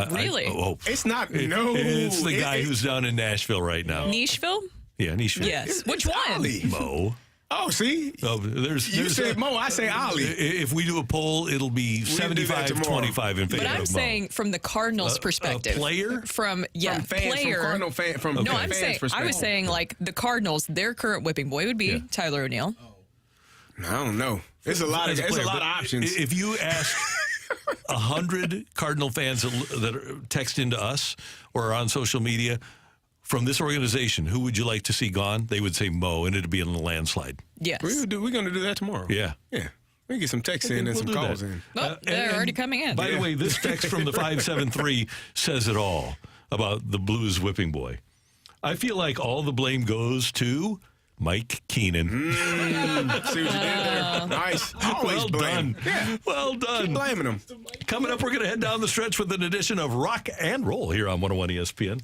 Really? It's not. No. It's the guy who's down in Nashville right now. Nashville? Yeah, Nashville. Yes. Which one? Mo. Oh, see? Oh, You said Mo, I say Ollie. If we do a poll, it'll be 75-25 in favor But I'm of saying from the Cardinals' perspective. A player? From fans, player. From Cardinal fan, from No, fans' I'm saying, perspective. I was saying, like, the Cardinals, their current whipping boy would be Tyler O'Neill. I don't know. There's a lot of options. If you ask 100 Cardinal fans that text into us or are on social media from this organization, who would you like to see gone? They would say Mo, and it'd be in a landslide. Yes. We're going to do that tomorrow. Yeah. Yeah. We can get some texts in and some calls in. Oh, they're already coming in. By the way, this text from the 573 says it all about the Blues whipping boy. I feel like all the blame goes to Mike Keenan. See what you did there? Nice. Always Well blame. done. Yeah. Well done. Keep blaming him. Coming up, we're going to head down the stretch with an edition of Rocc and Roll here on 101 ESPN.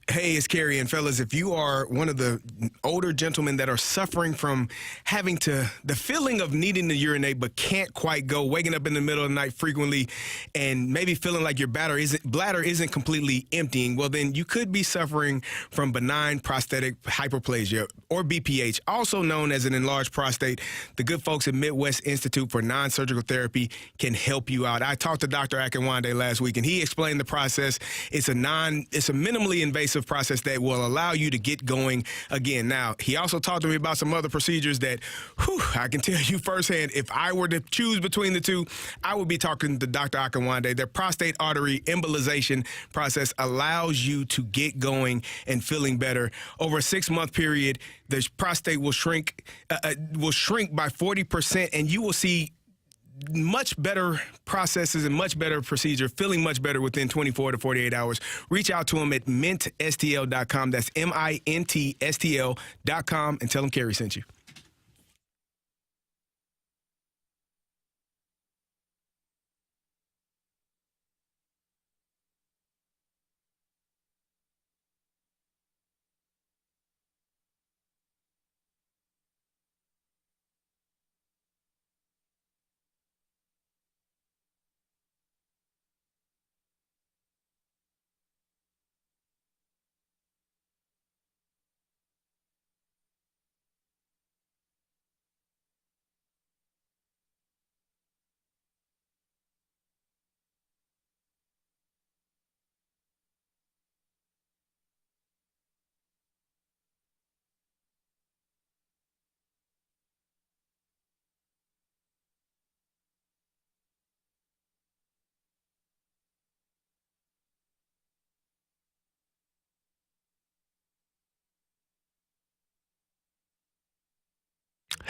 Hey, it's Carrie, and fellas, if you are one of the older gentlemen that are suffering from having the feeling of needing to urinate but can't quite go, waking up in the middle of the night frequently, and maybe feeling like your bladder isn't completely emptying, well, then you could be suffering from benign prostatic hyperplasia, or BPH, also known as an enlarged prostate. The good folks at Midwest Institute for Non-Surgical Therapy can help you out. I talked to Dr. Akinwande last week, and he explained the process. It's a minimally invasive process that will allow you to get going again. Now, he also talked to me about some other procedures that, I can tell you firsthand, if I were to choose between the two, I would be talking to Dr. Akinwande. Their prostate artery embolization process allows you to get going and feeling better. Over a 6-month period, the prostate will shrink by 40%, and you will see much better processes and much better procedure, feeling much better within 24 to 48 hours. Reach out to them at mintstl.com. That's MINTSTL.com, and tell them Carrie sent you.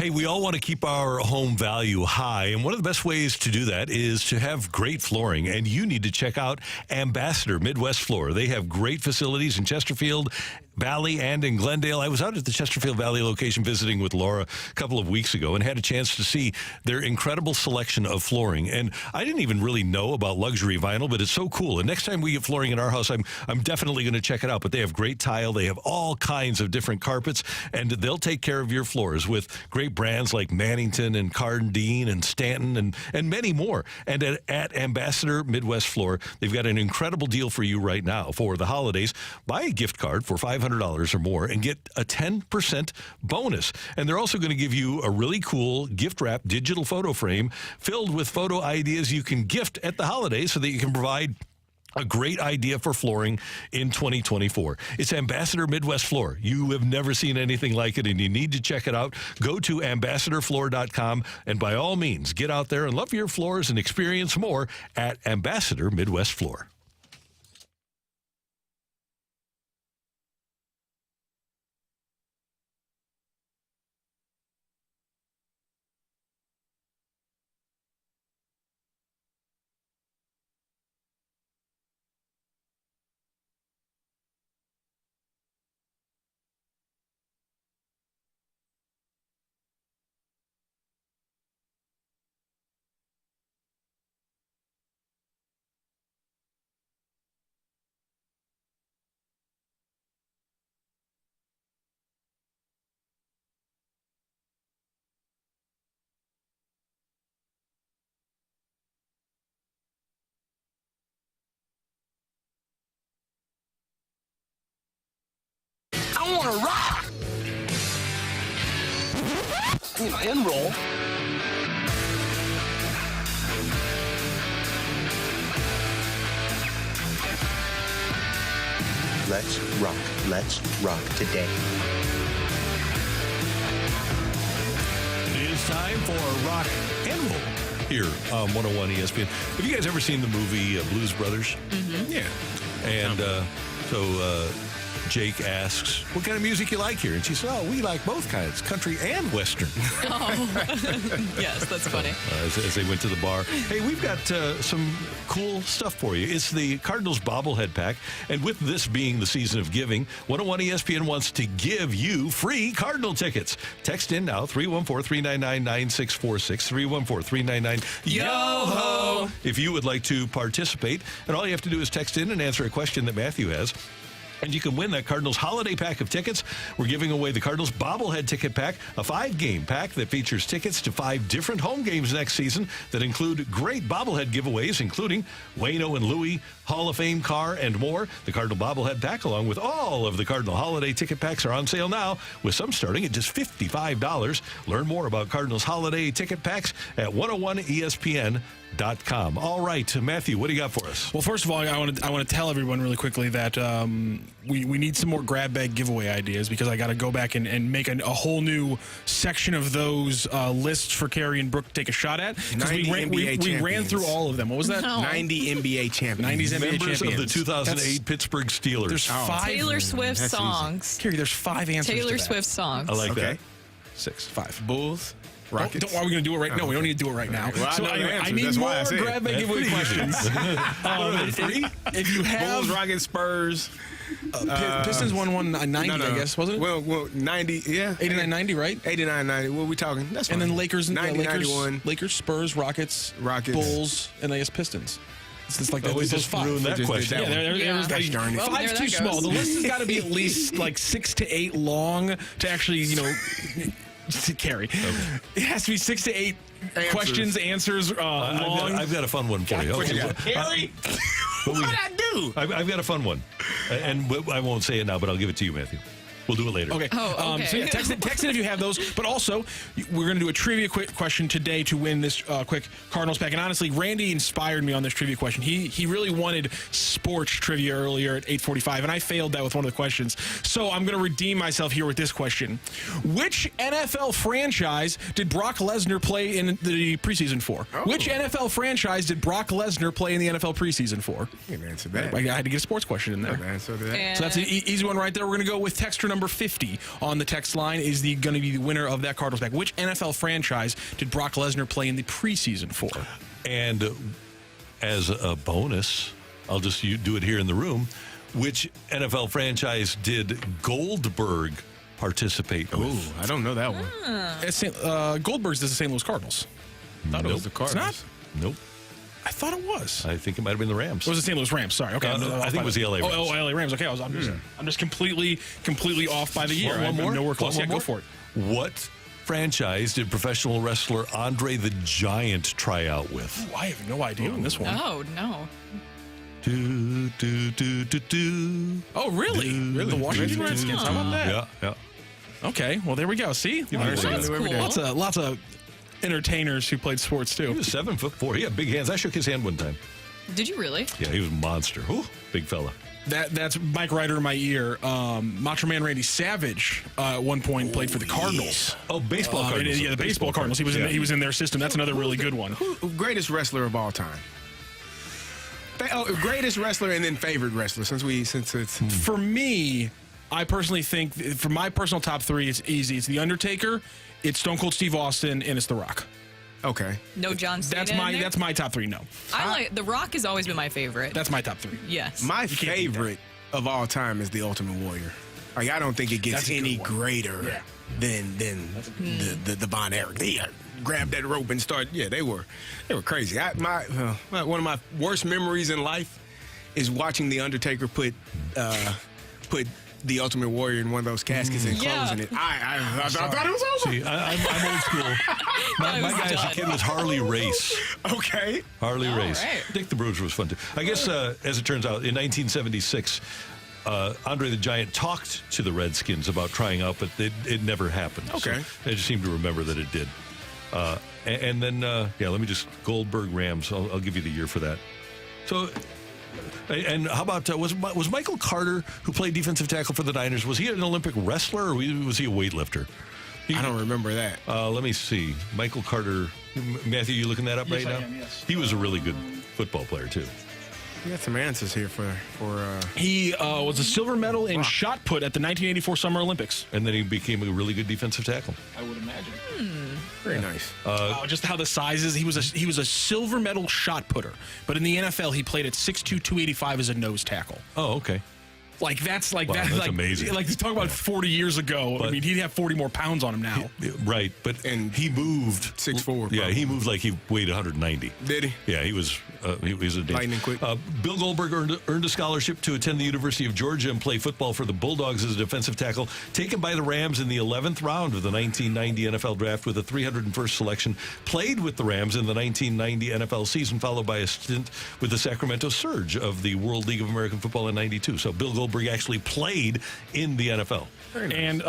Hey, we all want to keep our home value high, and one of the best ways to do that is to have great flooring, and you need to check out Ambassador Midwest Floor. They have great facilities in Chesterfield Valley and in Glendale. I was out at the Chesterfield Valley location visiting with Laura a couple of weeks ago and had a chance to see their incredible selection of flooring. And I didn't even really know about luxury vinyl, but it's so cool. And next time we get flooring in our house, I'm definitely going to check it out. But they have great tile. They have all kinds of different carpets, and they'll take care of your floors with great brands like Mannington and Cardinals and Stanton and many more. And at Ambassador Midwest Floor, they've got an incredible deal for you right now. For the holidays, buy a gift card for $500 or more and get a 10% bonus. And they're also going to give you a really cool gift-wrapped digital photo frame filled with photo ideas you can gift at the holidays so that you can provide a great idea for flooring in 2024. It's Ambassador Midwest Floor. You have never seen anything like it, and you need to check it out. Go to ambassadorfloor.com, and by all means, get out there and love your floors and experience more at Ambassador Midwest Floor. I want to rock. And roll. Let's rock. Let's rock today. It is time for Rock and Roll here on 101 ESPN. Have you guys ever seen the movie Blues Brothers? Mm-hmm. Yeah. And so Jake asks, what kind of music you like here? And she says, oh, we like both kinds, country and Western. Oh, yes, that's funny. As they went to the bar. Hey, we've got some cool stuff for you. It's the Cardinals bobblehead pack. And with this being the season of giving, 101 ESPN wants to give you free Cardinal tickets. Text in now, 314-399-9646, 314-399-YO-HO, if you would like to participate. And all you have to do is text in and answer a question that Matthew has. And you can win that Cardinals holiday pack of tickets. We're giving away the Cardinals bobblehead ticket pack, a 5-game pack that features tickets to 5 different home games next season that include great bobblehead giveaways, including Waino and Louie, Hall of Fame car, and more. The Cardinal bobblehead pack, along with all of the Cardinal holiday ticket packs, are on sale now, with some starting at just $55. Learn more about Cardinals holiday ticket packs at 101ESPN.com. All right, Matthew, what do you got for us? Well, first of all, I want to tell everyone really quickly that we need some more grab bag giveaway ideas, because I got to go back and make a whole new section of those lists for Carrie and Brooke to take a shot at. 90 We ran through all of them. What was that? No. 90 NBA champions. 90s NBA Members champions. of the 2008 Pittsburgh Steelers. There's 5. Taylor Swift That's songs. Carrie, there's 5 answers Taylor to that. Swift songs. I like that. 5. Bulls. Rockets. Are we going to do it right now? No, we don't need to do it right now. Well, So I know the anyway, I answers. need That's why I more said it. grab bag That's giveaway pretty easy. questions. If you have Bulls, Rockets, Spurs. Pistons won 90, No. I guess, wasn't it? Well, 90, yeah. 89, 90, right? 89, 90. What are we talking? That's fine. And then Lakers, 90, Lakers, 91. Lakers, Spurs, Rockets, Bulls, and I guess Pistons. It's like Oh, we those just 5. ruined that Just did question. that Yeah, one. Yeah. there's darn it. Well, 5's there too that small. goes. The list has got to be at least like 6 to 8 long to actually, carry. It has to be 6 to 8 questions, answers long. I've got a fun one for you. What you got? Carrie, What'd I do? I've got a fun one, and I won't say it now, but I'll give it to you, Matthew. We'll do it later. Okay. Oh, okay. So yeah, text in if you have those. But also, we're going to do a trivia quick question today to win this quick Cardinals pack. And honestly, Randy inspired me on this trivia question. He really wanted sports trivia earlier at 8:45, and I failed that with one of the questions. So I'm going to redeem myself here with this question: which NFL franchise did Brock Lesnar play in the preseason for? Oh. Which NFL franchise did Brock Lesnar play in the NFL preseason for? I can answer that. I had to get a sports question in there. Answer that. And So that's an easy one right there. We're going to go with texter number 50 on the text line is going to be the winner of that Cardinals bag. Which NFL franchise did Brock Lesnar play in the preseason for? And as a bonus, I'll just do it here in the room. Which NFL franchise did Goldberg participate with? Ooh, I don't know that one. Goldberg's is the St. Louis Cardinals. I thought it was the Cardinals. It's not? Nope. I thought it was. I think it might have been the Rams. It was the St. Louis Rams. Sorry. Okay. I think it was the LA Rams. Oh, LA Rams. Okay. I'm just completely off by the year. One more? I'm nowhere close. One Yeah, more? go for it. What franchise did professional wrestler Andre the Giant try out with? Ooh, I have no idea on this one. Oh, no. Do, do, do, do, do. Oh, really? The Washington Redskins. How about that? Yeah. Okay. Well, there we go. See? That's cool. Lots of entertainers who played sports, too. He was 7'4". He had big hands. I shook his hand one time. Did you really? Yeah, he was a monster. Ooh, big fella. That's Mike Ryder in my ear. Macho Man Randy Savage at one point played for the Cardinals. Oh, baseball Cardinals. Yeah, the baseball Cardinals. He was in their system. That's another really good one. Greatest wrestler of all time. Greatest wrestler and then favorite wrestler since it's For me, I personally think for my personal top three, it's easy. It's The Undertaker, it's Stone Cold Steve Austin, and it's The Rock. Okay. No John Cena. That's my top three. No, I like The Rock has always been my favorite. that's my top three. Yes. My favorite of all time is the Ultimate Warrior. Like I don't think it gets any greater than the Von Erich. They grabbed that rope and started. Yeah, they were crazy. One of my worst memories in life is watching the Undertaker put the Ultimate Warrior in one of those caskets and closing it. I thought it was over. See, I'm old school. My guy as a kid was Harley Race. Okay. Harley Race. Right. Dick the Bruiser was fun too. I guess, as it turns out, in 1976, Andre the Giant talked to the Redskins about trying out, but it never happened. Okay. So I just seem to remember that it did. And then, let me just Goldberg Rams. I'll give you the year for that. So. And how about, was Michael Carter, who played defensive tackle for the Niners, was he an Olympic wrestler or was he a weightlifter? I don't remember that. Let me see. Michael Carter. Matthew, you looking that up right now? I am, yes. He was a really good football player, too. We got some answers here for He was a silver medal in shot put at the 1984 Summer Olympics. And then he became a really good defensive tackle. I would imagine. Very nice. Wow, just how the size is. He was a silver medal shot putter, but in the NFL he played at 6'2", 285 as a nose tackle. Oh, okay. That's amazing. Like talk about 40 years ago. But, I mean, he'd have 40 more pounds on him now. Right, but he moved 6'4". Yeah, he moved like he weighed 190. Did he? Yeah, he was a lightning quick. Bill Goldberg earned a scholarship to attend the University of Georgia and play football for the Bulldogs as a defensive tackle. Taken by the Rams in the 11th round of the 1990 NFL Draft with a 301st selection. Played with the Rams in the 1990 NFL season, followed by a stint with the Sacramento Surge of the World League of American Football in '92. So Bill Goldberg actually played in the NFL. Nice. And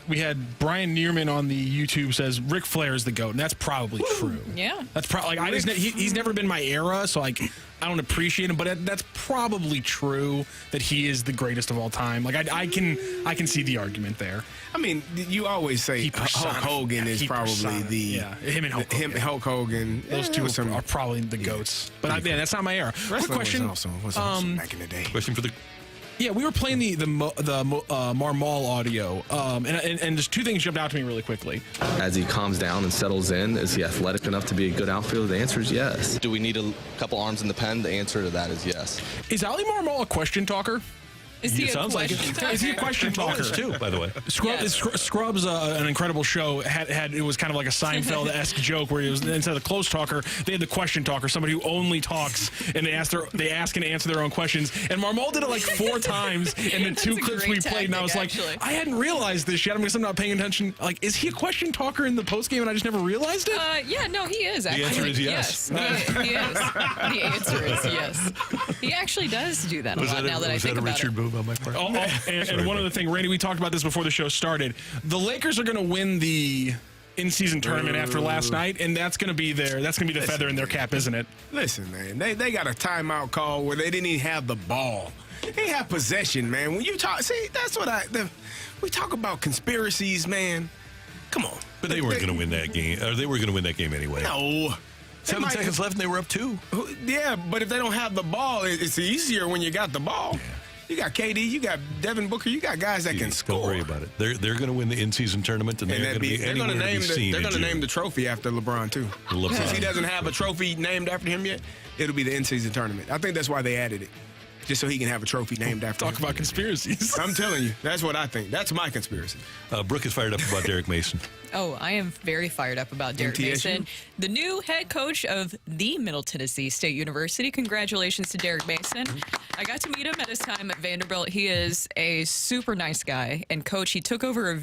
we had Brian Neerman on the YouTube says Ric Flair is the GOAT, and that's probably true. Yeah. That's probably he's never been my era, so like I don't appreciate him, but that's probably true that he is the greatest of all time. Like I can see the argument there. I mean, you always say Hulk Hogan is probably him and Hulk Hogan. Hulk Hogan. Those two are probably the GOATs. But that's not my era. Wrestling Quick question. was awesome back in the day. Question for the. Yeah, we were playing the Marmal audio, and just two things jumped out to me really quickly. As he calms down and settles in, is he athletic enough to be a good outfielder? The answer is yes. Do we need a couple arms in the pen? The answer to that is yes. Is Ali Marmal a question talker? Is he sounds like it. Is he a question talker too? By the way, Scrubs, an incredible show. Had it was kind of like a Seinfeld-esque joke where it was instead of the close talker, they had the question talker, somebody who only talks and they ask and answer their own questions. And Marmal did it like 4 times in the 2 clips we played, and I was like, I hadn't realized this yet. I guess I'm not paying attention. Like, is he a question talker in the post game and I just never realized it? Yeah, no, he is. Actually. The answer is yes. He is. The answer is yes. He actually does do that a lot now that I think about it. Was that a Richard move on my part? And one other thing, Randy, we talked about this before the show started. The Lakers are going to win the in-season tournament after last night, and that's going to be the feather in their cap, isn't it? Listen, man, they got a timeout call where they didn't even have the ball. They have possession, man. When you talk, that's what we talk about conspiracies, man. Come on. But they weren't going to win that game. Or they were going to win that game anyway. No. 7 seconds left, and they were up 2. Yeah, but if they don't have the ball, it's easier when you got the ball. You got KD, you got Devin Booker, you got guys that can score. Don't worry about it. They're going to win the in-season tournament, and they're going to be they're anywhere to be seen. They're going to name the trophy after LeBron too. Since he doesn't have a trophy named after him yet, it'll be the in-season tournament. I think that's why they added it. Just so he can have a trophy named after him. Talk about conspiracies. I'm telling you, that's what I think. That's my conspiracy. Brooke is fired up about Derek Mason. Oh, I am very fired up about Derek MTSU? Mason, the new head coach of the Middle Tennessee State University. Congratulations to Derek Mason. I got to meet him at his time at Vanderbilt. He is a super nice guy. And coach, he took over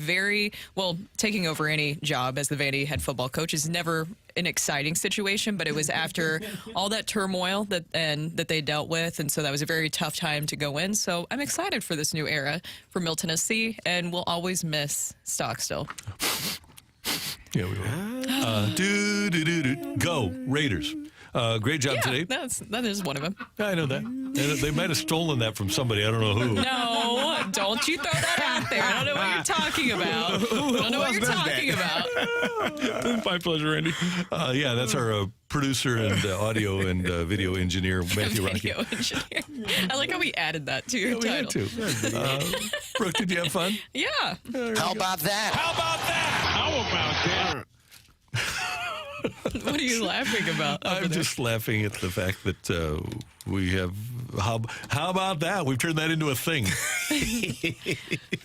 taking over any job as the Vandy head football coach is never an exciting situation, but it was after all that turmoil that they dealt with, and so that was a very tough time to go in. So I'm excited for this new era for Middle Tennessee, and we'll always miss Stockstill. Yeah, we will. Go Raiders! Great job today. That is one of them. I know that. They might have stolen that from somebody. I don't know who. No, don't you throw that out there. I don't know what you're talking about. I don't know what you're talking about. My pleasure, Randy. Yeah, that's our producer and audio and video engineer, Matthew Rocky. Video engineer. I like how we added that to your title. We had to. Brooke, did you have fun? Yeah. How about that? How about that? How about that? What are you laughing about? I'm just laughing at the fact that we have. How about that? We've turned that into a thing.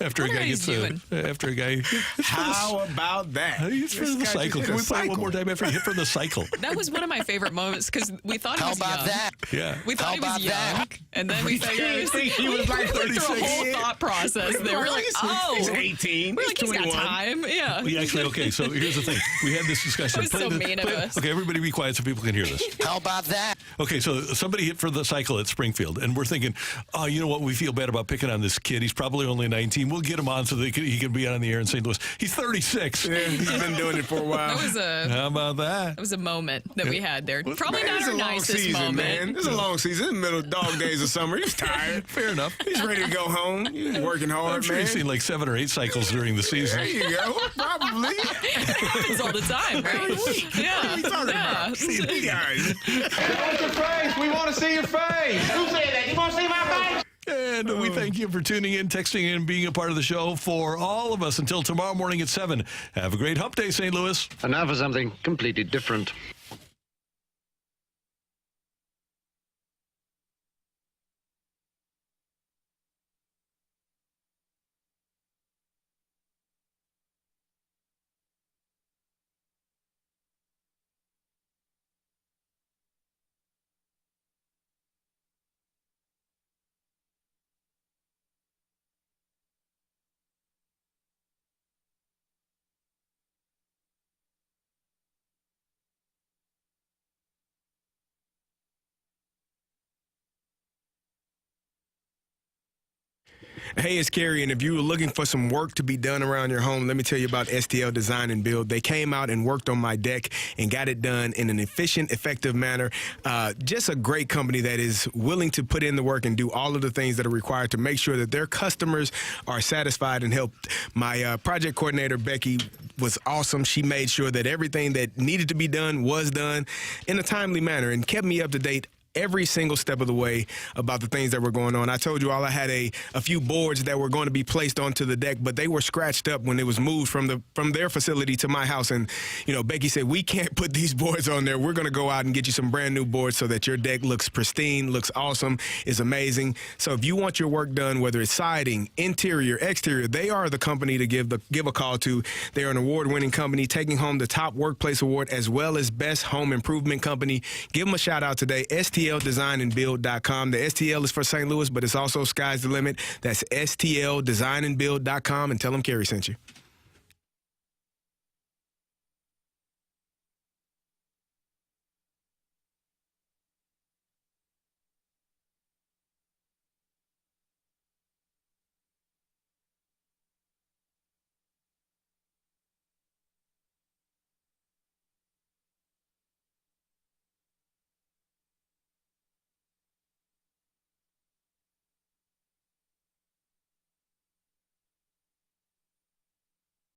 After a guy gets after a guy. How about that? He's for the cycle. Can we play it one more time after he hit for the cycle? That was one of my favorite moments because we thought he was young. How about that? Yeah. We thought he was young, and then we figured he was like 36. through a whole thought process. They were like, oh, he's 18. We're like, he's got 21. time. Yeah. We actually, okay, so here's the thing. We had this discussion. That was so mean of us. Okay, everybody be quiet so people can hear this. How about that? Okay, so somebody hit for the cycle at Springfield, and we're thinking, oh, you know what? We feel bad about picking on this kid. He's probably only 19. We'll get him on so he can be on the air in St. Louis. He's 36. Yeah, he's been doing it for a while. How about that? That was a moment that we had there. Probably not our nicest season, moment. Man. It's a long season. It's the middle of dog days of summer. He's tired. Fair enough. He's ready to go home. He's working hard, I'm sure man. he's seen like 7 or 8 cycles during the season. There you go. Probably. It happens all the time, right? Every week. Yeah. What are you talking about? See these guys. What's your face? We want to see your face. Who said that? You want to see my face? And we thank you for tuning in, texting in, and being a part of the show. For all of us, until tomorrow morning at 7. Have a great hump day, St. Louis. And now for something completely different. Hey, it's Kerry, and if you were looking for some work to be done around your home, let me tell you about STL Design and Build. They came out and worked on my deck and got it done in an efficient, effective manner. Just a great company that is willing to put in the work and do all of the things that are required to make sure that their customers are satisfied and helped. My project coordinator, Becky, was awesome. She made sure that everything that needed to be done was done in a timely manner and kept me up to date every single step of the way about the things that were going on. I told you all I had a few boards that were going to be placed onto the deck, but they were scratched up when it was moved from their facility to my house. And, you know, Becky said, we can't put these boards on there. We're going to go out and get you some brand new boards so that your deck looks pristine, looks awesome, is amazing. So if you want your work done, whether it's siding, interior, exterior, they are the company to give a call to. They are an award-winning company taking home the top workplace award as well as best home improvement company. Give them a shout out today. STLdesignandbuild.com. The STL is for St. Louis, but it's also sky's the limit. That's STLdesignandbuild.com, and tell them Kerry sent you.